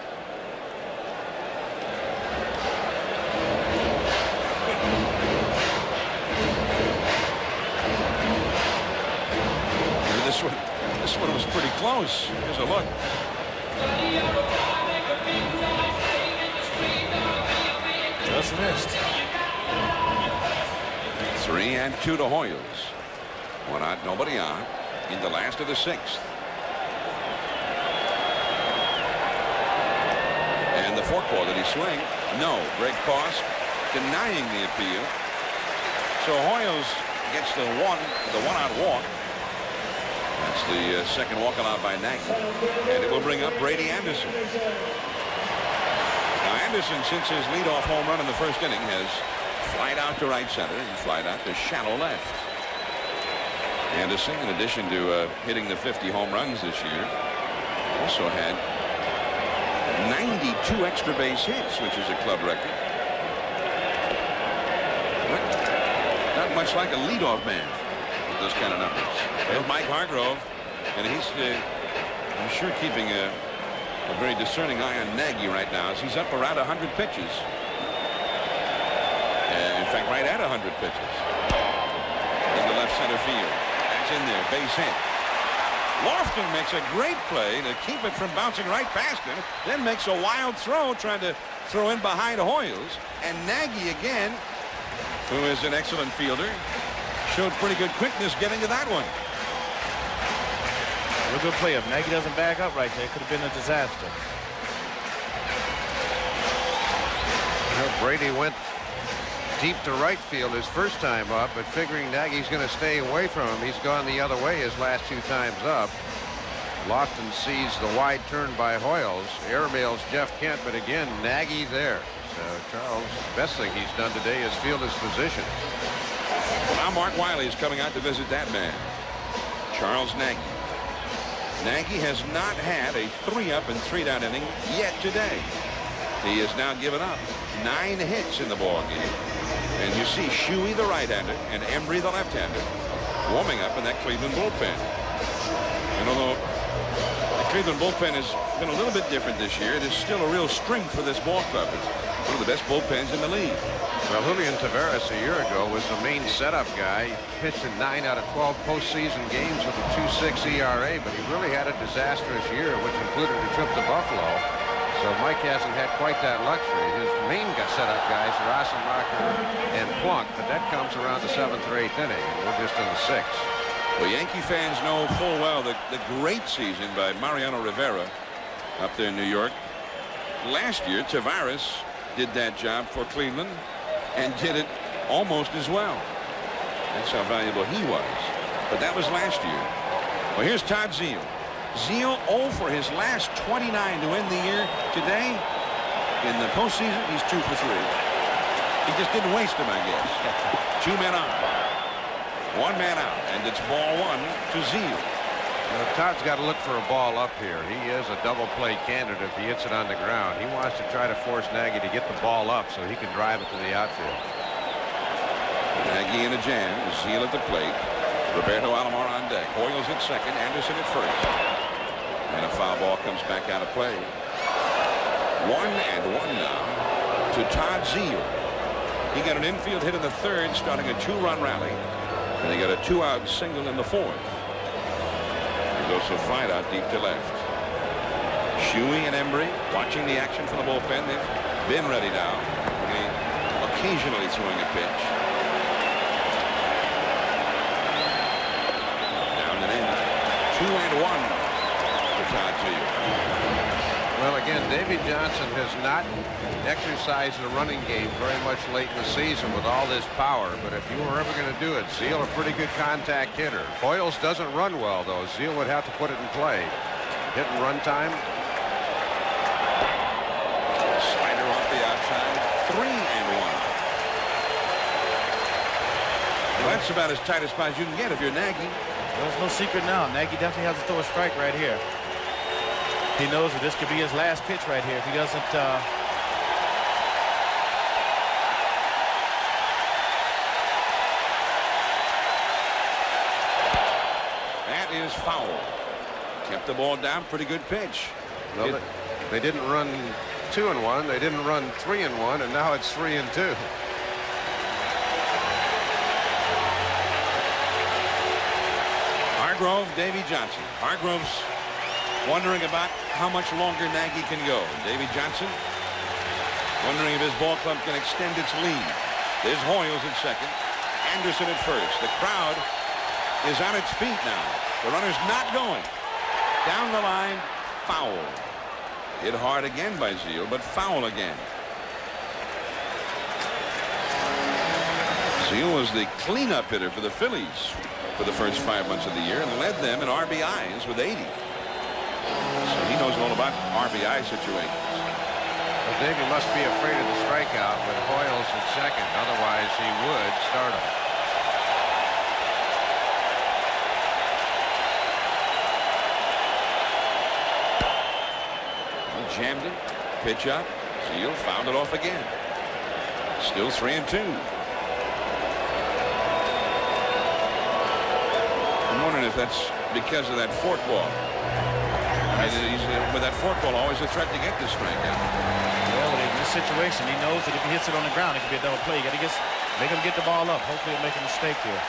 This one was pretty close. Here's a look. Just missed. 3-2 to Hoyles. 1 out, nobody on in the last of the 6th. And the forkball, did he swing? No. Greg Cost denying the appeal. So Hoyles gets the 1-out walk. That's the second walk allowed by Nagy, and it will bring up Brady Anderson. Now Anderson, since his leadoff home run in the first inning, has flied out to right center and flied out to shallow left. Anderson, in addition to hitting the 50 home runs this year, also had 92 extra base hits, which is a club record. Not much like a leadoff man with those kind of numbers. There's Mike Hargrove, and he's, I'm sure, keeping a very discerning eye on Nagy right now, as he's up around 100 pitches. In fact, right at 100 pitches. In the left center field. That's in there, base hit. Lofton makes a great play to keep it from bouncing right past him, then makes a wild throw, trying to throw in behind Hoyles. And Nagy again, who is an excellent fielder, showed pretty good quickness getting to that one. Real good play. If Nagy doesn't back up right there, it could have been a disaster. Brady went deep to right field his first time up, but figuring Nagy's going to stay away from him, he's gone the other way his last 2 times up. Lofton sees the wide turn by Hoyles, airmails Jeff Kent, but again Nagy there. So Charles, best thing he's done today is field his position. Now Mark Wiley is coming out to visit that man, Charles Nagy. Nagy has not had a 3-up and 3-down inning yet today. He has now given up 9 hits in the ball game. And you see Shuey, the right-hander, and Embry, the left-hander, warming up in that Cleveland bullpen. And although the Cleveland bullpen has been a little bit different this year, it is still a real strength for this ball club. It's one of the best bullpens in the league. Well, Julian Taveras a year ago was the main setup guy. He pitched in 9 out of 12 postseason games with a 2.6 ERA, but he really had a disastrous year, which included a trip to Buffalo. So Mike hasn't had quite that luxury. His main setup guys are Assenmacher and Plunk, but that comes around the 7th or 8th inning, and we're just in the 6th. Well, Yankee fans know full well the great season by Mariano Rivera up there in New York. Last year, Taveras did that job for Cleveland and did it almost as well. That's how valuable he was. But that was last year. Well, here's Todd Zeile. Zeile 0 for his last 29 to end the year. Today, in the postseason, he's 2 for 3. He just didn't waste them, I guess. 2 men on. 1 man out, and it's ball 1 to Zeile. Todd's got to look for a ball up here. He is a double play candidate if he hits it on the ground. He wants to try to force Nagy to get the ball up so he can drive it to the outfield. Nagy in a jam. Zeile at the plate. Roberto Alomar on deck. Hoyles at second. Anderson at first. And a foul ball comes back out of play. 1-1 now to Todd Zeile. He got an infield hit in the 3rd, starting a 2-run rally. And he got a 2-out single in the 4th. There's also Fried out deep to left. Shuey and Embry watching the action from the bullpen. They've been ready now. Occasionally throwing a pitch. Down and in. 2-1 to Todd Zeile. Well, again, Davy Johnson has not exercised the running game very much late in the season with all this power. But if you were ever going to do it, Zeile a pretty good contact hitter. Hoyles doesn't run well, though. Zeile would have to put it in play. Hit and run time. Slider off the outside. 3-1. Well, that's about as tight a spot as you can get if you're Nagy. There's no secret now. Nagy definitely has to throw a strike right here. He knows that this could be his last pitch right here if he doesn't. That is foul. Kept the ball down. Pretty good pitch. Well, they didn't run 2-1. They didn't run 3-1, and now it's 3-2. Hargrove, Davy Johnson. Hargrove's wondering about how much longer Nagy can go. Davy Johnson wondering if his ball club can extend its lead. There's Hoyles at second. Anderson at first. The crowd is on its feet now. The runner's not going. Down the line, foul. Hit hard again by Zeile, but foul again. Zeile was the cleanup hitter for the Phillies for the first 5 months of the year and led them in RBIs with 80. So he knows all about RBI situations. Well, Davey must be afraid of the strikeout with Hoyles at second. Otherwise, he would start him. He jammed it. Pitch up. Zeile fouled it off again. Still 3-2. I'm wondering if that's because of that forkball. He's with that forkball always a threat to get this strikeout. Well, in this situation, he knows that if he hits it on the ground, it could be a double play. You got to make him get the ball up. Hopefully, he'll make a mistake here.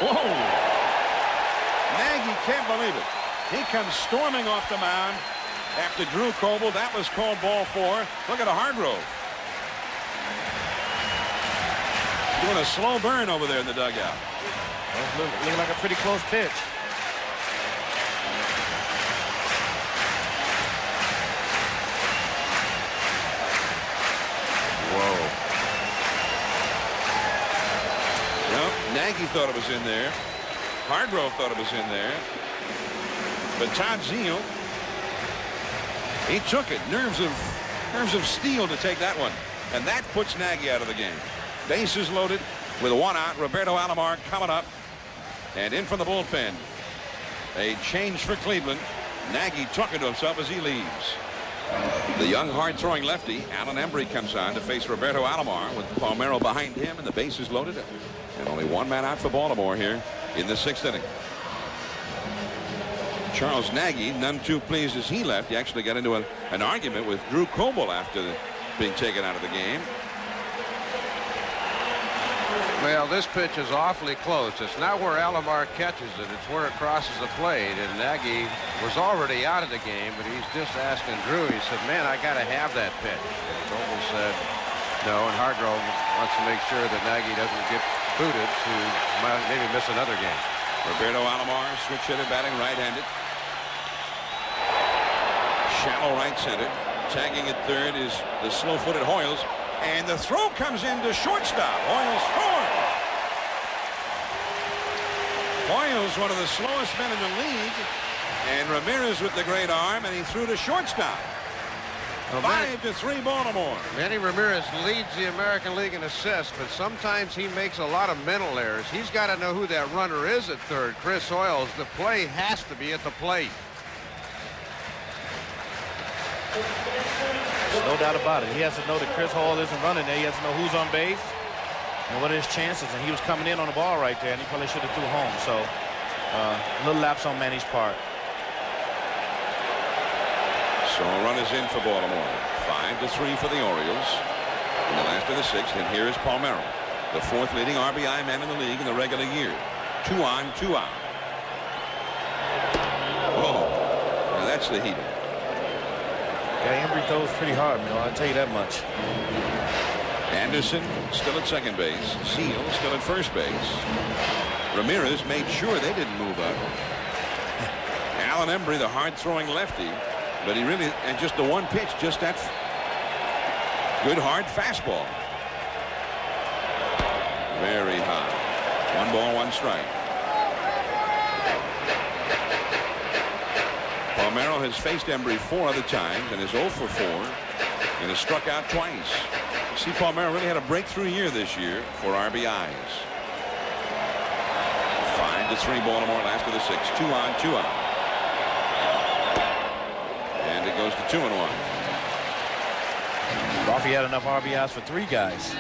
Whoa! Nagy can't believe it. He comes storming off the mound after Drew Coble. That was called ball 4. Look at Hargrove. Doing a slow burn over there in the dugout. Looking like a pretty close pitch. Nagy thought it was in there. Hargrove thought it was in there. But Todd Zeile, he took it. Nerves of steel to take that one. And that puts Nagy out of the game. Bases loaded with one out. Roberto Alomar coming up. And in from the bullpen. A change for Cleveland. Nagy talking to himself as he leaves. The young hard-throwing lefty, Alan Embry, comes on to face Roberto Alomar with Palmeiro behind him and the bases loaded. And only one man out for Baltimore here in the 6th inning. Charles Nagy, none too pleased as he left. He actually got into an argument with Drew Coble after being taken out of the game. Well, this pitch is awfully close. It's not where Alomar catches it. It's where it crosses the plate. And Nagy was already out of the game, but he's just asking Drew. He said, man, I got to have that pitch. And Coble said no, and Hargrove wants to make sure that Nagy doesn't get booted to maybe miss another game. Roberto Alomar, switch hitter, batting right-handed. Shallow right center. Tagging at third is the slow-footed Hoyles. And the throw comes into shortstop. Hoyles scores. Hoyles, one of the slowest men in the league. And Ramirez with the great arm, and he threw to shortstop. Well, 5-3 Baltimore. Manny Ramirez leads the American League in assists, but sometimes he makes a lot of mental errors. He's got to know who that runner is at third. Chris Hoyles. The play has to be at the plate. No doubt about it. He has to know that Chris Hall isn't running there. He has to know who's on base and what are his chances. And he was coming in on the ball right there, and he probably should have threw home. So a little lapse on Manny's part. So a run is in for Baltimore. 5-3 for the Orioles in the last of the 6th. And here is Palmeiro, the 4th leading RBI man in the league in the regular year. 2 on, 2 out. Whoa. Now that's the heater. Yeah, Embry throws pretty hard, man. I'll tell you that much. Anderson still at second base. Zeile still at first base. Ramirez made sure they didn't move up. Alan Embry, the hard-throwing lefty, but he really, and just the one pitch, just that good hard fastball. Very high. 1 ball, 1 strike. Palmeiro has faced Embry 4 other times and is 0 for 4 and has struck out twice. See, Palmeiro really had a breakthrough year this year for RBIs. 5-3 Baltimore, last of the 6th. 2 on, 2 out. And it goes to 2-1. Rafi had enough RBIs for 3 guys.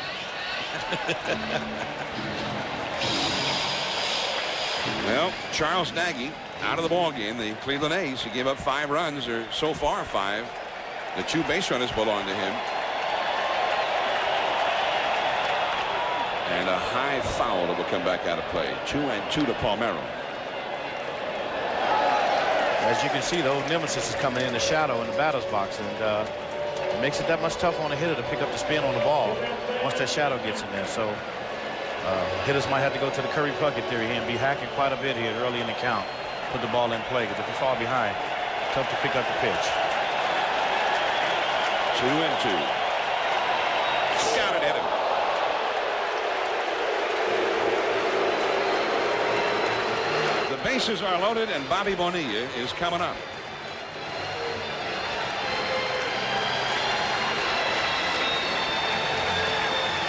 Well, Charles Nagy out of the ball game. The Cleveland A's, he gave up 5 runs, or so far 5. The 2 base runners belong to him. And a high foul that will come back out of play. 2-2 to Palmeiro. As you can see, the old nemesis is coming in the shadow in the batter's box, and it makes it that much tougher on the hitter to pick up the spin on the ball once that shadow gets in there. So hitters might have to go to the Curry Puckett theory here and be hacking quite a bit here early in the count. Put the ball in play, because if you fall behind, it's tough to pick up the pitch. 2-2. Got it, hit him. The bases are loaded, and Bobby Bonilla is coming up.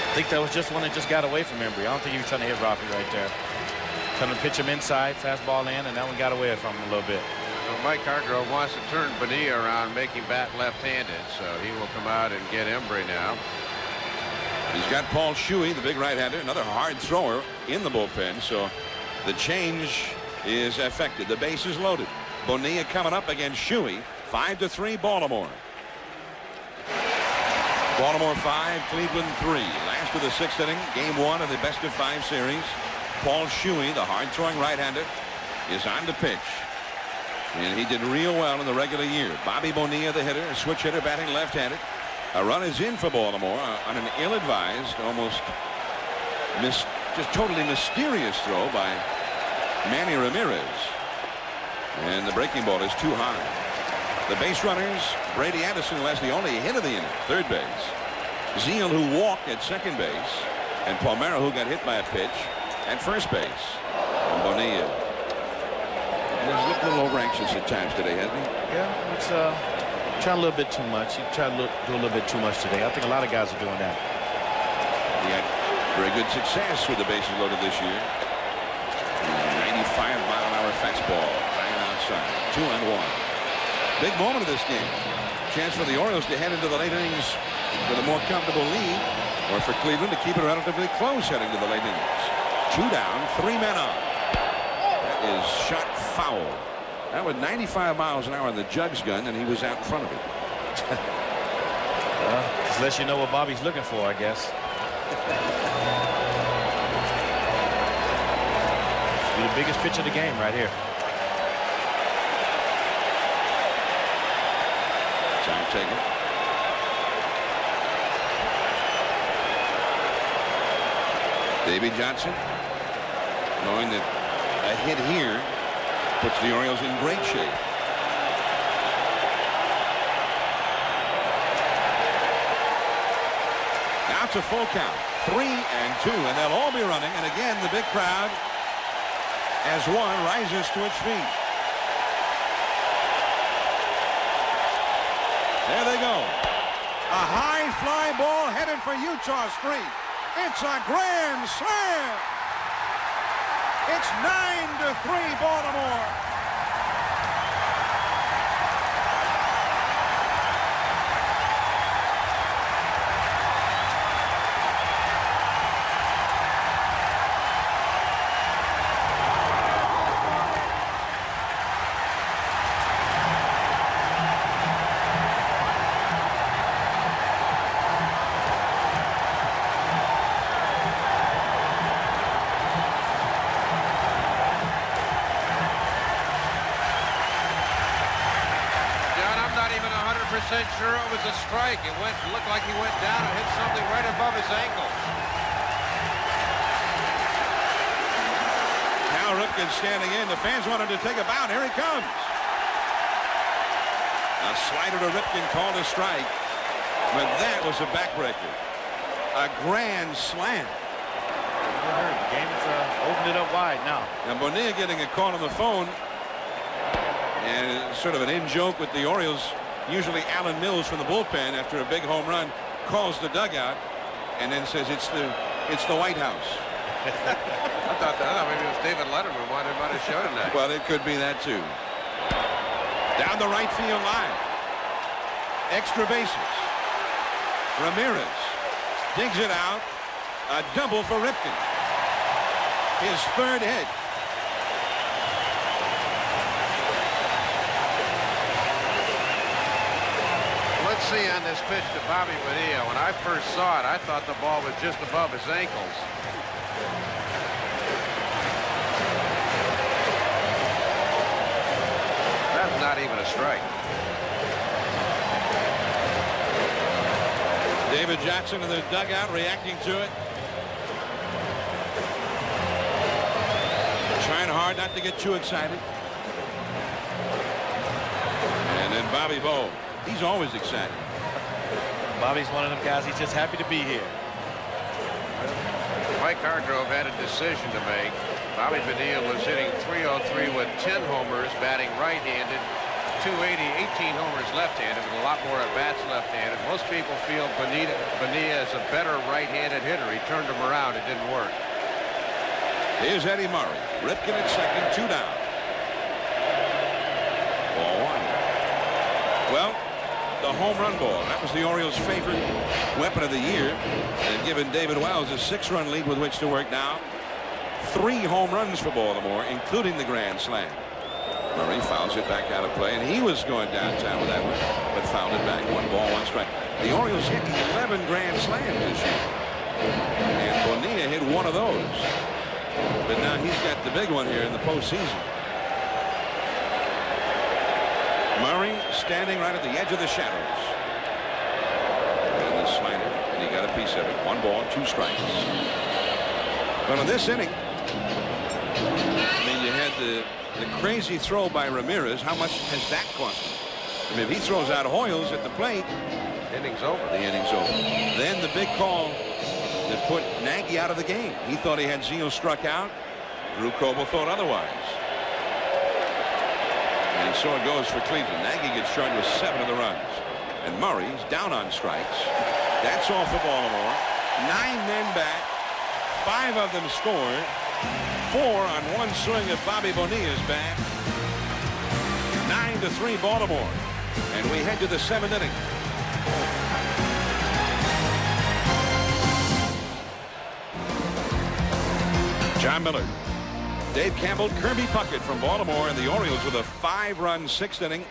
I think that was just one that just got away from Embry. I don't think he was trying to hit Rafi right there. Trying to pitch him inside, fastball in, and that one got away from him a little bit. Well, Mike Hargrove wants to turn Bonilla around, make him bat left-handed, so he will come out and get Embry now. He's got Paul Shuey, the big right-hander, another hard thrower in the bullpen, so the change is affected. The base is loaded. Bonilla coming up against Shuey. 5-3 Baltimore. Baltimore 5, Cleveland 3. Last of the 6th inning, game 1 of the best-of-5 series. Paul Shuey, the hard-throwing right-hander, is on to pitch. And he did real well in the regular year. Bobby Bonilla, the hitter, a switch hitter, batting left-handed. A run is in for Baltimore on an ill-advised, almost just totally mysterious throw by Manny Ramirez. And the breaking ball is too high. The base runners, Brady Anderson, who has the only hit of the inning, third base. Zeile, who walked at second base. And Palmeiro, who got hit by a pitch. at first base. And Bonilla. He's looked a little over anxious at times today, hasn't he? Yeah, it's trying a little bit too much. He tried to do a little bit too much today. I think a lot of guys are doing that. He had very good success with the bases loaded this year. 95-mile-an-hour fastball, high and outside. 2-1. Big moment of this game. Chance for the Orioles to head into the late innings with a more comfortable lead, or for Cleveland to keep it relatively close heading to the late innings. 2 down, 3 men on. That is shot foul. That was 95 miles an hour in the Jugs gun, and he was out in front of it. Well, just lets you know what Bobby's looking for, I guess. Should be the biggest pitch of the game right here. Time taken. Davey Johnson, knowing that a hit here puts the Orioles in great shape. Now it's a full count. 3-2, and they'll all be running. And again, the big crowd, as one, rises to its feet. There they go. A high fly ball headed for Utah Street. It's a grand slam. It's 9-3 Baltimore. Sure, it was a strike. It looked like he went down and hit something right above his ankle. Now Ripken standing in. The fans wanted to take a bow. Here he comes. A slider to Ripken called a strike, but that was a backbreaker. A grand slam. The game's opened it up wide now. And Bonilla getting a call on the phone, and it's sort of an in-joke with the Orioles. Usually Alan Mills from the bullpen after a big home run calls the dugout and then says it's the White House. I thought maybe it was David Letterman wanted him on his show tonight. Well, it could be that too. Down the right field line. Extra bases. Ramirez digs it out. A double for Ripken. His third hit. Let's see on this pitch to Bobby Bonilla. When I first saw it, I thought the ball was just above his ankles. That's not even a strike. David Johnson in the dugout reacting to it. Trying hard not to get too excited. And then Bobby Bo. He's always excited. Bobby's one of them guys. He's just happy to be here. Mike Hargrove had a decision to make. Bobby Bonilla was hitting .303 with 10 homers, batting right-handed, .280, 18 homers left-handed, with a lot more at-bats left-handed. Most people feel Bonilla is a better right-handed hitter. He turned him around. It didn't work. Here's Eddie Murray. Ripken at second, 2 down. Ball 1. Well, the home run ball. That was the Orioles' favorite weapon of the year, and given David Wells a 6-run lead with which to work now. 3 home runs for Baltimore, including the grand slam. Murray fouls it back out of play, and he was going downtown with that one, but fouled it back. 1 ball, 1 strike. The Orioles hit 11 grand slams this year, and Bonilla hit one of those. But now he's got the big one here in the postseason. Murray standing right at the edge of the shadows. And the slider, and he got a piece of it. 1 ball, 2 strikes. But in this inning, I mean, you had the crazy throw by Ramirez. How much has that cost him? I mean, if he throws out Hoyles at the plate, Inning's over. the inning's over. Then the big call that put Nagy out of the game. He thought he had Zeal struck out. Drew Coble thought otherwise. And so it goes for Cleveland. Nagy gets charged with 7 of the runs. And Murray's down on strikes. That's all for Baltimore. 9 men back. 5 of them scored. 4 on one swing of Bobby Bonilla's bat. 9-3 Baltimore. And we head to the 7th inning. John Miller, Dave Campbell, Kirby Puckett from Baltimore, and the Orioles with a 5-run 6th inning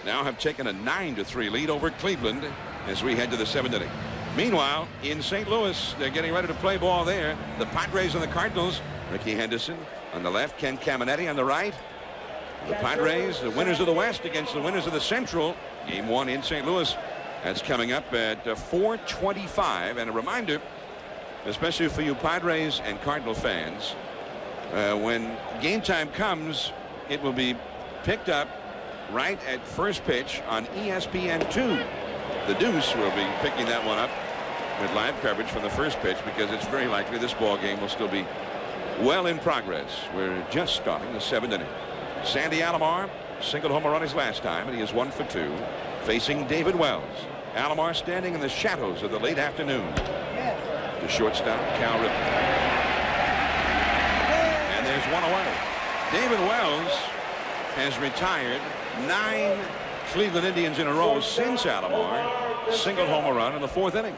now have taken a 9-3 lead over Cleveland as we head to the 7th inning. Meanwhile, in St. Louis, they're getting ready to play ball there. The Padres and the Cardinals. Ricky Henderson on the left, Ken Caminetti on the right. The Padres, the winners of the West against the winners of the Central. Game 1 in St. Louis. That's coming up at 4:25. And a reminder, especially for you Padres and Cardinal fans, when game time comes, it will be picked up right at first pitch on ESPN2. The Deuce will be picking that one up with live coverage from the first pitch, because it's very likely this ball game will still be well in progress. We're just starting the 7th inning. Sandy Alomar singled home a run his last time, and he is 1 for 2, facing David Wells. Alomar standing in the shadows of the late afternoon. The shortstop, Cal Ripken. And there's one away. David Wells has retired 9 Cleveland Indians in a row since Alomar singled home a run in the 4th inning.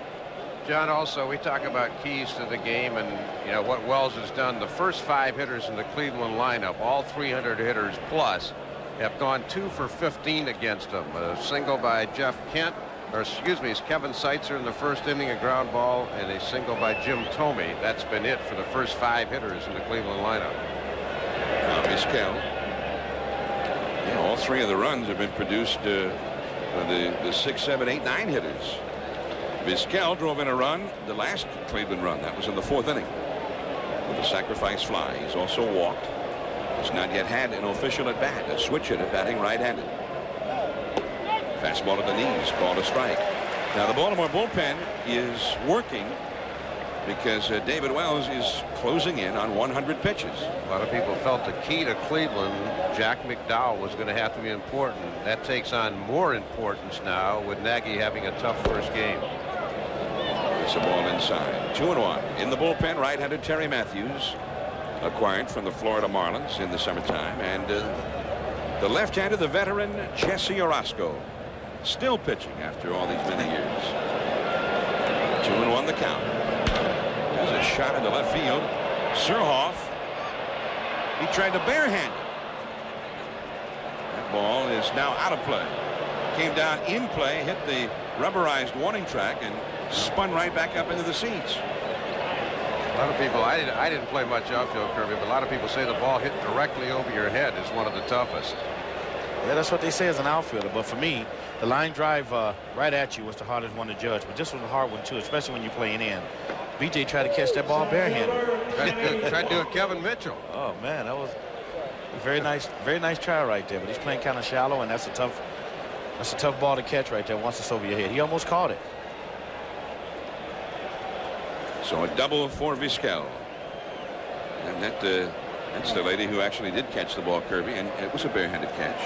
John, also, we talk about keys to the game and, you know, what Wells has done. The first 5 hitters in the Cleveland lineup, all 300 hitters plus, have gone 2 for 15 against him. A single by Jeff Kent, or excuse me, it's Kevin Seitzer in the first inning, a ground ball, and a single by Jim Thome. That's been it for the first 5 hitters in the Cleveland lineup. Now Vizquel. Yeah, all 3 of the runs have been produced by the 6, 7, 8, 9 hitters. Vizquel drove in a run, the last Cleveland run. That was in the 4th inning with a sacrifice fly. He's also walked. He's not yet had an official at bat, a switch hitter batting right-handed. Fastball to the knees, called a strike. Now the Baltimore bullpen is working because David Wells is closing in on 100 pitches. A lot of people felt the key to Cleveland, Jack McDowell, was going to have to be important. That takes on more importance now with Nagy having a tough first game. It's a ball inside. 2-1 in the bullpen. Right-handed Terry Matthews, acquired from the Florida Marlins in the summertime, and the left-handed, the veteran Jesse Orosco, still pitching after all these many years. 2-1 the count. There's a shot into left field. Surhoff, he tried to barehand it. That ball is now out of play. Came down in play, hit the rubberized warning track, and spun right back up into the seats. A lot of people, I didn't play much outfield, Kirby, but a lot of people say the ball hit directly over your head is one of the toughest. Yeah, that's what they say as an outfielder. But for me, the line drive right at you was the hardest one to judge. But this was a hard one, too, especially when you're playing in. BJ tried to catch that ball barehanded. Tried to do a Kevin Mitchell. Oh, man, that was a very nice try right there. But he's playing kind of shallow, and that's a tough ball to catch right there once it's over your head. He almost caught it. So a double for Vizquel. And that's the lady who actually did catch the ball, Kirby, and it was a barehanded catch.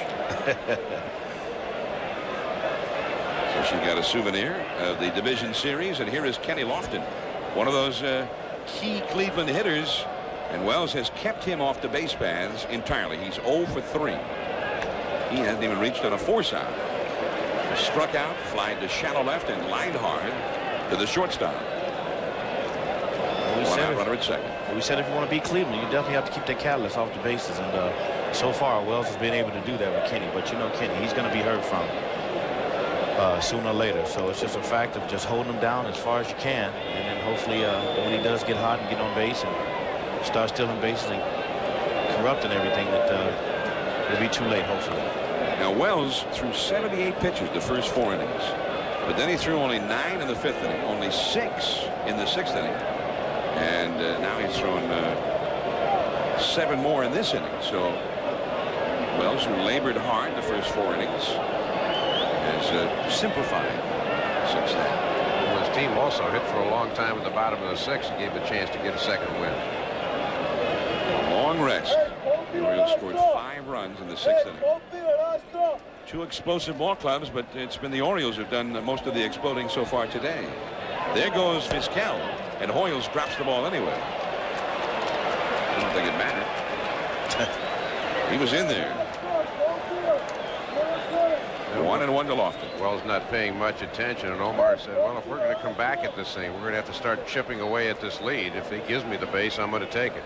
So she got a souvenir of the division series, and here is Kenny Lofton, one of those key Cleveland hitters, and Wells has kept him off the base paths entirely. He's 0 for 3. He hasn't even reached on a force out. Struck out, flied to shallow left, and lined hard to the shortstop. Runner at second. We said if you want to beat Cleveland, you definitely have to keep that catalyst off the bases, and so far Wells has been able to do that with Kenny. But you know, Kenny, he's going to be heard from sooner or later. So it's just a fact of just holding him down as far as you can, and then hopefully when he does get hot and get on base and start stealing bases and corrupting everything, that it'll be too late, hopefully. Now Wells threw 78 pitches the first 4 innings, but then he threw only 9 in the 5th inning, only 6 in the 6th inning. And now he's thrown 7 more in this inning. So Wells, who labored hard the first 4 innings, has simplified since then. It was team also hit for a long time in the bottom of the 6th and gave a chance to get a second win. Long rest. The Orioles scored 5 runs in the 6th inning. 2 explosive ball clubs, but it's been the Orioles who've done most of the exploding so far today. There goes Vizquel, and Hoyles drops the ball anyway. I don't think it mattered. He was in there. 1-1 to Lofton. Wells not paying much attention, and Omar said, well, if we're going to come back at this thing, we're going to have to start chipping away at this lead. If he gives me the base, I'm going to take it.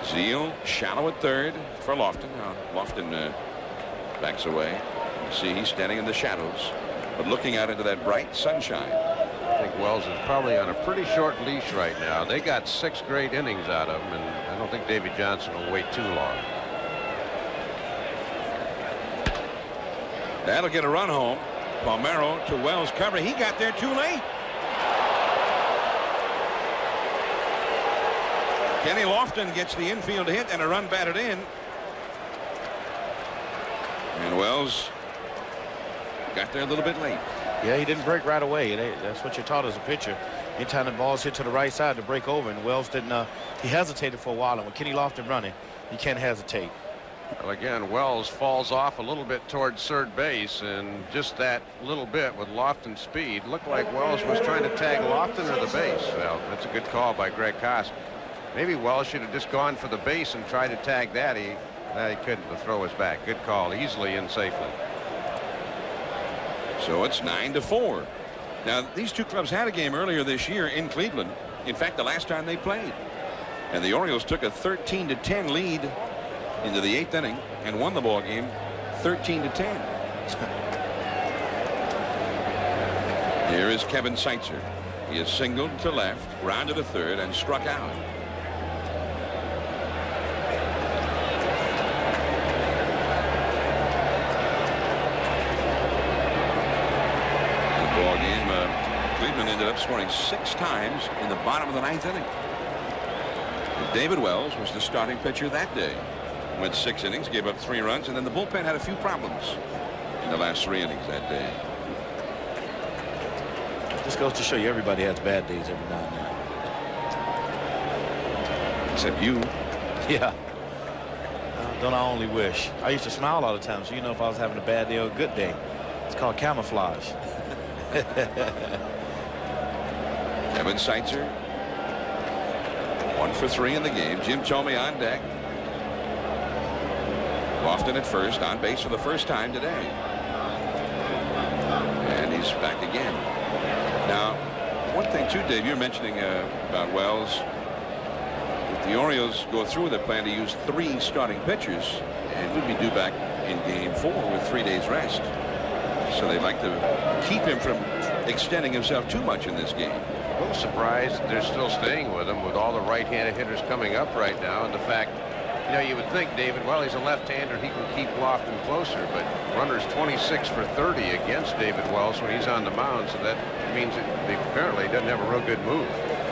Zeal shallow at third for Lofton. Now Lofton backs away. You see he's standing in the shadows, but looking out into that bright sunshine. I think Wells is probably on a pretty short leash right now. They got 6 great innings out of him, and I don't think Davy Johnson will wait too long. That'll get a run home. Palmeiro to Wells cover. He got there too late. Kenny Lofton gets the infield hit and a run batted in. And Wells got there a little bit late. Yeah, he didn't break right away. That's what you're taught as a pitcher. Anytime the ball's hit to the right side to break over, and Wells didn't. He hesitated for a while, and with Kenny Lofton running, you can't hesitate. Well, again, Wells falls off a little bit towards third base, and just that little bit with Lofton's speed looked like Wells was trying to tag Lofton or the base. Well, that's a good call by Greg Koss. Maybe Wells should have just gone for the base and tried to tag that. He couldn't. The throw was back. Good call, easily and safely. So it's 9-4. Now these two clubs had a game earlier this year in Cleveland. In fact, the last time they played, and the Orioles took a 13-10 lead into the 8th inning and won the ball game 13-10. Here is Kevin Seitzer. He is singled to left, grounded to third, and struck out. The ball game, Cleveland ended up scoring 6 times in the bottom of the 9th inning. And David Wells was the starting pitcher that day. Went 6 innings, gave up 3 runs, and then the bullpen had a few problems in the last 3 innings that day. This goes to show you everybody has bad days every now and then. Except you. Yeah. Don't I only wish. I used to smile all the time, so you know if I was having a bad day or a good day. It's called camouflage. Kevin Seitzer, 1 for 3 in the game. Jim Thome on deck. Lofton at first, on base for the first time today. And he's back again. Now, one thing too, Dave, you're mentioning about Wells. If the Orioles go through with their plan to use 3 starting pitchers, and we'd be due back in game 4 with 3 days rest. So they'd like to keep him from extending himself too much in this game. A little surprised they're still staying with him with all the right-handed hitters coming up right now, and the fact, you know, you would think, David, well, he's a left-hander, he can keep Lofton closer, but runners 26 for 30 against David Wells when he's on the mound, so that means that apparently he doesn't have a real good move.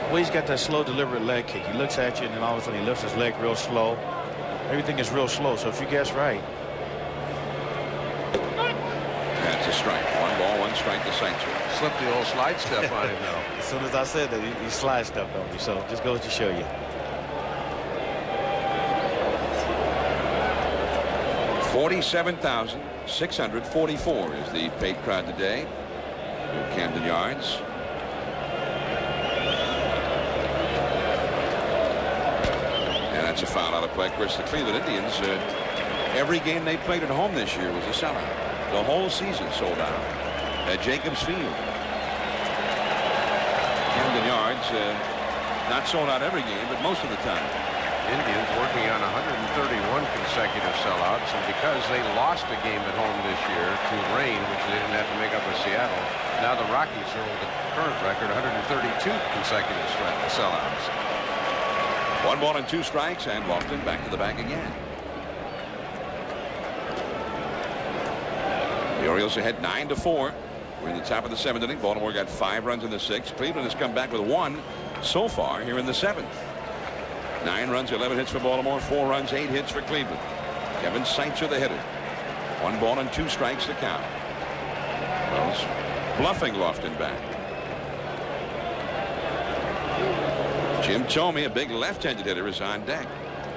Well, he's got that slow, deliberate leg kick. He looks at you, and then all of a sudden he lifts his leg real slow. Everything is real slow, so if you guess right. That's a strike. 1 ball, 1 strike to Seitzer. Slipped the old slide step on him, though. As soon as I said that, he slide stepped on me, so just goes to show you. 47,644 is the paid crowd today at Camden Yards. And that's a foul out of play. Of course, the Cleveland Indians, every game they played at home this year was a sellout. The whole season sold out at Jacobs Field. Camden Yards, not sold out every game, but most of the time. Indians working on 131 consecutive sellouts, and because they lost a game at home this year to rain, which they didn't have to make up with Seattle, now the Rockies hold the current record 132 consecutive sellouts. 1 ball and 2 strikes, and Lofton back to the bag again. The Orioles ahead 9-4. We're in the top of the 7th inning. Baltimore got 5 runs in the 6th. Cleveland has come back with 1 so far here in the 7th. 9 runs, 11 hits for Baltimore, 4 runs, 8 hits for Cleveland. Kevin Seitzer, the hitter. 1 ball and 2 strikes to count. Wells bluffing Lofton back. Jim Thome, a big left-handed hitter, is on deck.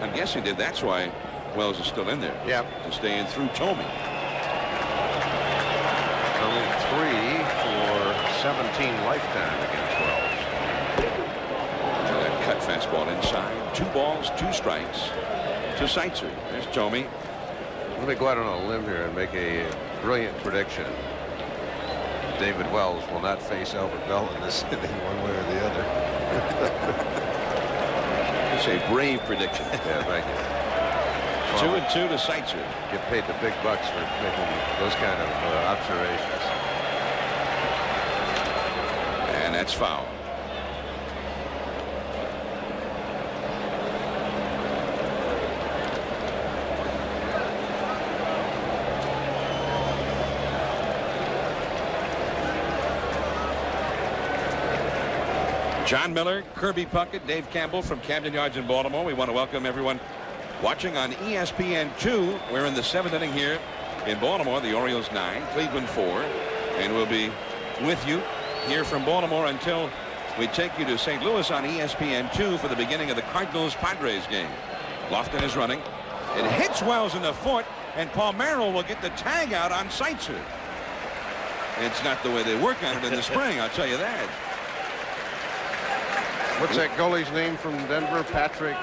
I'm guessing that's why Wells is still in there. Yep. To stay in through Thome. Only 3 for 17 lifetime against Wells. And that cut fastball inside. 2 balls, 2 strikes to Seitzer. There's Thome. Let me go out on a limb here and make a brilliant prediction. David Wells will not face Albert Bell in this inning one way or the other. It's a brave prediction. Yeah, thank you. 2-2 to Seitzer. Get paid the big bucks for making those kind of observations. And that's foul. John Miller, Kirby Puckett, Dave Campbell from Camden Yards in Baltimore. We want to welcome everyone watching on ESPN2. We're in the 7th inning here in Baltimore. The Orioles 9, Cleveland 4. And we'll be with you here from Baltimore until we take you to St. Louis on ESPN2 for the beginning of the Cardinals-Padres game. Lofton is running. It hits Wells in the foot, and Palmeiro will get the tag out on Seitzer. It's not the way they work on it in the spring, I'll tell you that. What's that goalie's name from Denver? Patrick.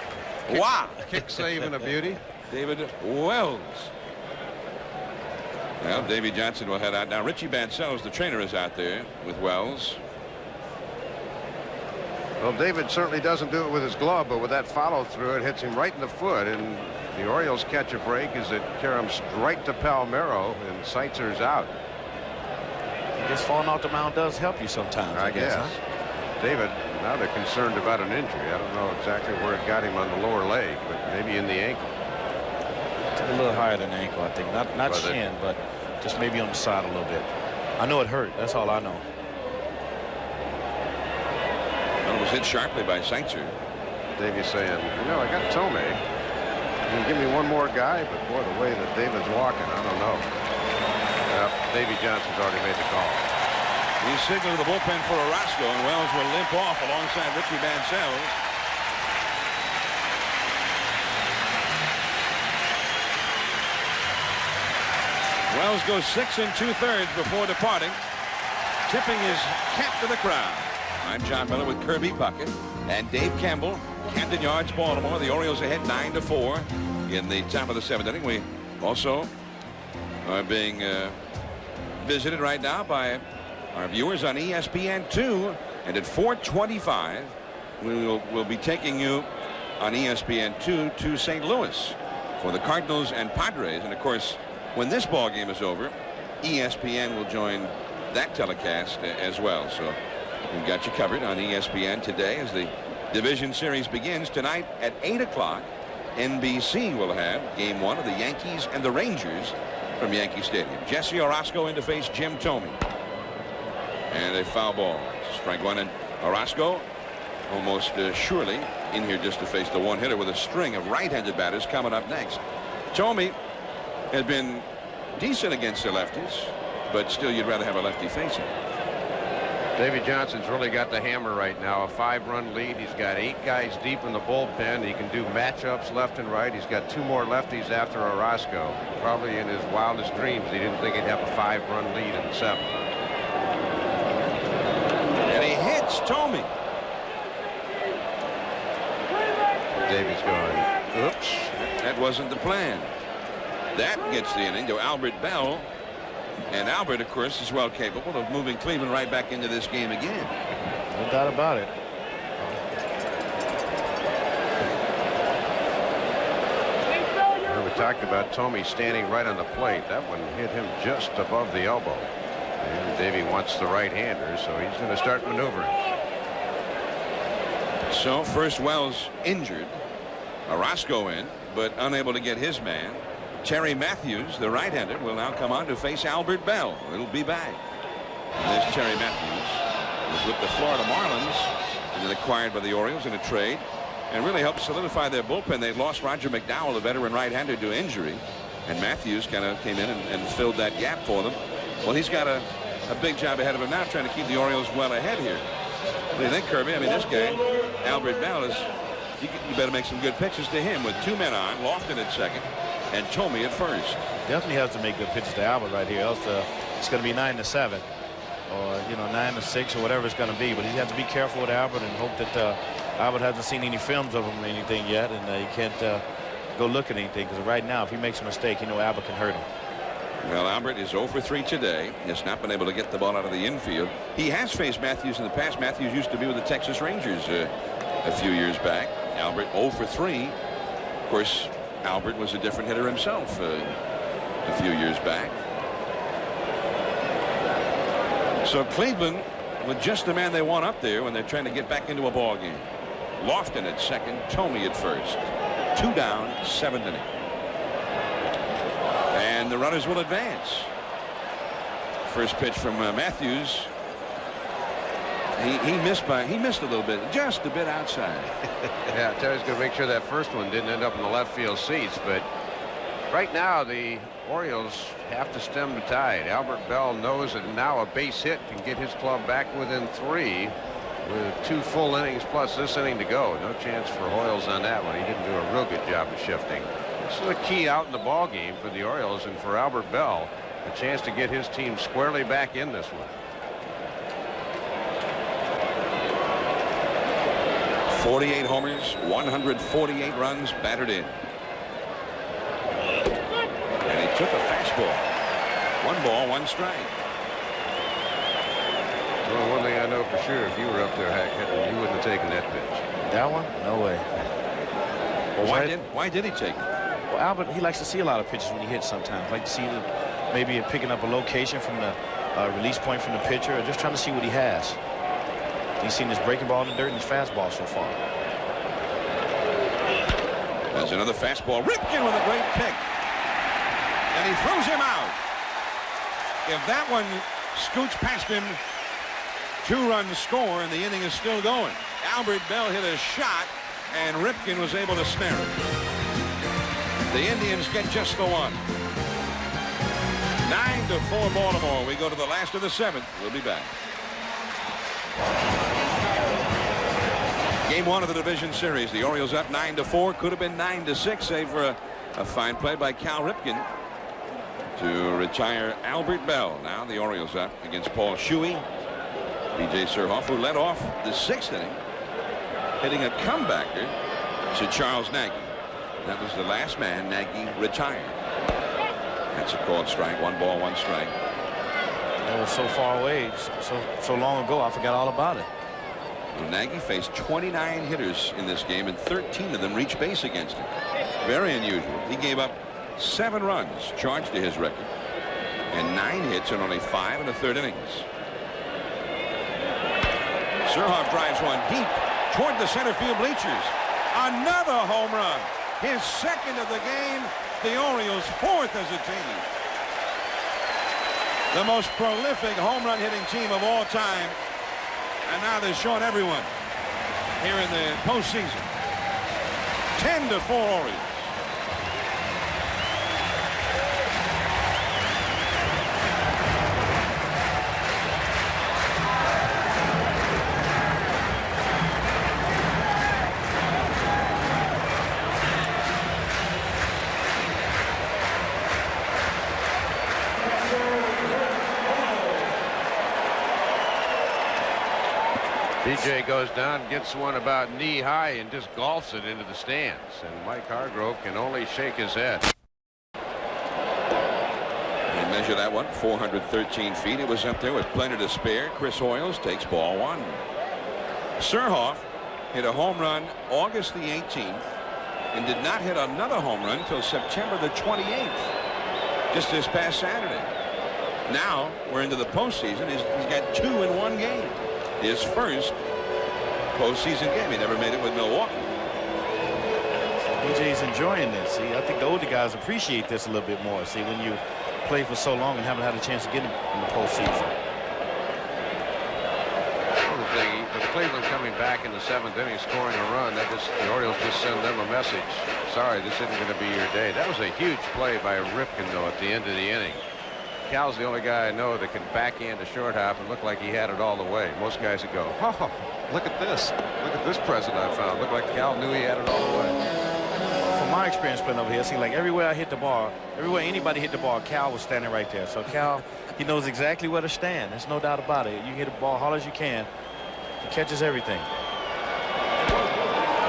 Wow. Kick save and a beauty. David Wells. Well, Davey Johnson will head out. Now, Richie Bancells, the trainer, is out there with Wells. Well, David certainly doesn't do it with his glove, but with that follow through, it hits him right in the foot. And the Orioles catch a break as it caroms right to Palmeiro, and Seitzer's out. I guess falling off the mound does help you sometimes. I guess. Huh? David, now they're concerned about an injury. I don't know exactly where it got him on the lower leg, but maybe in the ankle. It's a little higher than the ankle, I think. Not shin, but just maybe on the side a little bit. I know it hurt. That's all I know. Well, it was hit sharply by Seitzer. Davey's saying, you know, I got Thome. You can give me one more guy, but boy, the way that David's walking, I don't know. Davey Johnson's already made the call. He signaled to the bullpen for Orozco, and Wells will limp off alongside Richie Bancells. Wells goes 6 2/3 before departing, tipping his cap to the crowd. I'm John Miller with Kirby Puckett and Dave Campbell, Camden Yards, Baltimore. The Orioles ahead 9-4 in the top of the 7th inning. We also are being visited right now by our viewers on ESPN2, and at 4:25 we'll be taking you on ESPN2 to St. Louis for the Cardinals and Padres. And of course, when this ball game is over, ESPN will join that telecast as well. So we've got you covered on ESPN today as the division series begins tonight at 8 o'clock. NBC will have game 1 of the Yankees and the Rangers from Yankee Stadium. Jesse Orozco in to face Jim Thome. And a foul ball. Strike 1, and Orozco almost surely in here just to face the one hitter with a string of right-handed batters coming up next. Thome has been decent against the lefties, but still you'd rather have a lefty facing. Davey Johnson's really got the hammer right now. A 5-run lead. He's got 8 guys deep in the bullpen. He can do matchups left and right. He's got 2 more lefties after Orozco. Probably in his wildest dreams he didn't think he'd have a 5-run lead in the 7th. And he hits Thome. Davey's going, oops. That wasn't the plan. That gets the inning to Albert Bell. And Albert, of course, is well capable of moving Cleveland right back into this game again. No doubt about it. Well, we talked about Thome standing right on the plate. That one hit him just above the elbow. And Davey wants the right-hander, so he's going to start maneuvering. So first Wells injured. Orozco in, but unable to get his man. Terry Matthews, the right-hander, will now come on to face Albert Bell. It'll be back. And there's Terry Matthews. He was with the Florida Marlins and then acquired by the Orioles in a trade and really helped solidify their bullpen. They lost Roger McDowell, the veteran right-hander, to injury, and Matthews kind of came in and filled that gap for them. Well, he's got a a big job ahead of him now, trying to keep the Orioles well ahead here. What do you think, Kirby? I mean, this guy, Albert Bell, is you better make some good pitches to him with 2 men on, Lofton at second, and Tomey at first. Definitely has to make good pitches to Albert right here, else it's going to be 9-7, or 9-6, or whatever it's going to be. But he has to be careful with Albert and hope that Albert hasn't seen any films of him or anything yet, and he can't go look at anything, because right now, if he makes a mistake, Albert can hurt him. Well, Albert is 0 for 3 today. He has not been able to get the ball out of the infield. He has faced Matthews in the past. Matthews used to be with the Texas Rangers a few years back. Albert 0 for 3. Of course, Albert was a different hitter himself a few years back. So Cleveland with just the man they want up there when they're trying to get back into a ball game. Lofton at second, Tomey at first. 2 down, 7th inning. And the runners will advance. First pitch from Matthews. He missed a little bit, just a bit outside. Yeah, Terry's going to make sure that first one didn't end up in the left field seats. But right now, the Orioles have to stem the tide. Albert Bell knows that now a base hit can get his club back within 3 with 2 full innings plus this inning to go. No chance for Hoyles on that one. He didn't do a real good job of shifting. This is a key out in the ball game for the Orioles, and for Albert Bell, a chance to get his team squarely back in this one. 48 homers, 148 runs battered in. And he took a fastball. 1 ball, 1 strike. Well, one thing I know for sure, if you were up there hitting, you wouldn't have taken that pitch. That one? No way. Well, why did he take it? Well, Albert, he likes to see a lot of pitches when he hits sometimes. Like to see maybe picking up a location from the release point from the pitcher, or just trying to see what he has. He's seen his breaking ball in the dirt and his fastball so far. There's another fastball. Ripken with a great pick. And he throws him out. If that one scoots past him, 2 runs score, and the inning is still going. Albert Bell hit a shot, and Ripken was able to snare it. The Indians get just the one. 9-4 Baltimore. We go to the last of the 7th. We'll be back. Game 1 of the division series. The Orioles up 9-4. Could have been 9-6, save for a fine play by Cal Ripken to retire Albert Bell. Now the Orioles up against Paul Shuey. B.J. Surhoff, who led off the 6th inning, hitting a comebacker to Charles Nagy. That was the last man. Nagy retired. That's a called strike. 1 ball, 1 strike. That was so far away, so long ago, I forgot all about it. Well, Nagy faced 29 hitters in this game, and 13 of them reached base against him. Very unusual. He gave up 7 runs charged to his record, and 9 hits in only 5 1/3 innings. Surhoff drives one deep toward the center field bleachers. Another home run. His 2nd of the game. The Orioles 4th as a team. The most prolific home run hitting team of all time. And now they're showing everyone here in the postseason. 10-4 Orioles. DJ goes down, gets one about knee high, and just golfs it into the stands. And Mike Hargrove can only shake his head. And measure that one, 413 feet. It was up there with plenty to spare. Chris Hoyles takes ball 1. Surhoff hit a home run August the 18th and did not hit another home run until September the 28th, just this past Saturday. Now we're into the postseason. He's got 2 in 1 game. His first postseason game. He never made it with Milwaukee. BJ's enjoying this. See, I think the older guys appreciate this a little bit more. See, when you play for so long and haven't had a chance to get in the postseason. Another thing, with Cleveland coming back in the 7th inning, scoring a run, the Orioles just send them a message. Sorry, this isn't going to be your day. That was a huge play by Ripken, though, at the end of the inning. Cal's the only guy I know that can backhand a short hop and look like he had it all the way. Most guys would go, oh, look at this. Look at this present I found. Look like Cal knew he had it all the way. From my experience playing over here, it seems like everywhere I hit the ball, everywhere anybody hit the ball, Cal was standing right there. So Cal, he knows exactly where to stand. There's no doubt about it. You hit the ball hard as you can. He catches everything.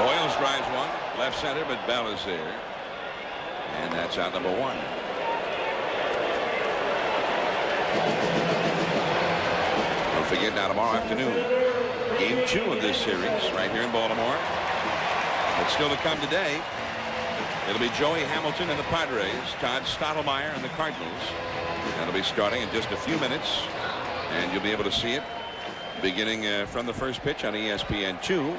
Boyles drives one, left center, but Bell is there. And that's out number 1. Don't forget, now tomorrow afternoon, game 2 of this series right here in Baltimore. But still to come today, it'll be Joey Hamilton and the Padres, Todd Stottlemyre and the Cardinals. That'll be starting in just a few minutes, and you'll be able to see it beginning from the first pitch on ESPN2.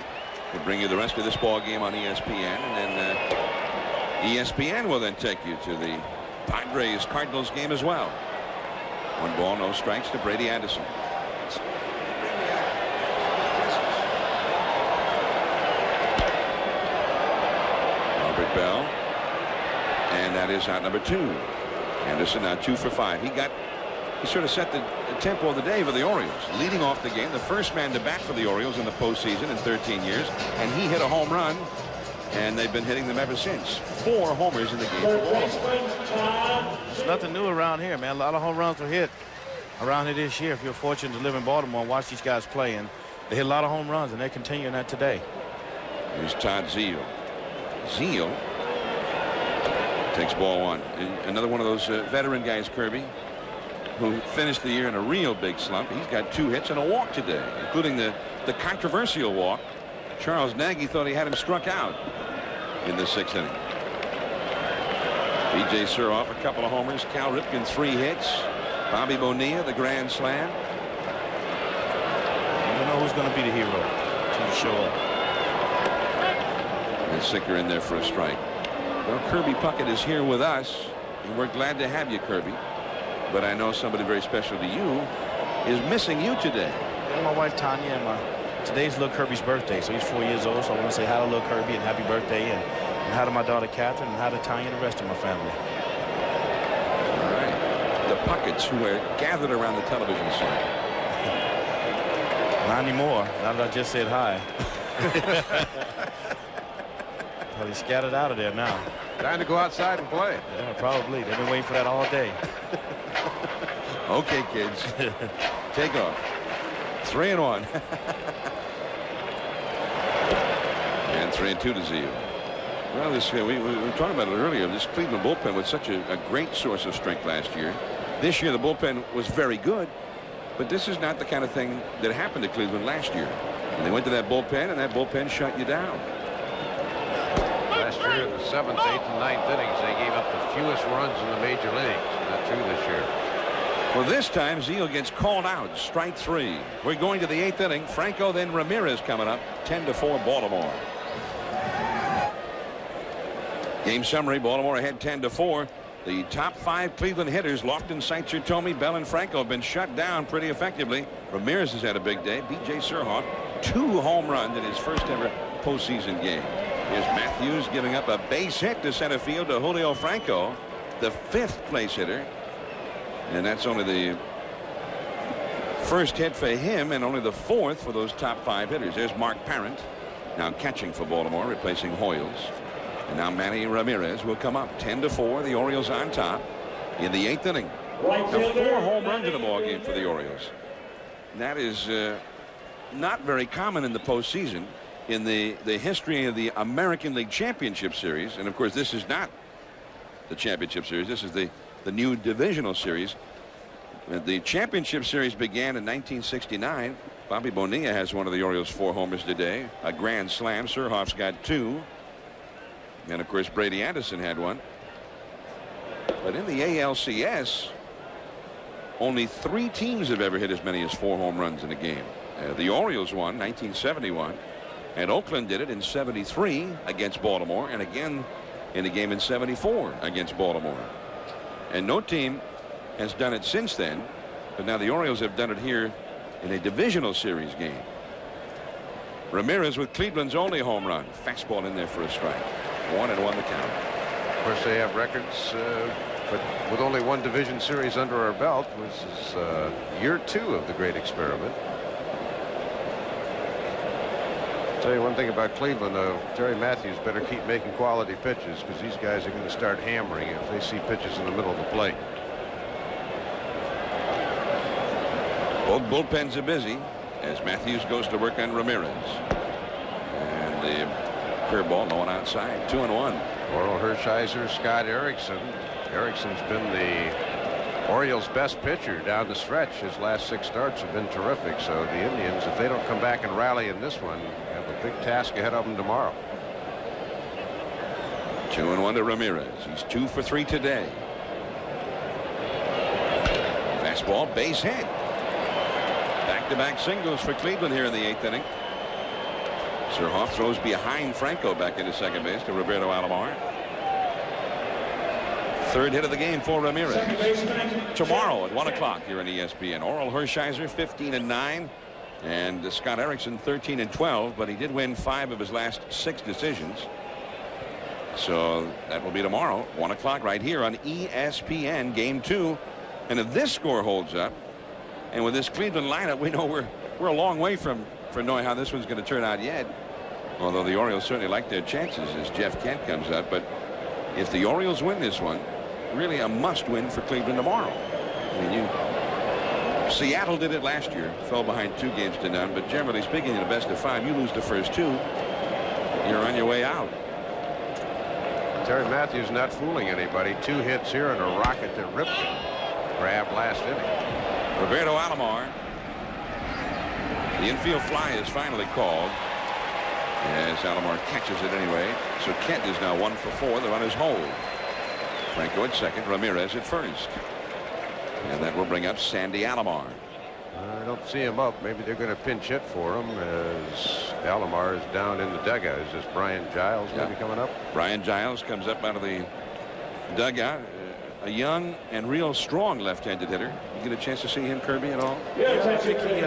We'll bring you the rest of this ball game on ESPN, and then ESPN will then take you to the Padres Cardinals game as well. 1 ball, no strikes to Brady Anderson. Albert Bell, and that is out number 2. Anderson now 2 for 5. He sort of set the tempo of the day for the Orioles, leading off the game, the first man to bat for the Orioles in the postseason in 13 years, and he hit a home run, and they've been hitting them ever since. 4 homers in the game for Baltimore. There's nothing new around here, man. A lot of home runs were hit around here this year. If you're fortunate to live in Baltimore and watch these guys play, and they hit a lot of home runs, and they're continuing that today. Here's Todd Zeile. Zeile takes ball 1. And another one of those veteran guys, Kirby, who finished the year in a real big slump. He's got 2 hits and a walk today, including the controversial walk. Charles Nagy thought he had him struck out in the 6th inning. B.J. Suroff, a couple of homers. Cal Ripken, 3 hits. Bobby Bonilla, the grand slam. You don't know who's going to be the hero until you show up. And Sicker in there for a strike. Well, Kirby Puckett is here with us, and we're glad to have you, Kirby. But I know somebody very special to you is missing you today. And my wife Tanya, and today's little Kirby's birthday, so he's 4 years old. So I want to say hi to little Kirby and happy birthday, and hi to my daughter Catherine, and hi to Tanya and the rest of my family. All right, the Pucketts who are gathered around the television set. Not anymore. Now that I just said hi. Probably scattered out of there now. Time to go outside and play. Yeah, probably. They've been waiting for that all day. Okay, kids. Take off. 3-1. And 3-2 to Zeile. Well, this we were talking about it earlier. This Cleveland bullpen was such a great source of strength last year. This year, the bullpen was very good, but this is not the kind of thing that happened to Cleveland last year. And they went to that bullpen, and that bullpen shut you down. Last year, in the 7th, 8th, and 9th innings, they gave up the fewest runs in the major leagues. Not true this year. Well, this time Zeile gets called out. Strike 3. We're going to the 8th inning. Franco, then Ramirez coming up. 10-4 Baltimore. Game summary: Baltimore ahead 10-4. The top 5 Cleveland hitters, Lofton, Seitzer, Thome, Bell, and Franco, have been shut down pretty effectively. Ramirez has had a big day. B.J. Suroff, 2 home runs in his first ever postseason game. Here's Matthews giving up a base hit to center field to Julio Franco, the 5th place hitter. And that's only the first hit for him and only the 4th for those top 5 hitters. There's Mark Parent now catching for Baltimore, replacing Hoyles. And now Manny Ramirez will come up. 10-4. The Orioles on top in the 8th inning. Now 4 home runs in the ball game for the Orioles. That is not very common in the postseason. In the history of the American League Championship Series, and of course this is not the Championship Series, this is the new divisional series. The Championship Series began in 1969. Bobby Bonilla has one of the Orioles' 4 homers today, a grand slam. Surhoff's got 2, and of course Brady Anderson had 1. But in the ALCS, only 3 teams have ever hit as many as 4 home runs in a game. The Orioles won 1971. And Oakland did it in 73 against Baltimore, and again in a game in 74 against Baltimore. And no team has done it since then, but now the Orioles have done it here in a divisional series game. Ramirez with Cleveland's only home run. Fastball in there for a strike. 1-1 the count. Of course, they have records But with only one division series under our belt, this is year 2 of the great experiment. I'll tell you one thing about Cleveland, though. Terry Matthews better keep making quality pitches, because these guys are going to start hammering if they see pitches in the middle of the plate. Both bullpens are busy as Matthews goes to work on Ramirez. And the curveball, no one outside. 2-1. Orel Hershiser, Scott Erickson. Erickson's been the Orioles' best pitcher down the stretch. His last 6 starts have been terrific. So the Indians, if they don't come back and rally in this one, have a big task ahead of them tomorrow. 2-1 to Ramirez. He's 2 for 3 today. Fastball, base hit. Back-to-back singles for Cleveland here in the 8th inning. Surhoff throws behind Franco back into second base to Roberto Alomar. 3rd hit of the game for Ramirez. Tomorrow at 1 o'clock here on ESPN. Orel Hershiser 15-9 and Scott Erickson 13-12, but he did win 5 of his last 6 decisions. So that will be tomorrow 1 o'clock right here on ESPN, game 2. And if this score holds up, and with this Cleveland lineup, we know we're a long way from knowing how this one's going to turn out yet. Although the Orioles certainly like their chances as Jeff Kent comes up. But if the Orioles win this one, really a must-win for Cleveland tomorrow. I mean, Seattle did it last year, fell behind 2-0. But generally speaking, in the best of 5, you lose the first 2, you're on your way out. Terry Matthews not fooling anybody. 2 hits here and a rocket that ripped him. Grab last inning. Roberto Alomar. The infield fly is finally called as Alomar catches it anyway. So Kent is now 1 for 4. The runners hold. Franco at second, Ramirez at first. And that will bring up Sandy Alomar. I don't see him up. Maybe they're going to pinch hit for him as Alomar is down in the dugout. Is this Brian Giles maybe coming up? Brian Giles comes up out of the dugout. A young and real strong left-handed hitter. You get a chance to see him, Kirby, at all? Yeah, I think he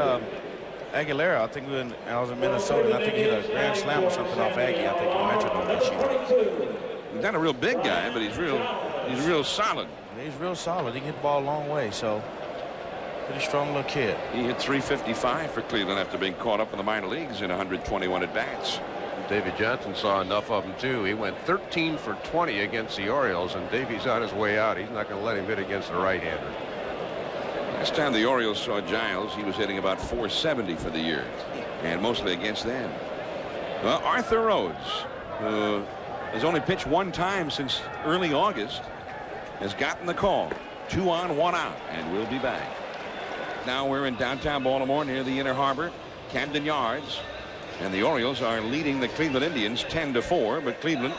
Aguilera, I think I was in Minnesota, and I think he hit a grand slam or something off Aggie. I think in Metrodome this year. He's not a real big guy, but he's real solid. He's real solid. He can hit the ball a long way, so pretty strong little kid. He hit .355 for Cleveland after being caught up in the minor leagues in 121 at-bats. Davy Johnson saw enough of him too. He went 13 for 20 against the Orioles, and Davy's on his way out. He's not going to let him hit against the right-hander. Last time the Orioles saw Giles, he was hitting about .470 for the year, and mostly against them. Well, Arthur Rhodes, who has only pitched 1 time since early August, has gotten the call. 2 on, 1 out, and we'll be back. Now we're in downtown Baltimore near the Inner Harbor, Camden Yards. And the Orioles are leading the Cleveland Indians 10-4, but Cleveland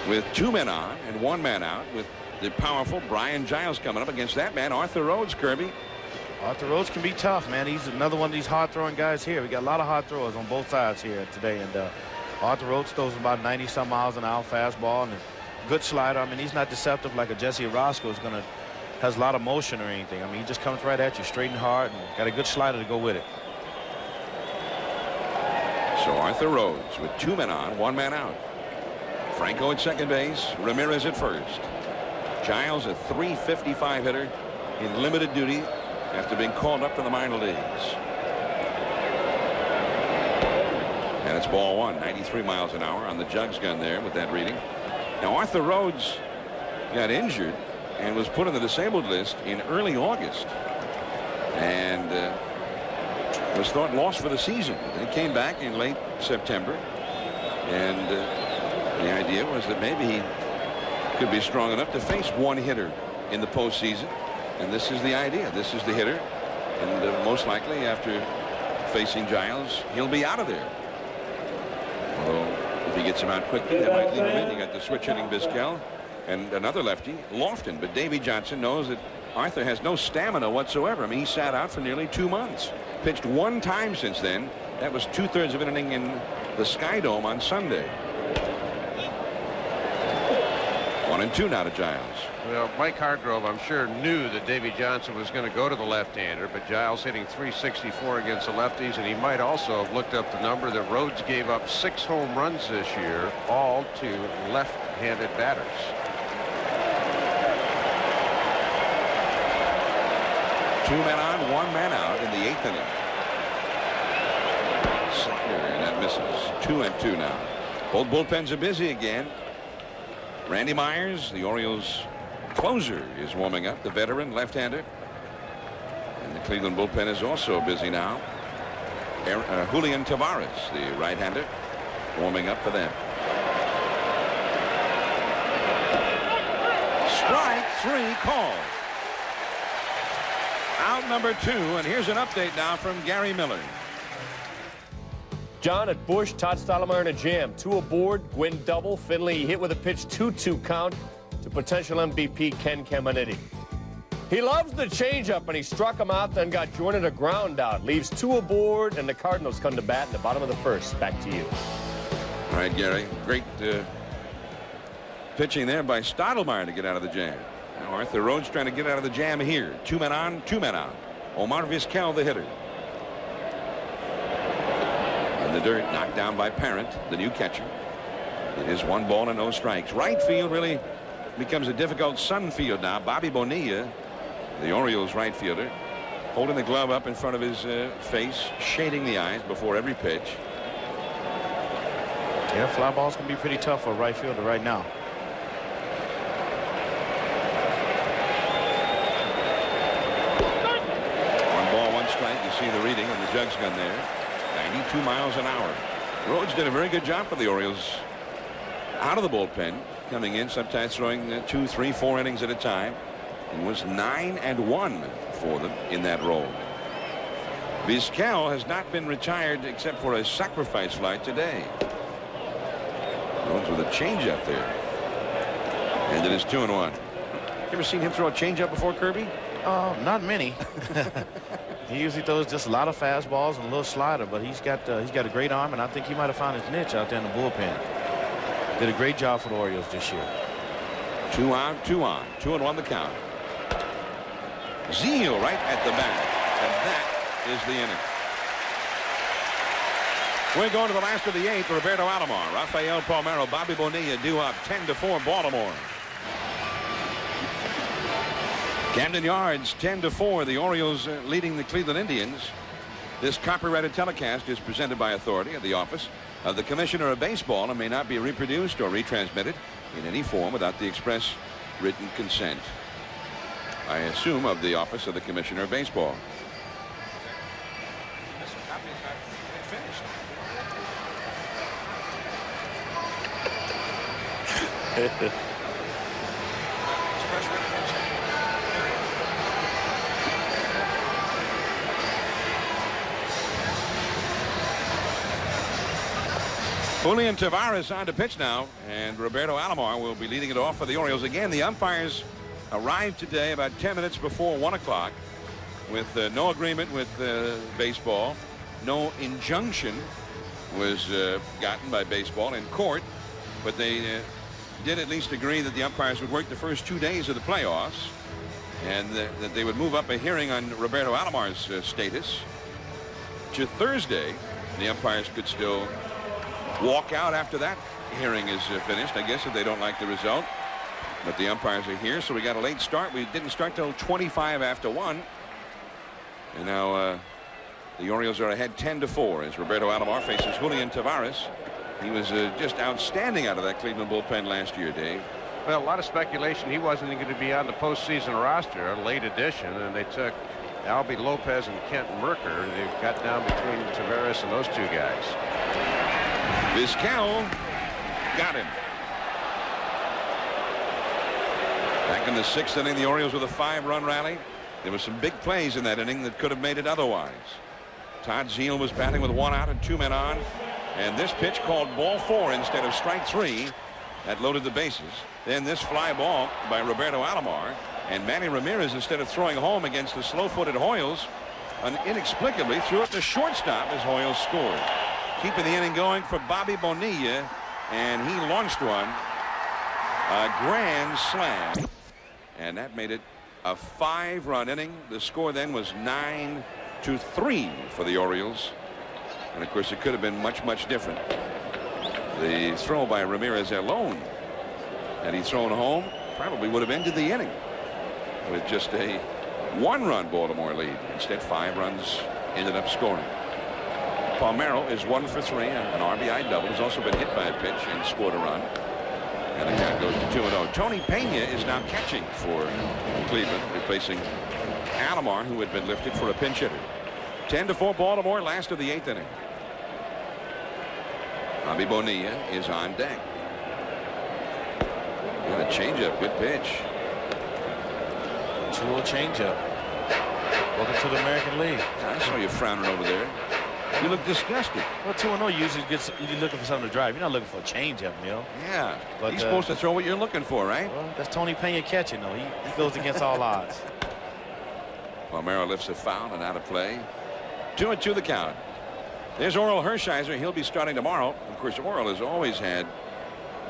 with 2 men on and 1 man out with the powerful Brian Giles coming up against that man, Arthur Rhodes, Kirby. Arthur Rhodes can be tough, man. He's another one of these hard-throwing guys here. We got a lot of hard throwers on both sides here today, and Arthur Rhodes throws about 90-some miles an hour fastball and a good slider. I mean, he's not deceptive like a Jesse Roscoe has a lot of motion or anything. I mean, he just comes right at you straight and hard and got a good slider to go with it. So Arthur Rhodes with 2 men on, 1 man out. Franco at second base, Ramirez at first. Giles, a .355 hitter in limited duty after being called up to the minor leagues. And it's ball 1, 93 miles an hour on the jugs gun there with that reading. Now Arthur Rhodes got injured and was put on the disabled list in early August. And was thought lost for the season. He came back in late September, and the idea was that maybe he could be strong enough to face 1 hitter in the postseason, and this is the idea. This is the hitter, and most likely after facing Giles, he'll be out of there. Although if he gets him out quickly, they might leave him in. You got the switch hitting Vizquel and another lefty, Lofton, but Davy Johnson knows that Arthur has no stamina whatsoever. I mean, he sat out for nearly 2 months. Pitched 1 time since then. That was 2/3 of an inning in the Sky Dome on Sunday. 1-2 now to Giles. Well, Mike Hargrove, I'm sure, knew that Davy Johnson was going to go to the left-hander, but Giles hitting .364 against the lefties, and he might also have looked up the number that Rhodes gave up 6 home runs this year, all to left-handed batters. 2 men on, 1 man out in the 8th inning. Slider, and that misses. 2-2 now. Both bullpens are busy again. Randy Myers, the Orioles closer, is warming up, the veteran left-hander. And the Cleveland bullpen is also busy now. Julian Tavares, the right-hander, warming up for them. Strike 3 called. Out number 2, and here's an update now from Gary Miller. John at Bush, Todd Stottlemyre in a jam. 2 aboard, Gwynn double. Finley hit with a pitch, 2-2 count to potential MVP Ken Caminiti. He loves the changeup, and he struck him out, then got Jordan a ground out. Leaves 2 aboard, and the Cardinals come to bat in the bottom of the 1st. Back to you. All right, Gary. Great pitching there by Stottlemyre to get out of the jam. Now Arthur Rhodes trying to get out of the jam here. 2 men on, 2 men out. Omar Vizquel, the hitter. In the dirt, knocked down by Parent, the new catcher. It is 1 ball and no strikes. Right field really becomes a difficult sun field now. Bobby Bonilla, the Orioles right fielder, holding the glove up in front of his face, shading the eyes before every pitch. Yeah, fly balls can be pretty tough for a right fielder right now. 1 ball, 1 strike. You see the reading on the jugs gun there. 92 miles an hour. Rhodes did a very good job for the Orioles out of the bullpen, coming in, sometimes throwing 2, 3, 4 innings at a time, and was 9-1 for them in that role. Vizquel has not been retired except for a sacrifice fly today. Rhodes with a changeup there, and it is 2-1. You ever seen him throw a changeup before, Kirby? Not many. He usually throws just a lot of fastballs and a little slider, but he's got a great arm, and I think he might have found his niche out there in the bullpen. Did a great job for the Orioles this year. 2 out, 2 on, 2-1 the count. Zeal right at the bat, and that is the inning. We're going to the last of the 8th. Roberto Alomar, Rafael Palmeiro, Bobby Bonilla due up 10-4 Baltimore. Camden Yards 10-4. The Orioles leading the Cleveland Indians. This copyrighted telecast is presented by authority of the office of the Commissioner of Baseball and may not be reproduced or retransmitted in any form without the express written consent, I assume, of the office of the Commissioner of Baseball. Julian Tavares on to pitch now, and Roberto Alomar will be leading it off for the Orioles. Again, the umpires arrived today about 10 minutes before 1 o'clock with no agreement with baseball. No injunction was gotten by baseball in court, but they did at least agree that the umpires would work the first 2 days of the playoffs, and that they would move up a hearing on Roberto Alomar's status to Thursday. The umpires could still walk out after that hearing is finished, I guess, if they don't like the result. But the umpires are here, so we got a late start. We didn't start till 25 after 1. And now the Orioles are ahead 10-4 as Roberto Alomar faces Julian Tavares. He was just outstanding out of that Cleveland bullpen last year, Dave. Well, a lot of speculation he wasn't going to be on the postseason roster, a late addition, and they took Albie Lopez and Kent Merker. They've got down between Tavares and those 2 guys. Vizquel got him. Back in the 6th inning, the Orioles with a 5-run rally. There were some big plays in that inning that could have made it otherwise. Todd Zeal was batting with 1 out and 2 men on, and this pitch called ball 4 instead of strike 3 that loaded the bases. Then this fly ball by Roberto Alomar, and Manny Ramirez, instead of throwing home against the slow-footed Hoyles, inexplicably threw it to shortstop as Hoyles scored, keeping the inning going for Bobby Bonilla, and he launched one, a grand slam, and that made it a 5-run inning. The score then was 9-3 for the Orioles, and of course it could have been much different. The throw by Ramirez alone, had he thrown home, probably would have ended the inning with just a 1-run Baltimore lead. Instead, 5 runs ended up scoring. Palmeiro is 1 for 3, an RBI double. Has also been hit by a pitch and scored a run. And the count goes to 2-0. Tony Pena is now catching for Cleveland, replacing Alomar, who had been lifted for a pinch hitter. 10-4 Baltimore, last of the 8th inning. Bobby Bonilla is on deck. And a changeup, good pitch. 2-0 changeup. Welcome to the American League. I saw you frowning over there. You look disgusted. Well, 2-0 usually gets, you're looking for something to drive. You're not looking for a changeup, Mill. Yeah, but he's supposed to throw what you're looking for, right? Well, that's Tony Pena catching, though. He goes against all odds. Palmeiro lifts a foul and out of play. 2-2 the count. There's Orel Hershiser. He'll be starting tomorrow. Of course, Orel has always had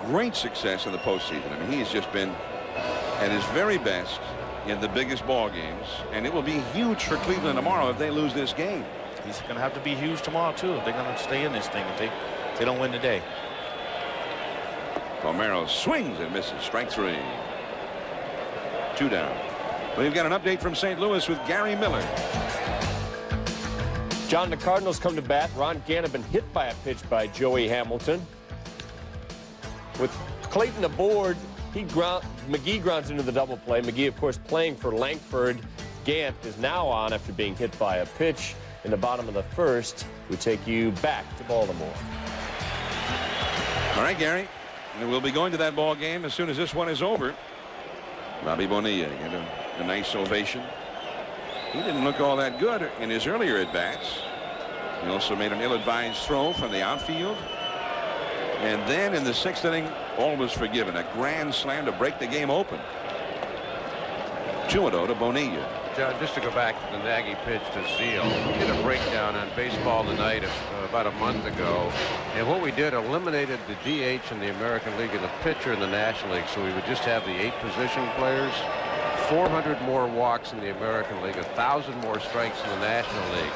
great success in the postseason. I mean, he's just been at his very best in the biggest ball games, and it will be huge for Cleveland tomorrow if they lose this game. He's going to have to be huge tomorrow, too, if they're going to stay in this thing if they don't win today. Palmeiro swings and misses. Strike 3. 2 down. We've got an update from St. Louis with Gary Miller. John, the Cardinals come to bat. Ron Gannon been hit by a pitch by Joey Hamilton. With Clayton aboard, McGee grounds into the double play. McGee, of course, playing for Langford. Gant is now on after being hit by a pitch in the bottom of the first. We take you back to Baltimore. All right, Gary. And we'll be going to that ball game as soon as this one is over. Bobby Bonilla get a nice ovation. He didn't look all that good in his earlier at-bats. He also made an ill-advised throw from the outfield. And then in the 6th inning, all was forgiven. A grand slam to break the game open. 2-0 to Bonilla. John, just to go back to the Nagy pitch to Zeal, we did a breakdown on Baseball Tonight about a month ago, and what we did eliminated the DH in the American League and the pitcher in the National League, so we would just have the 8 position players. 400 more walks in the American League, 1,000 more strikes in the National League.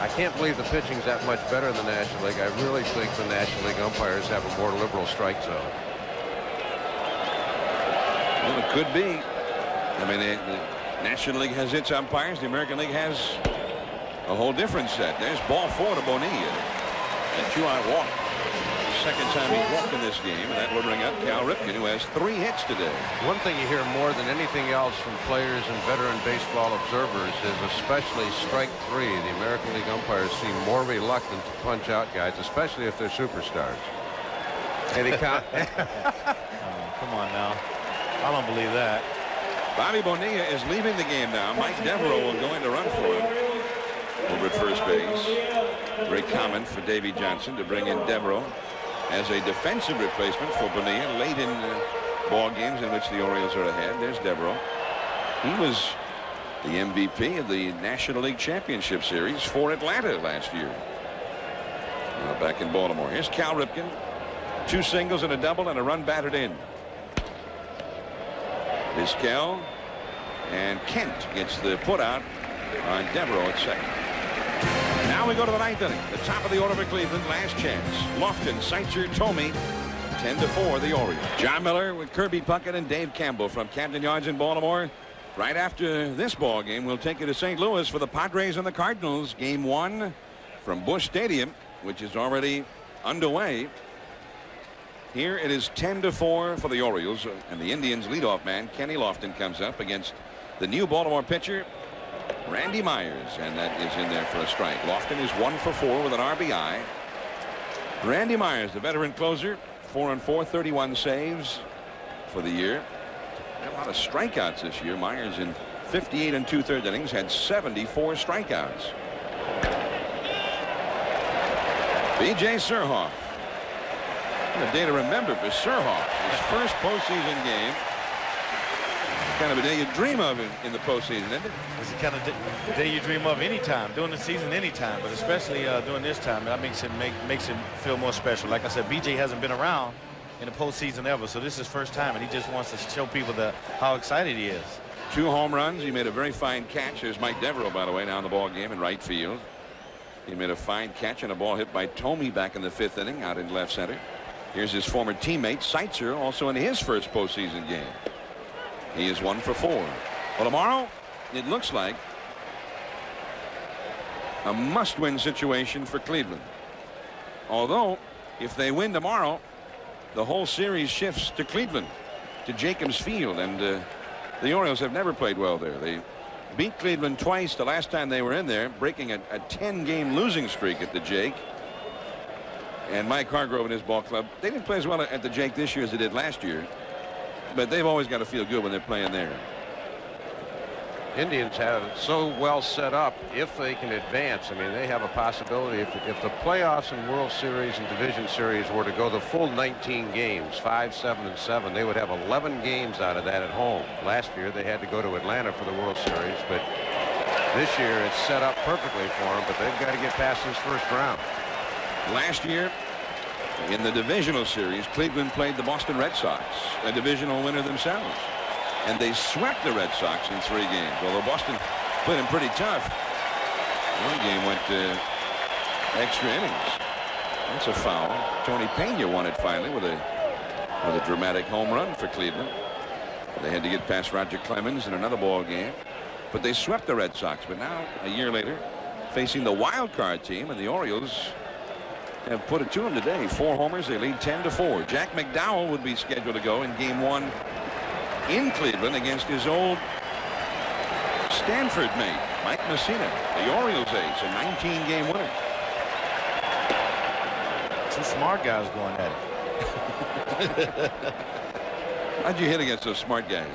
I can't believe the pitching's that much better in the National League. I really think the National League umpires have a more liberal strike zone. Well, it could be. I mean, the National League has its umpires. The American League has a whole different set. There's ball 4 to Bonilla. And 2-out walk. Second time he's walked in this game, and that will bring up Cal Ripken, who has 3 hits today. One thing you hear more than anything else from players and veteran baseball observers is especially strike 3. The American League umpires seem more reluctant to punch out guys, especially if they're superstars. Any count? Come on now. I don't believe that. Bobby Bonilla is leaving the game now. Mike Devereaux will go in to run for him over at first base. Very common for Davey Johnson to bring in Devereaux as a defensive replacement for Bonilla late in ball games in which the Orioles are ahead. There's Devereaux. He was the MVP of the National League Championship Series for Atlanta last year. Now back in Baltimore. Here's Cal Ripken. 2 singles and a double and a run batted in. Vizquel and Kent gets the put out on Devereaux at second. Now we go to the 9th inning. The top of the order for Cleveland. Last chance. Lofton, Seitzer, Tomey. 10-4 the Orioles. John Miller with Kirby Puckett and Dave Campbell from Camden Yards in Baltimore. Right after this ball game, we'll take you to St. Louis for the Padres and the Cardinals. Game 1 from Busch Stadium, which is already underway. Here it is 10-4 for the Orioles, and the Indians leadoff man Kenny Lofton comes up against the new Baltimore pitcher Randy Myers, and that is in there for a strike. Lofton is 1 for 4 with an RBI. Randy Myers, the veteran closer, 4-4, 31 saves for the year. A lot of strikeouts this year. Myers in 58 2/3 innings had 74 strikeouts. B.J. Surhoff. What a day to remember for Surhoff. His first postseason game. Kind of a day you dream of in the postseason, isn't it? It's the kind of day you dream of anytime, during the season, anytime, but especially during this time. That makes it feel more special. Like I said, BJ hasn't been around in the postseason ever, so this is his first time, and he just wants to show people how excited he is. 2 home runs. He made a very fine catch. There's Mike Devereaux, by the way, now in the ball game in right field. He made a fine catch and a ball hit by Tomey back in the 5th inning out in left center. Here's his former teammate Seitzer, also in his first postseason game. He is 1 for 4. Well, tomorrow it looks like a must-win situation for Cleveland. Although, if they win tomorrow, the whole series shifts to Cleveland, to Jacobs Field, and the Orioles have never played well there. They beat Cleveland twice the last time they were in there, breaking a 10-game losing streak at the Jake. And Mike Hargrove and his ball club, they didn't play as well at the Jake this year as they did last year, but they've always got to feel good when they're playing there. Indians have it so well set up if they can advance. I mean, they have a possibility if the playoffs and World Series and Division Series were to go the full 19 games, 5, 7, and 7, they would have 11 games out of that at home. Last year they had to go to Atlanta for the World Series, but this year it's set up perfectly for them, but they've got to get past this first round. Last year in the divisional series, Cleveland played the Boston Red Sox, a divisional winner themselves. And they swept the Red Sox in 3 games. Although Boston played them pretty tough. One game went to extra innings. That's a foul. Tony Pena won it finally with a dramatic home run for Cleveland. They had to get past Roger Clemens in another ball game. But they swept the Red Sox. But now, a year later, facing the wild card team, and the Orioles have put it to them today. 4 homers. They lead 10-4. Jack McDowell would be scheduled to go in game 1 in Cleveland against his old Stanford mate, Mike Messina, the Orioles ace, a 19-game winner. 2 smart guys going at it. How'd you hit against those smart guys?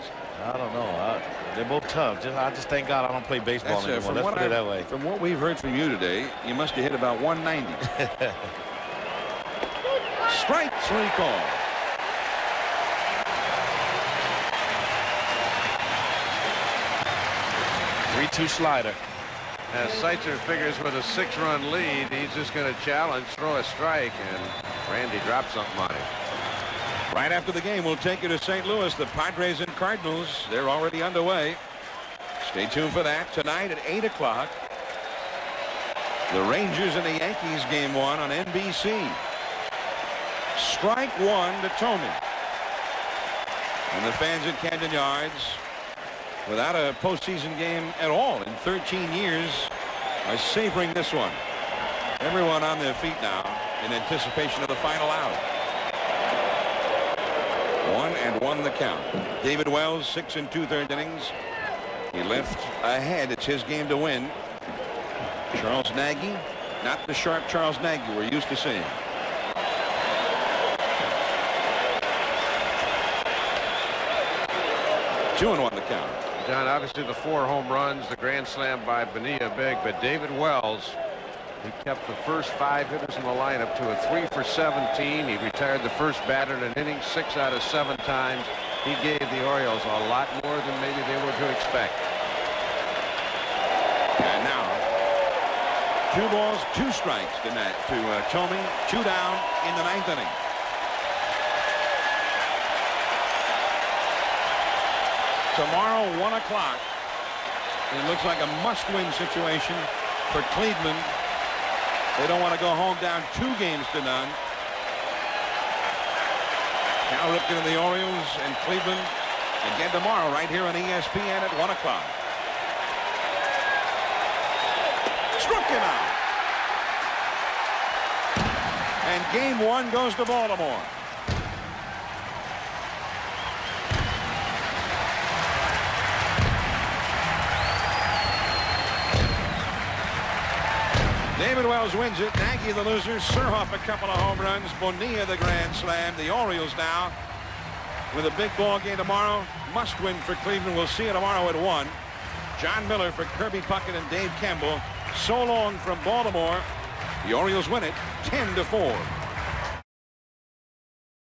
I don't know. They're both tough. I just thank God I don't play baseball anymore. Let's put it that way. From what we've heard from you today, you must have hit about 190. Strike 3 call. 3-2 slider. As Seitzer figures with a 6-run lead, he's just going to challenge, throw a strike, and Randy drops something on him. Right after the game, we'll take you to St. Louis. The Padres and Cardinals, they're already underway. Stay tuned for that tonight at 8 o'clock. The Rangers and the Yankees game 1 on NBC. Strike 1 to Tomey. And the fans at Camden Yards, without a postseason game at all in 13 years, are savoring this one. Everyone on their feet now in anticipation of the final out. 1-1 the count. David Wells, 6 2/3 innings. He left ahead. It's his game to win. Charles Nagy, not the sharp Charles Nagy we're used to seeing. 2-1 the count. John, obviously the 4 home runs, the grand slam by Bonilla big, but David Wells, he kept the first 5 hitters in the lineup to a 3 for 17. He retired the first batter in an inning 6 out of 7 times. He gave the Orioles a lot more than maybe they were to expect. And now 2 balls, 2 strikes to Tomey. 2 down in the 9th inning. Tomorrow, 1 o'clock. It looks like a must-win situation for Cleveland. They don't want to go home down 2 games to none. Cal Ripken and the Orioles and Cleveland again tomorrow right here on ESPN at 1 o'clock. Struck him out. And game 1 goes to Baltimore. David Wells wins it. Nagy the loser. Surhoff a couple of home runs. Bonilla the grand slam. The Orioles now with a big ball game tomorrow. Must win for Cleveland. We'll see you tomorrow at 1. John Miller for Kirby Puckett and Dave Campbell. So long from Baltimore. The Orioles win it 10-4.